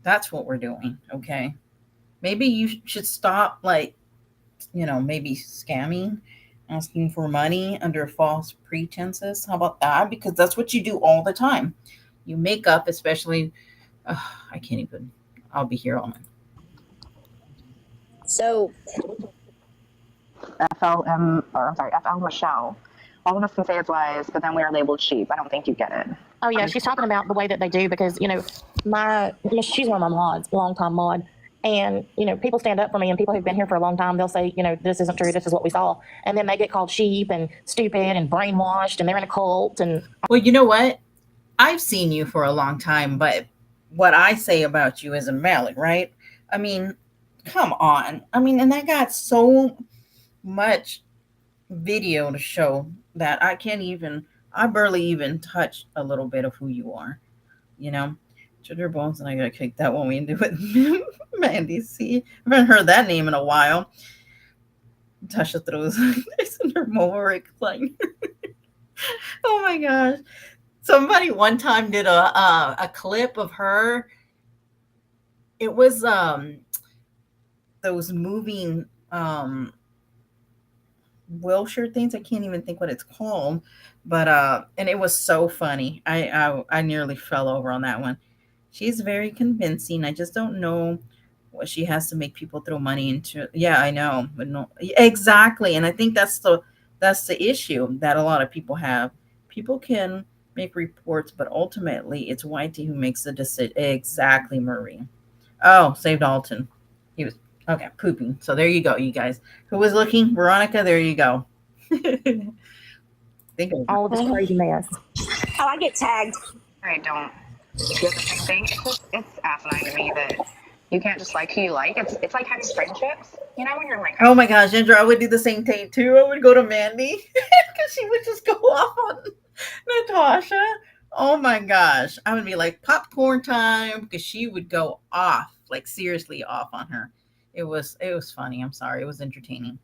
That's what we're doing, okay? Maybe you should stop, maybe scamming, asking for money under false pretenses. How about that? Because that's what you do all the time. You make up, especially, I can't even, I'll be here all night. So, FL Michelle. All of us can say it's lies, but then we are labeled sheep. I don't think you get it. Oh, yeah. She's talking about the way that they do, because, she's one of my mods, long-time mod. And, people stand up for me, and people who've been here for a long time, they'll say, this isn't true. This is what we saw. And then they get called sheep and stupid and brainwashed, and they're in a cult. And well, you know what? I've seen you for a long time, but what I say about you isn't valid, right? I mean, come on. I mean, and I got so much video to show that I barely even touch a little bit of who you are, Sugar Bones, and I gotta kick that one we do with Mandy C. I haven't heard that name in a while. Tasha throws this in her mobile recliner. Oh my gosh. Somebody one time did a clip of her. It was those moving um Wilshire things. I can't even think what it's called, but and it was so funny. I nearly fell over on that one. She's very convincing. I just don't know what she has to make people throw money into. Yeah, I know, but no, exactly. And I think that's the issue that a lot of people have. People can make reports, but ultimately it's Whitey who makes the decision. Exactly, Marie. Oh, saved Alton. He was okay pooping. So there you go, you guys. Who was looking? Veronica. There you go. Think of All of this crazy mess. Oh, I get tagged. I don't do the same thing. It's asinine to me that you can't just like who you like. It's like having friendships. You know, when you're like, Oh my gosh, Ginger, I would do the same thing too. I would go to Mandy because she would just go off on Natasha. Oh my gosh. I would be like popcorn time because she would go off, like seriously off on her. It was funny. I'm sorry. It was entertaining.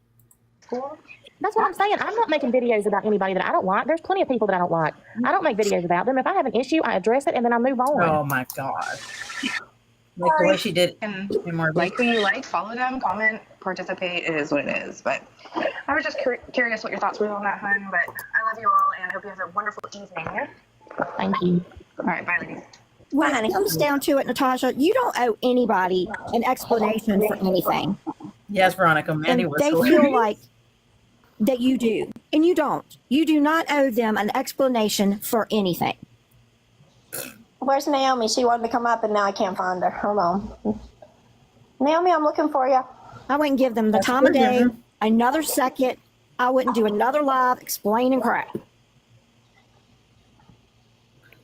That's what I'm saying. I'm not making videos about anybody that I don't like. There's plenty of people that I don't like. I don't make videos about them. If I have an issue, I address it and then I move on. Oh my gosh. Like the way she did and like who you like, follow them, comment, participate. It is what it is. But I was just curious what your thoughts were on that, hun. But I love you all and I hope you have a wonderful evening. Thank you. All right, bye, ladies. When it comes down to it, Natasha, you don't owe anybody an explanation for anything. Yes, Veronica. Mandy And was they hilarious. feel like that you do. And you don't. You do not owe them an explanation for anything. Where's Naomi? She wanted to come up and now I can't find her. Hold on. Naomi, I'm looking for you. I wouldn't give them the time of day, another second. I wouldn't do another live explaining crap.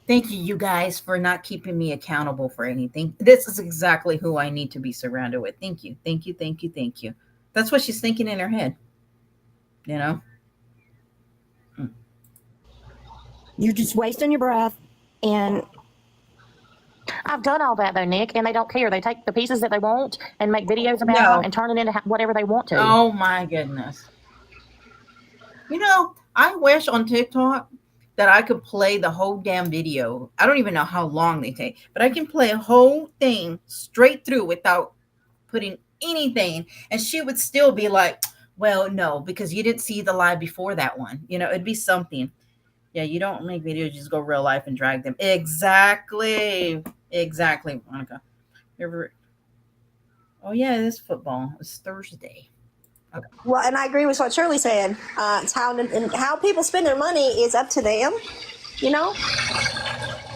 Thank you, you guys, for not keeping me accountable for anything. This is exactly who I need to be surrounded with. Thank you. Thank you. Thank you. Thank you. That's what she's thinking in her head. You know? You're just wasting your breath. And I've done all that though, Nick, and they don't care. They take the pieces that they want and make videos about them and turn it into whatever they want to. Oh my goodness. You know, I wish on TikTok that I could play the whole damn video. I don't even know how long they take, but I can play a whole thing straight through without putting anything. And she would still be like, well, no, because you didn't see the live before that one. You know, it'd be something. Yeah, you don't make videos, you just go real life and drag them. Exactly. Exactly, Monica. Oh, yeah, it is football. It's Thursday. Okay. Well, and I agree with what Shirley said. It's how people spend their money is up to them, you know?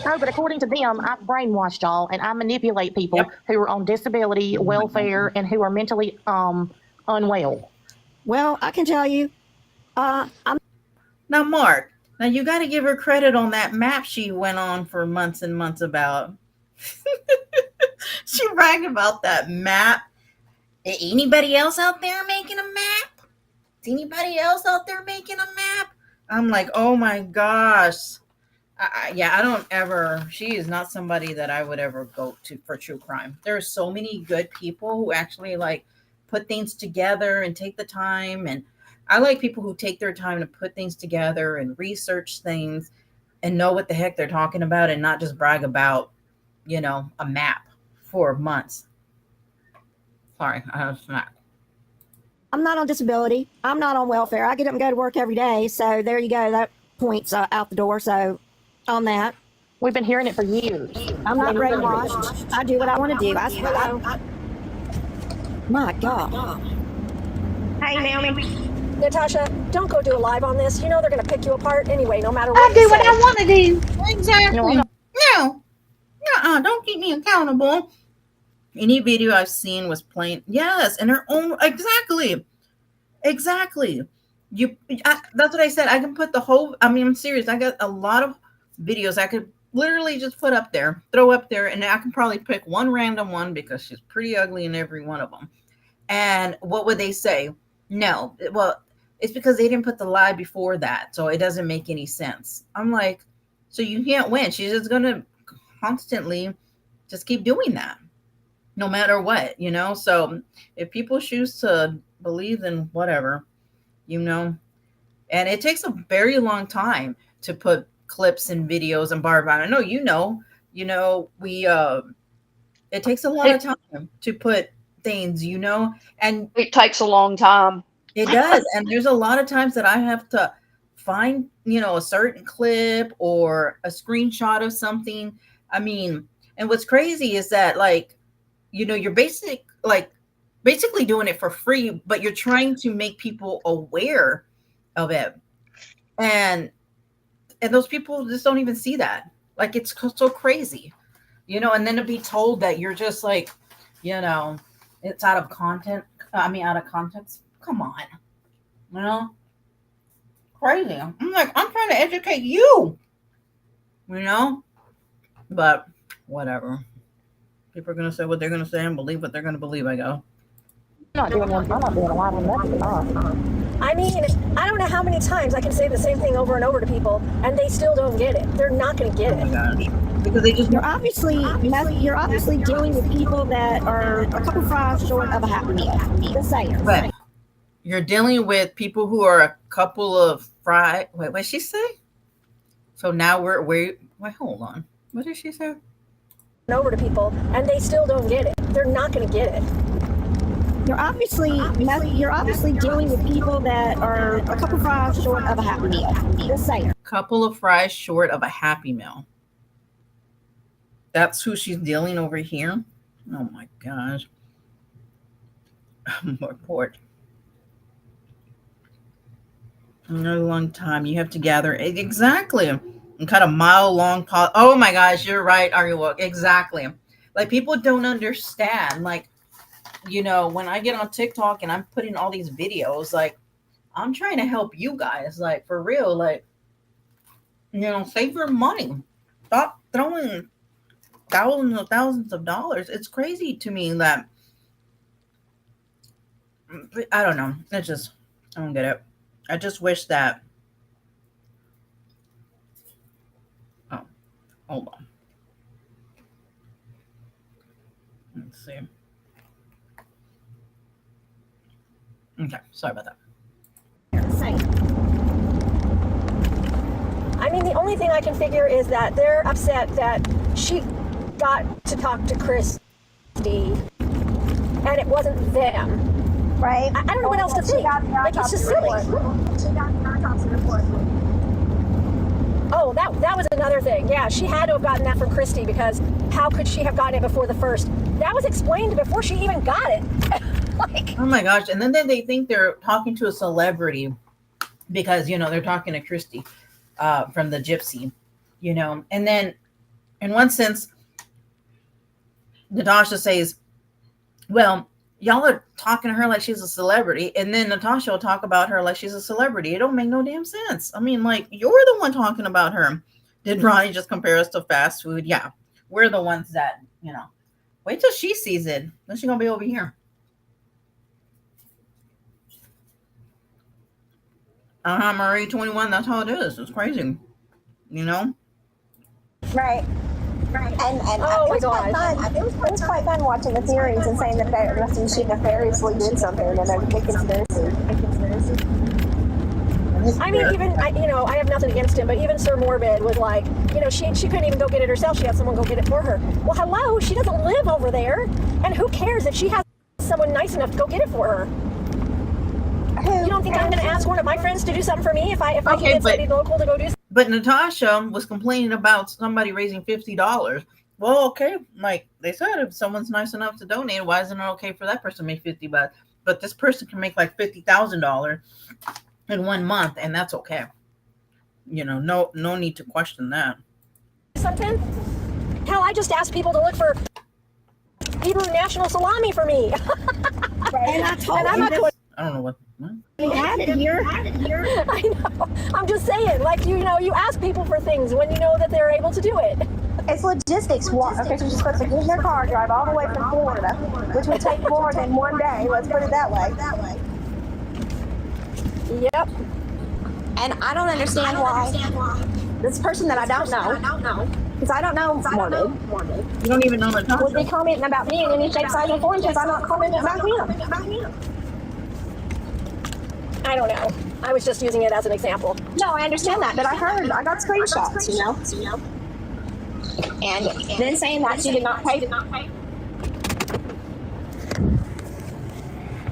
No, but according to them, I've brainwashed y'all and I manipulate people who are on disability, welfare, and who are mentally unwell. Well, I can tell you, I'm now, Mark. Now you got to give her credit on that map she went on for months and months about. She bragged about that map. Anybody else out there making a map? Is anybody else out there making a map? I'm like, oh my gosh. I don't ever. She is not somebody that I would ever go to for true crime. There are so many good people who actually like put things together and take the time, and I like people who take their time to put things together and research things and know what the heck they're talking about and not just brag about, you know, a map for months. Sorry, I was not. I'm not on disability. I'm not on welfare. I get up and go to work every day. So there you go. That point's out the door. So on that. We've been hearing it for years. I'm not brainwashed. I do what I want to do. My God. Hey, Naomi. Natasha, don't go do a live on this. You know they're going to pick you apart anyway, no matter what I you do say. what I want to do. Exactly. No. Don't keep me accountable. Any video I've seen was plain. Yes, and her own. Exactly. That's what I said. I can put the whole. I mean, I'm serious. I got a lot of videos I could literally just put up there, throw up there, and I can probably pick one random one because she's pretty ugly in every one of them. And what would they say? No. Well, it's because they didn't put the lie before that, so it doesn't make any sense. I'm like, so you can't win. She's just gonna constantly just keep doing that, no matter what, you know. So if people choose to believe in whatever, you know, and it takes a very long time to put clips and videos and Barb. I know, we it takes a lot of time to put things, you know, and it takes a long time. It does. And there's a lot of times that I have to find, you know, a certain clip or a screenshot of something. I mean, and what's crazy is that, like, you know, you're basically doing it for free, but you're trying to make people aware of it. And those people just don't even see that. Like, it's so crazy, you know, and then to be told that you're just like, you know, it's out of context. Come on, you know, crazy. I'm like, I'm trying to educate you, you know, but whatever. People are going to say what they're going to say and believe what they're going to believe, I go. I'm not doing a lot of nothing at all. I mean, I don't know how many times I can say the same thing over and over to people, and they still don't get it. They're not going to get it. Oh my gosh. Because they just You're obviously dealing with people that are a couple fries short of a happy meal. Just saying. But you're dealing with people who are a couple of fries. Wait, what did she say? So now wait, hold on. What did she say? Over to people, and they still don't get it. They're not going to get it. You're obviously dealing with people that are a couple fries short of a happy meal. Just saying. Couple of fries short of a happy meal. That's who she's dealing over here. Oh my gosh. More port. Another long time. You have to gather exactly. And cut a mile long pot. Oh my gosh, you're right, Ariel. Exactly. Like, people don't understand. Like, you know, when I get on TikTok and I'm putting all these videos, like, I'm trying to help you guys, like, for real, like, you know, save your money. Stop throwing thousands of dollars. It's crazy to me that, I don't know. I don't get it. I just wish that. Oh, hold on. Let's see. Okay, sorry about that. I mean, the only thing I can figure is that they're upset that she got to talk to Christy, and it wasn't them. Right? I don't know what else to think. Like, it's just silly. Oh, that was another thing. Yeah, she had to have gotten that from Christy, because how could she have gotten it before the first? That was explained before she even got it. Like, oh my gosh. And then they think they're talking to a celebrity because, you know, they're talking to Christy from the Gypsy, you know. And then in one sense, Natasha says, well, y'all are talking to her like she's a celebrity, and then Natasha will talk about her like she's a celebrity. It don't make no damn sense. I mean, like, you're the one talking about her. Did Ronnie just compare us to fast food? Yeah. We're the ones that, you know, wait till she sees it. Then she's going to be over here. Marie 21, that's how it is. It's crazy. You know? Right. And oh my God. It was quite fun watching the theories and saying that she nefariously did something and there's a big conspiracy. I mean, even, I have nothing against him, but even Sir Morbid was like, you know, she couldn't even go get it herself. She had someone go get it for her. Well, hello, she doesn't live over there. And who cares if she has someone nice enough to go get it for her? You don't think I'm going to ask one of my friends to do something for me if I can get somebody local to go do something? But Natasha was complaining about somebody raising $50. Well, okay, like they said, if someone's nice enough to donate, why isn't it okay for that person to make $50? But this person can make like $50,000 in 1 month, and that's okay. You know, no need to question that. Something? Hell, I just asked people to look for Hebrew national salami for me. And I told I don't know what. We had it here. I know. I'm just saying, like, you ask people for things when you know that they're able to do it. It's logistics. Okay, so you're supposed to get in your car, drive all the way from Florida, which would take more than 1 day. Let's put it that way. Yep. And I don't understand why this person that I don't know, because I don't know Morbid. You don't even know Natasha. Would be commenting about me in any shape, size, or form because I'm not commenting about him. I don't know. I was just using it as an example. No, I understand that, but I got screenshots, you know. And then saying that she did not pay.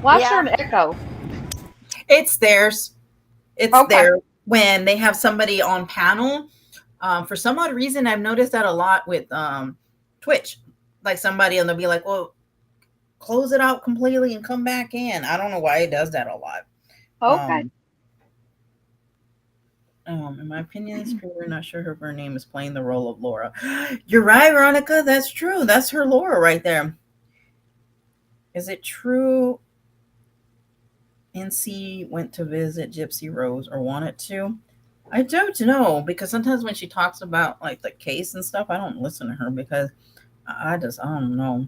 Why is there an echo? It's theirs. It's Okay. there when they have somebody on panel. For some odd reason, I've noticed that a lot with Twitch. Like somebody, and they'll be like, "Well, close it out completely and come back in." I don't know why it does that a lot. Okay. In my opinion, this we're not sure if her name is playing the role of Laura. You're right, Veronica. That's true. That's her Laura right there. Is it true NC went to visit Gypsy Rose or wanted to? I don't know, because sometimes when she talks about like the case and stuff, I don't listen to her because I don't know.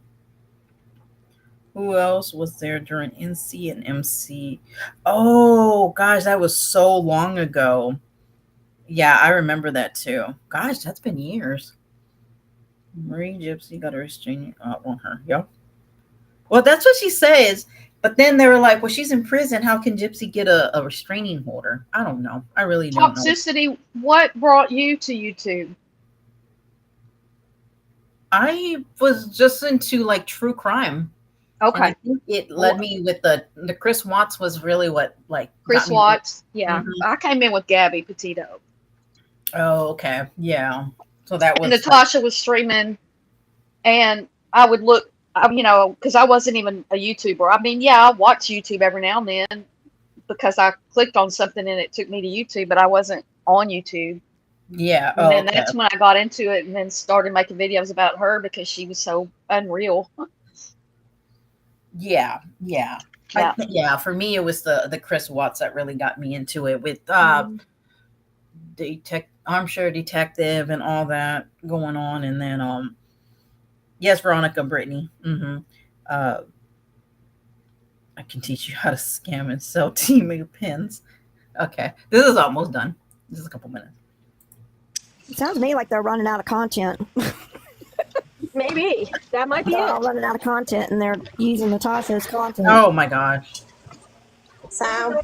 Who else was there during NC and MC? Oh gosh, that was so long ago. Yeah, I remember that too. Gosh, that's been years. Marie Gypsy got a restraining order on her. Yep. Well, that's what she says. But then they were like, well, she's in prison. How can Gypsy get a restraining order? I don't know. I really don't know. Toxicity, what brought you to YouTube? I was just into like true crime. Okay. And I think it led me with the Chris Watts was really what like Chris Watts. Yeah. I came in with Gabby Petito. Oh, okay. Yeah. So that was and Natasha was streaming, and I would look, because I wasn't even a YouTuber. I mean, yeah, I watch YouTube every now and then because I clicked on something and it took me to YouTube, but I wasn't on YouTube. Yeah. And then that's when I got into it and then started making videos about her because she was so unreal. Yeah. Yeah. For me, it was the Chris Watts that really got me into it with armchair detective and all that going on, and then yes, Veronica, Brittany. I can teach you how to scam and sell teammate pins. Okay, this is almost done. This is a couple minutes. It sounds to me like they're running out of content. Maybe that might be they're it. all running out of content, and they're using Natasha's content. Oh my gosh! So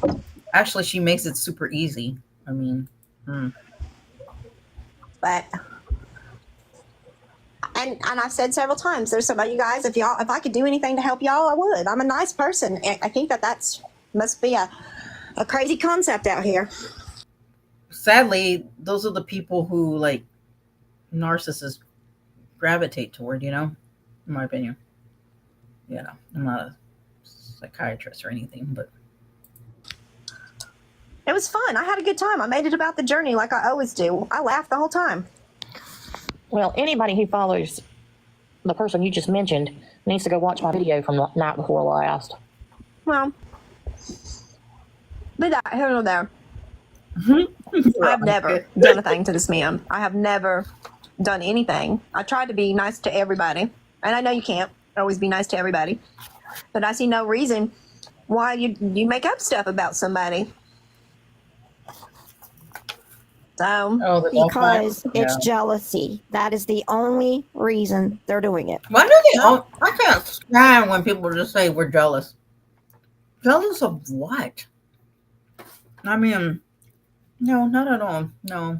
actually, she makes it super easy. I mean, but and I've said several times, there's somebody, you guys, if I could do anything to help y'all, I would. I'm a nice person. I think that's must be a crazy concept out here. Sadly, those are the people who like narcissists gravitate toward, in my opinion. I'm not a psychiatrist or anything, but it was fun. I had a good time. I made it about the journey like I always do. I laughed the whole time. Well, anybody who follows the person you just mentioned needs to go watch my video from the night before last. Well, but here or there. I've never done a thing to this man. I have never done anything. I tried to be nice to everybody. And I know you can't always be nice to everybody. But I see no reason why you make up stuff about somebody. So, because it's jealousy. That is the only reason they're doing it. Why do they? I can't stand when people just say we're jealous. Jealous of what? I mean, no, not at all. No.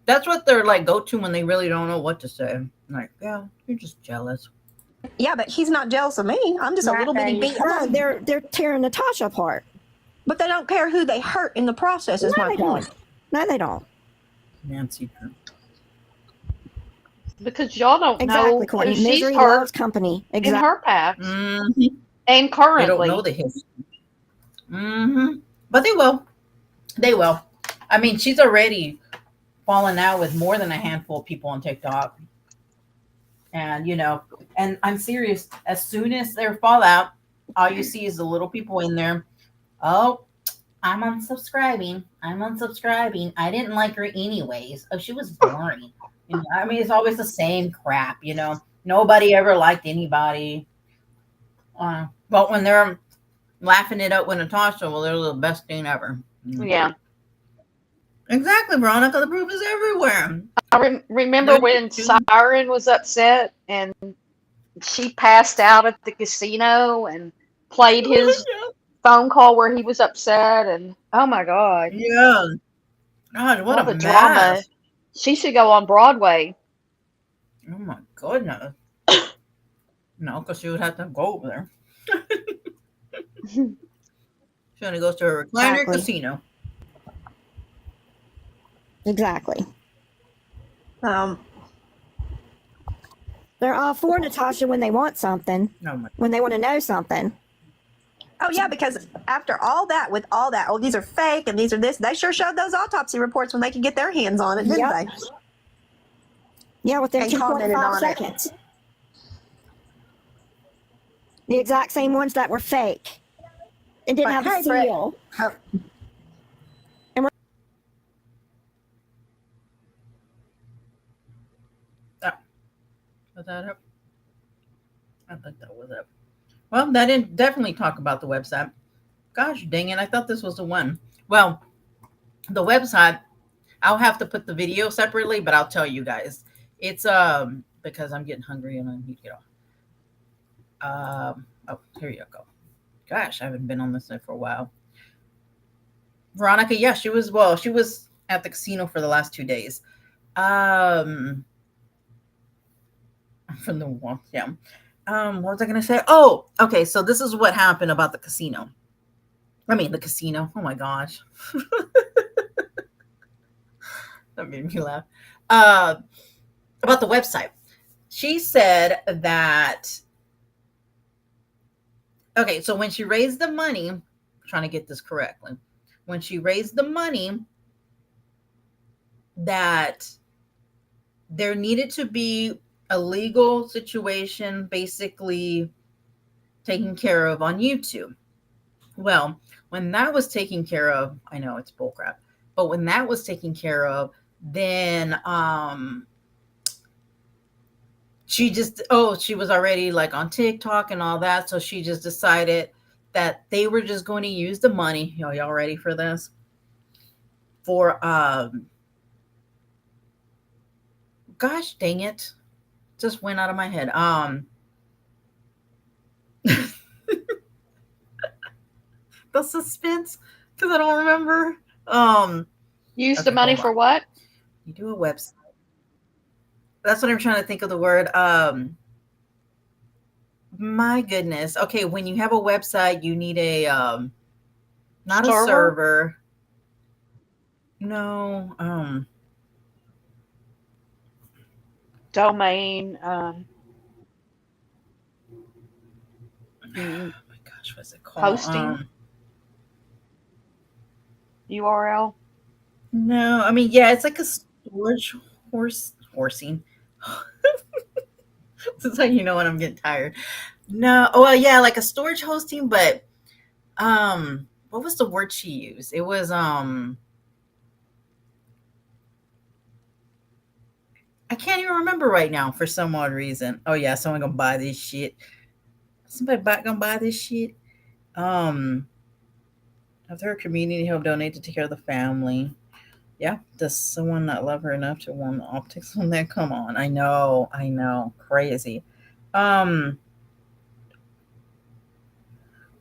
That's what they're like go to when they really don't know what to say. Like, yeah, you're just jealous. Yeah, but he's not jealous of me. I'm just a little bitty beat. No, they're tearing Natasha apart. But they don't care who they hurt in the process, is my point. No, they don't. Nancy. Because y'all don't Exactly, know Courtney. who she's Misery hurt loves company. in her past Mm-hmm. and currently. They don't know the history. But they will. They will. I mean, she's already fallen out with more than a handful of people on TikTok. And, and I'm serious. As soon as they fall out, all you see is the little people in there. Oh, I'm unsubscribing. I didn't like her anyways. Oh, she was boring. I mean, it's always the same crap, Nobody ever liked anybody. But when they're laughing it up with Natasha, well, they're the best thing ever. Yeah. Exactly, Veronica. The proof is everywhere. I remember when Siren was upset and she passed out at the casino and played his phone call where he was upset, and oh my god. Yeah. God, what a drama. She should go on Broadway. Oh my goodness. No, because she would have to go over there. She only goes to a recliner casino. Exactly. Um, They're all for Natasha when they want something, when they want to know something. Oh yeah, because after all that, with all that, oh, these are fake and these are this, they sure showed those autopsy reports when they could get their hands on it, didn't they? Yeah, within And commented 2.5 on seconds. The exact same ones that were fake and didn't have a seal. And Was that up? I think that was it. Well, that didn't definitely talk about the website. Gosh dang it, I thought this was the one. Well, the website, I'll have to put the video separately, but I'll tell you guys. It's because I'm getting hungry and I need to get off. Oh, here you go. Gosh, I haven't been on this site for a while. Veronica, yeah, she was at the casino for the last 2 days. From the wall, yeah. What was I gonna say? Oh, okay, so this is what happened about the casino. The casino. Oh my gosh. That made me laugh. About the website. She said that, okay, so when she raised the money, I'm trying to get this correctly. When she raised the money, that there needed to be a legal situation basically taken care of on YouTube. Well, when that was taken care of, I know it's bullcrap, but when that was taken care of, then she was already like on TikTok and all that, so she just decided that they were just going to use the money. Y'all ready for this? For gosh dang it, just went out of my head. The suspense, because I don't remember. Use the money for what? You do a website. That's what I'm trying to think of the word. My goodness. Okay, when you have a website, you need a not a server. No. Domain. Oh my gosh, what's it called? Hosting. URL. No, yeah, it's like a storage horsing. This is how you know when I'm getting tired. No, well, yeah, like a storage hosting, but what was the word she used? It was I can't even remember right now for some odd reason. Oh yeah, someone gonna buy this shit. Somebody gonna buy this shit. After her community help donate to take care of the family. Yeah, does someone not love her enough to want the optics on that? Come on, I know, crazy. Not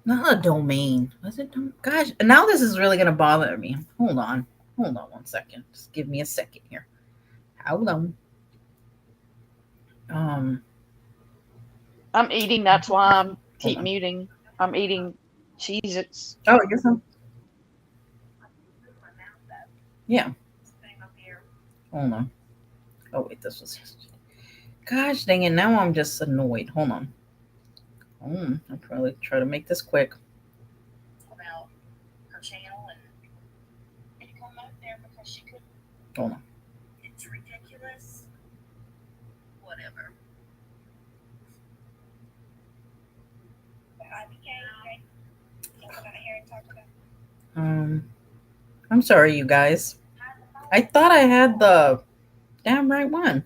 a domain. Was it? Gosh, now this is really gonna bother me. Hold on 1 second. Just give me a second here. Hold on. I'm eating. That's why I'm keep muting. I'm eating Cheez-Its. Oh, I guess I'm. Yeah. Hold on. Oh wait, this was. Gosh dang it! Now I'm just annoyed. Hold on. I'll probably try to make this quick. About her channel and come up there because she couldn't. Hold on. It's ridiculous. Whatever. I'm sorry, you guys. I thought I had the damn right one.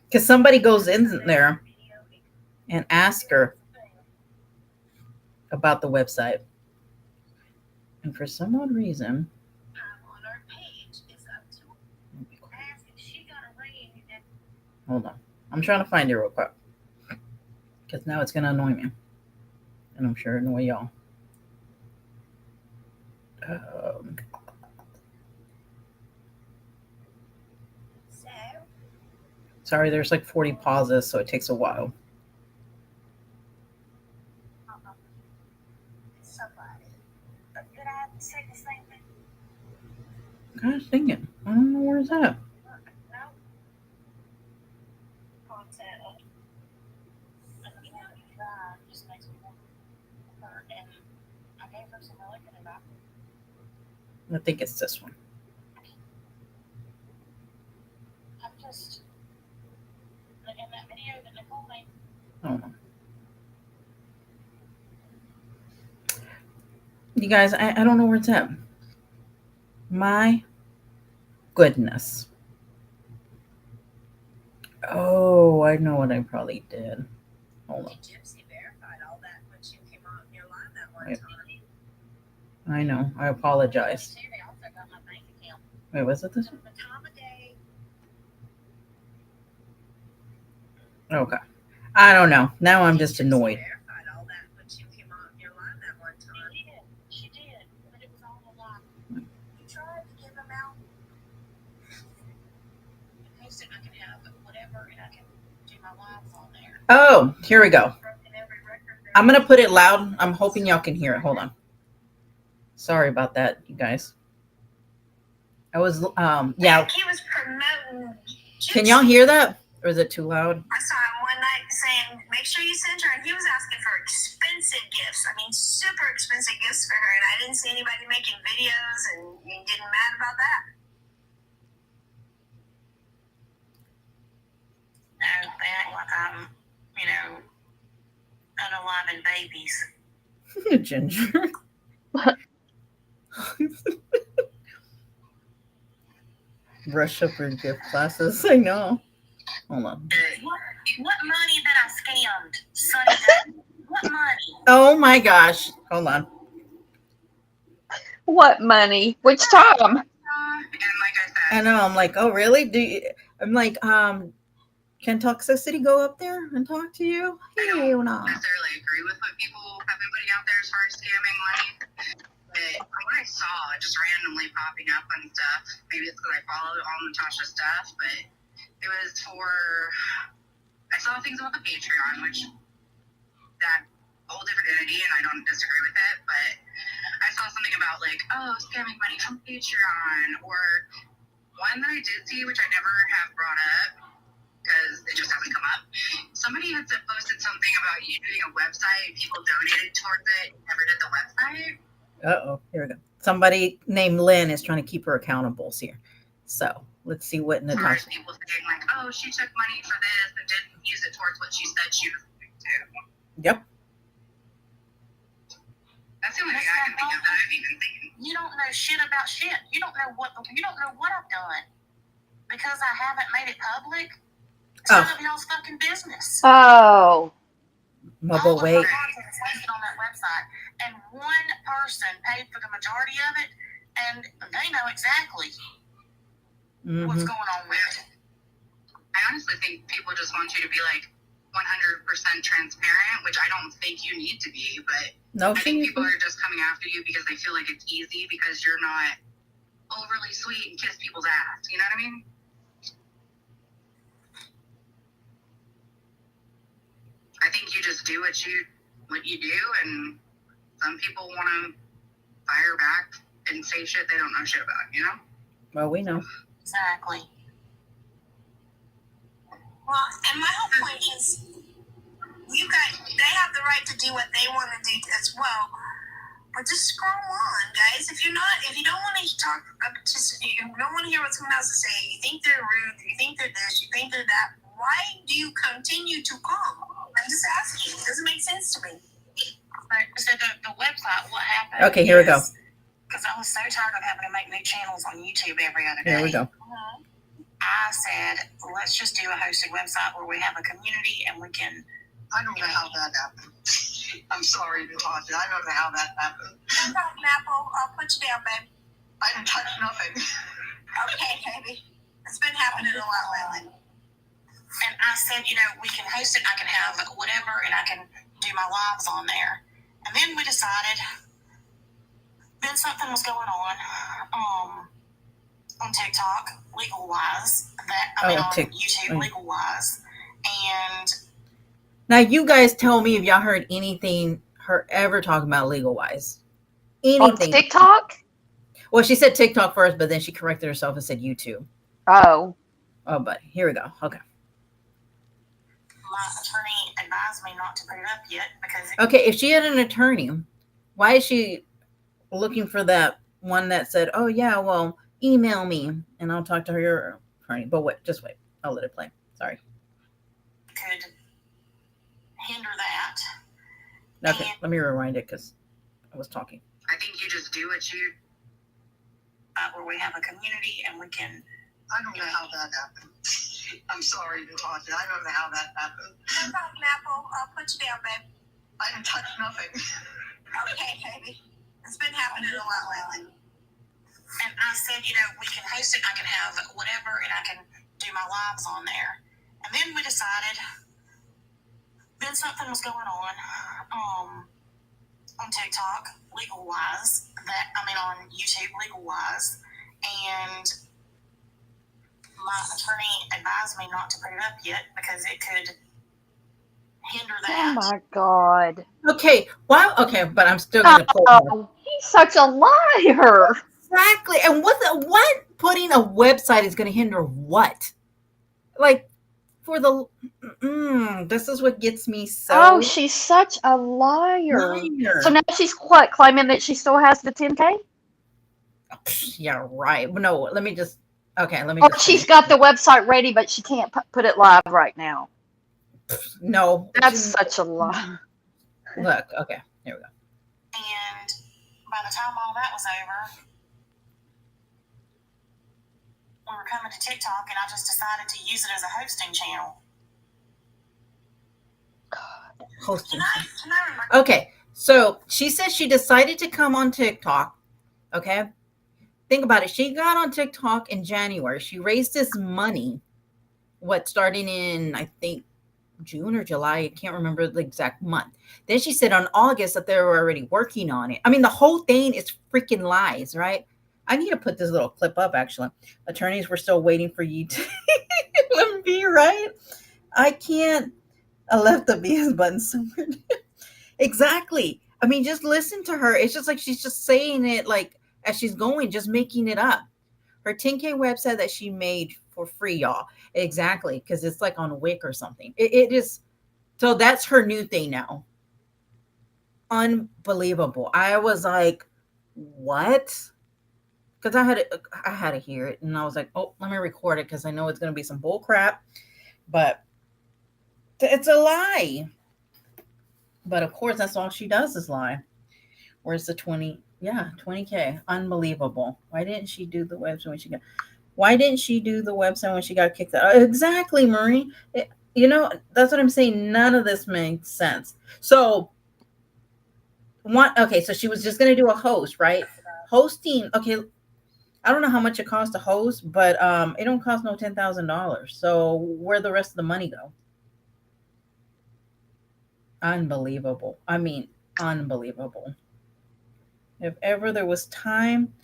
Because somebody goes in there and asks her about the website. And for some odd reason, hold on. I'm trying to find it real quick. Because now it's going to annoy me. And I'm sure it'll annoy y'all. Sorry, there's like 40 pauses, so it takes a while. Did I say the same thing? Gosh dang it. I don't know where's that. No. Just makes me want her, and I gave her some really good advice. I think it's this one. I'm just in that video that Nicole made. Hold on. You guys, I don't know where it's at. My goodness. Oh, I know what I probably did. Hold on. Gypsy verified all that when she came on your line that one Wait. time. I know. I apologize. They also got my bank account. Wait, was it this one? The time of day. Okay. I don't know. Now I'm just annoyed. Verified all that when she came on your line that one time. She did, but it was all a lie. You tried to give them out. Posted, I can have whatever, and I can do my lives on there. Oh, here we go. I'm going to put it loud. I'm hoping y'all can hear it. Hold on. Sorry about that, you guys. I was, yeah. He was promoting. Can y'all hear that? Or is it too loud? I saw him one night saying, make sure you send her. And he was asking for expensive gifts. I mean, super expensive gifts for her. And I didn't see anybody making videos and getting mad about that. No, they act like I'm, unaliving babies. Ginger. Brush up your gift classes. I know. Hold on. What money that I scammed, Sonny? What money? Oh my gosh. Hold on. What money? Which time? And like I said, I know. I'm like, oh really? I'm like, can Toxicity go up there and talk to you? I Hell don't no. necessarily agree with what people have been putting out there as far as scamming money. But from what I saw, just randomly popping up and stuff, maybe it's because I followed all Natasha's stuff, but it was I saw things about the Patreon, which that whole different entity, and I don't disagree with it, but I saw something about like, scamming money from Patreon, or one that I did see, which I never have brought up because it just hasn't come up. Somebody had posted something about you doing a website, people donated towards it, never did the website. Uh-oh. Here we go. Somebody named Lynn is trying to keep her accountable here. So let's see what Natasha. People saying like, she took money for this and didn't use it towards what she said she was going to. Yep. That's the only thing I can think of that I've even thinking. You don't know shit about shit. You don't know what I've done because I haven't made it public. It's none of y'all's fucking business. Oh. Mobile wait. All of my content is listed on that website, and one person paid for the majority of it, and they know exactly what's going on with it. I honestly think people just want you to be like 100% transparent, which I don't think you need to be, but I think people are just coming after you because they feel like it's easy because you're not overly sweet and kiss people's ass. You know what I mean? I think you just do what you do, and some people want to fire back and say shit they don't know shit about, you know? Well, we know. Exactly. Well, and my whole point is, they have the right to do what they want to do as well. But just scroll on, guys. If you don't want to talk, you don't want to hear what someone else is saying, you think they're rude, you think they're this, you think they're that, why do you continue to come? I'm just asking. It doesn't make sense to me. So the website, what happened? Okay, here we go. Because I was so tired of having to make new channels on YouTube every other day. Here we go. I said, let's just do a hosted website where we have a community and we can. I don't know how that happened. I'm sorry, Natasha. I don't know how that happened. No problem, Apple. I'll put you down, babe. I didn't touch nothing. Okay, baby. It's been happening a lot lately. And I said, we can host it, I can have whatever, and I can do my lives on there. And then we decided, then something was going on TikTok, legal-wise, on YouTube, legal-wise. And now you guys tell me if y'all heard anything her ever talking about legal-wise. anything. TikTok? Well, she said TikTok first, but then she corrected herself and said YouTube. Oh. Oh, but here we go. Okay. My attorney advised me not to put it up yet because. Okay, if she had an attorney, why is she looking for that one that said, "Oh yeah, well, email me and I'll talk to her attorney"? But wait, just wait. I'll let it play. Sorry. Could hinder that. Okay, let me rewind it because I was talking. I think you just do what you. Where we have a community and we can. I don't know how that happened. I'm sorry, Natasha. I don't know how that happened. No problem, Apple. I'll put you down, babe. I didn't touch nothing. Okay, baby. It's been happening a lot lately. And I said, we can host it. I can have whatever, and I can do my lives on there. And then we decided. Then something was going on TikTok, legal wise. On YouTube, legal wise, and. My attorney advised me not to put it up yet because it could hinder that. Oh my God. Okay, wow. Okay, but I'm still gonna quote her. He's such a liar. Exactly. And what putting a website is going to hinder what? Like for the this is what gets me so. Oh, she's such a liar. So now she's claiming that she still has the 10K? Yeah, right. No, let me just. Okay, let me. Oh, she's got the website ready, but she can't put it live right now. No, that's such a lie. Look, okay, here we go. And by the time all that was over, we were coming to TikTok, and I just decided to use it as a hosting channel. God. Hosting. Can I remember? Okay, so she says she decided to come on TikTok. Okay. Think about it. She got on TikTok in January. She raised this money, starting in, I think, June or July. I can't remember the exact month. Then she said on August that they were already working on it. I mean, the whole thing is freaking lies, right? I need to put this little clip up, actually. Attorneys were still waiting for you to let me be, right? I can't. I left the BS button somewhere. Exactly. I mean, just listen to her. It's just like she's just saying it like, as she's going, just making it up. Her 10K website that she made for free, y'all. Exactly, because it's like on Wix or something. It is. So that's her new thing now. Unbelievable. I was like, what? Because I had to hear it, and I was like, oh, let me record it because I know it's going to be some bull crap. But it's a lie. But of course, that's all she does is lie. Where's the 20? Yeah, 20K. Unbelievable. Why didn't she do the website when she got? Why didn't she do the website when she got kicked out? Exactly, Marie. That's what I'm saying. None of this makes sense. So, okay, so she was just going to do a host, right? Hosting. Okay, I don't know how much it costs to host, but it don't cost no $10,000. So where'd the rest of the money go? Unbelievable. I mean, unbelievable. If ever there was time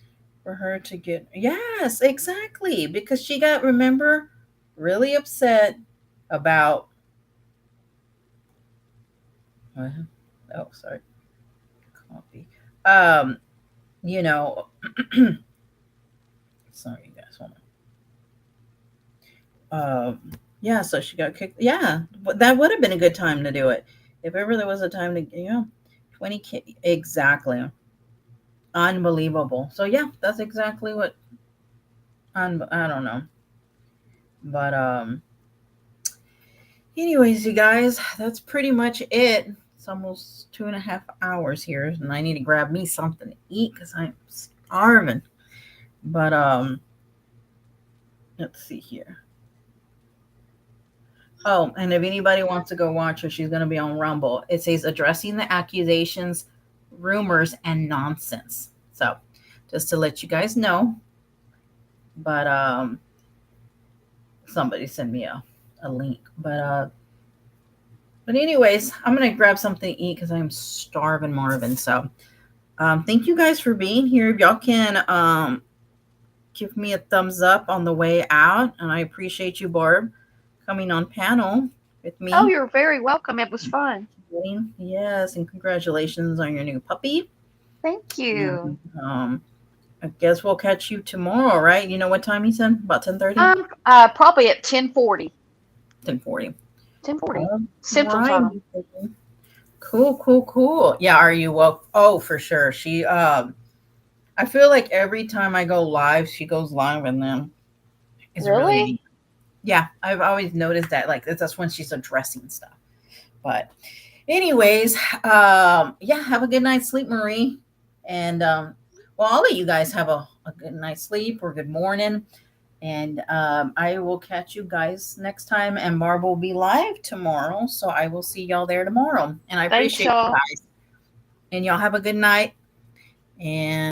for her to get, yes, exactly, because she got, remember, really upset about, oh, sorry, copy, sorry, you guys, hold on. Yeah, so she got kicked. Yeah, but that would have been a good time to do it. If ever there was a time to, 20K, exactly. Unbelievable. So yeah, that's exactly what I don't know. But anyways, you guys, that's pretty much it. It's almost 2.5 hours here, and I need to grab me something to eat because I'm starving. But let's see here. Oh, and if anybody wants to go watch her, she's going to be on Rumble. It says addressing the accusations, rumors, and nonsense. So just to let you guys know. But somebody sent me a link. But anyways, I'm going to grab something to eat because I'm starving, Marvin. So thank you guys for being here. If y'all can give me a thumbs up on the way out. And I appreciate you, Barb, coming on panel with me. Oh, you're very welcome. It was fun. Yes, and congratulations on your new puppy. Thank you. And, I guess we'll catch you tomorrow, right? You know what time you said? About 10:30? Probably at 10:40. 10:40. 10:40 Central Time. Cool. Yeah, are you well? Oh, for sure. She I feel like every time I go live, she goes live and then it's really yeah, I've always noticed that like that's when she's addressing stuff. But anyways, yeah, have a good night's sleep, Marie. And well, I'll let you guys have a good night's sleep or good morning. And I will catch you guys next time. And Barb will be live tomorrow. So I will see y'all there tomorrow. And I Thanks, appreciate you y'all. guys. And y'all have a good night. And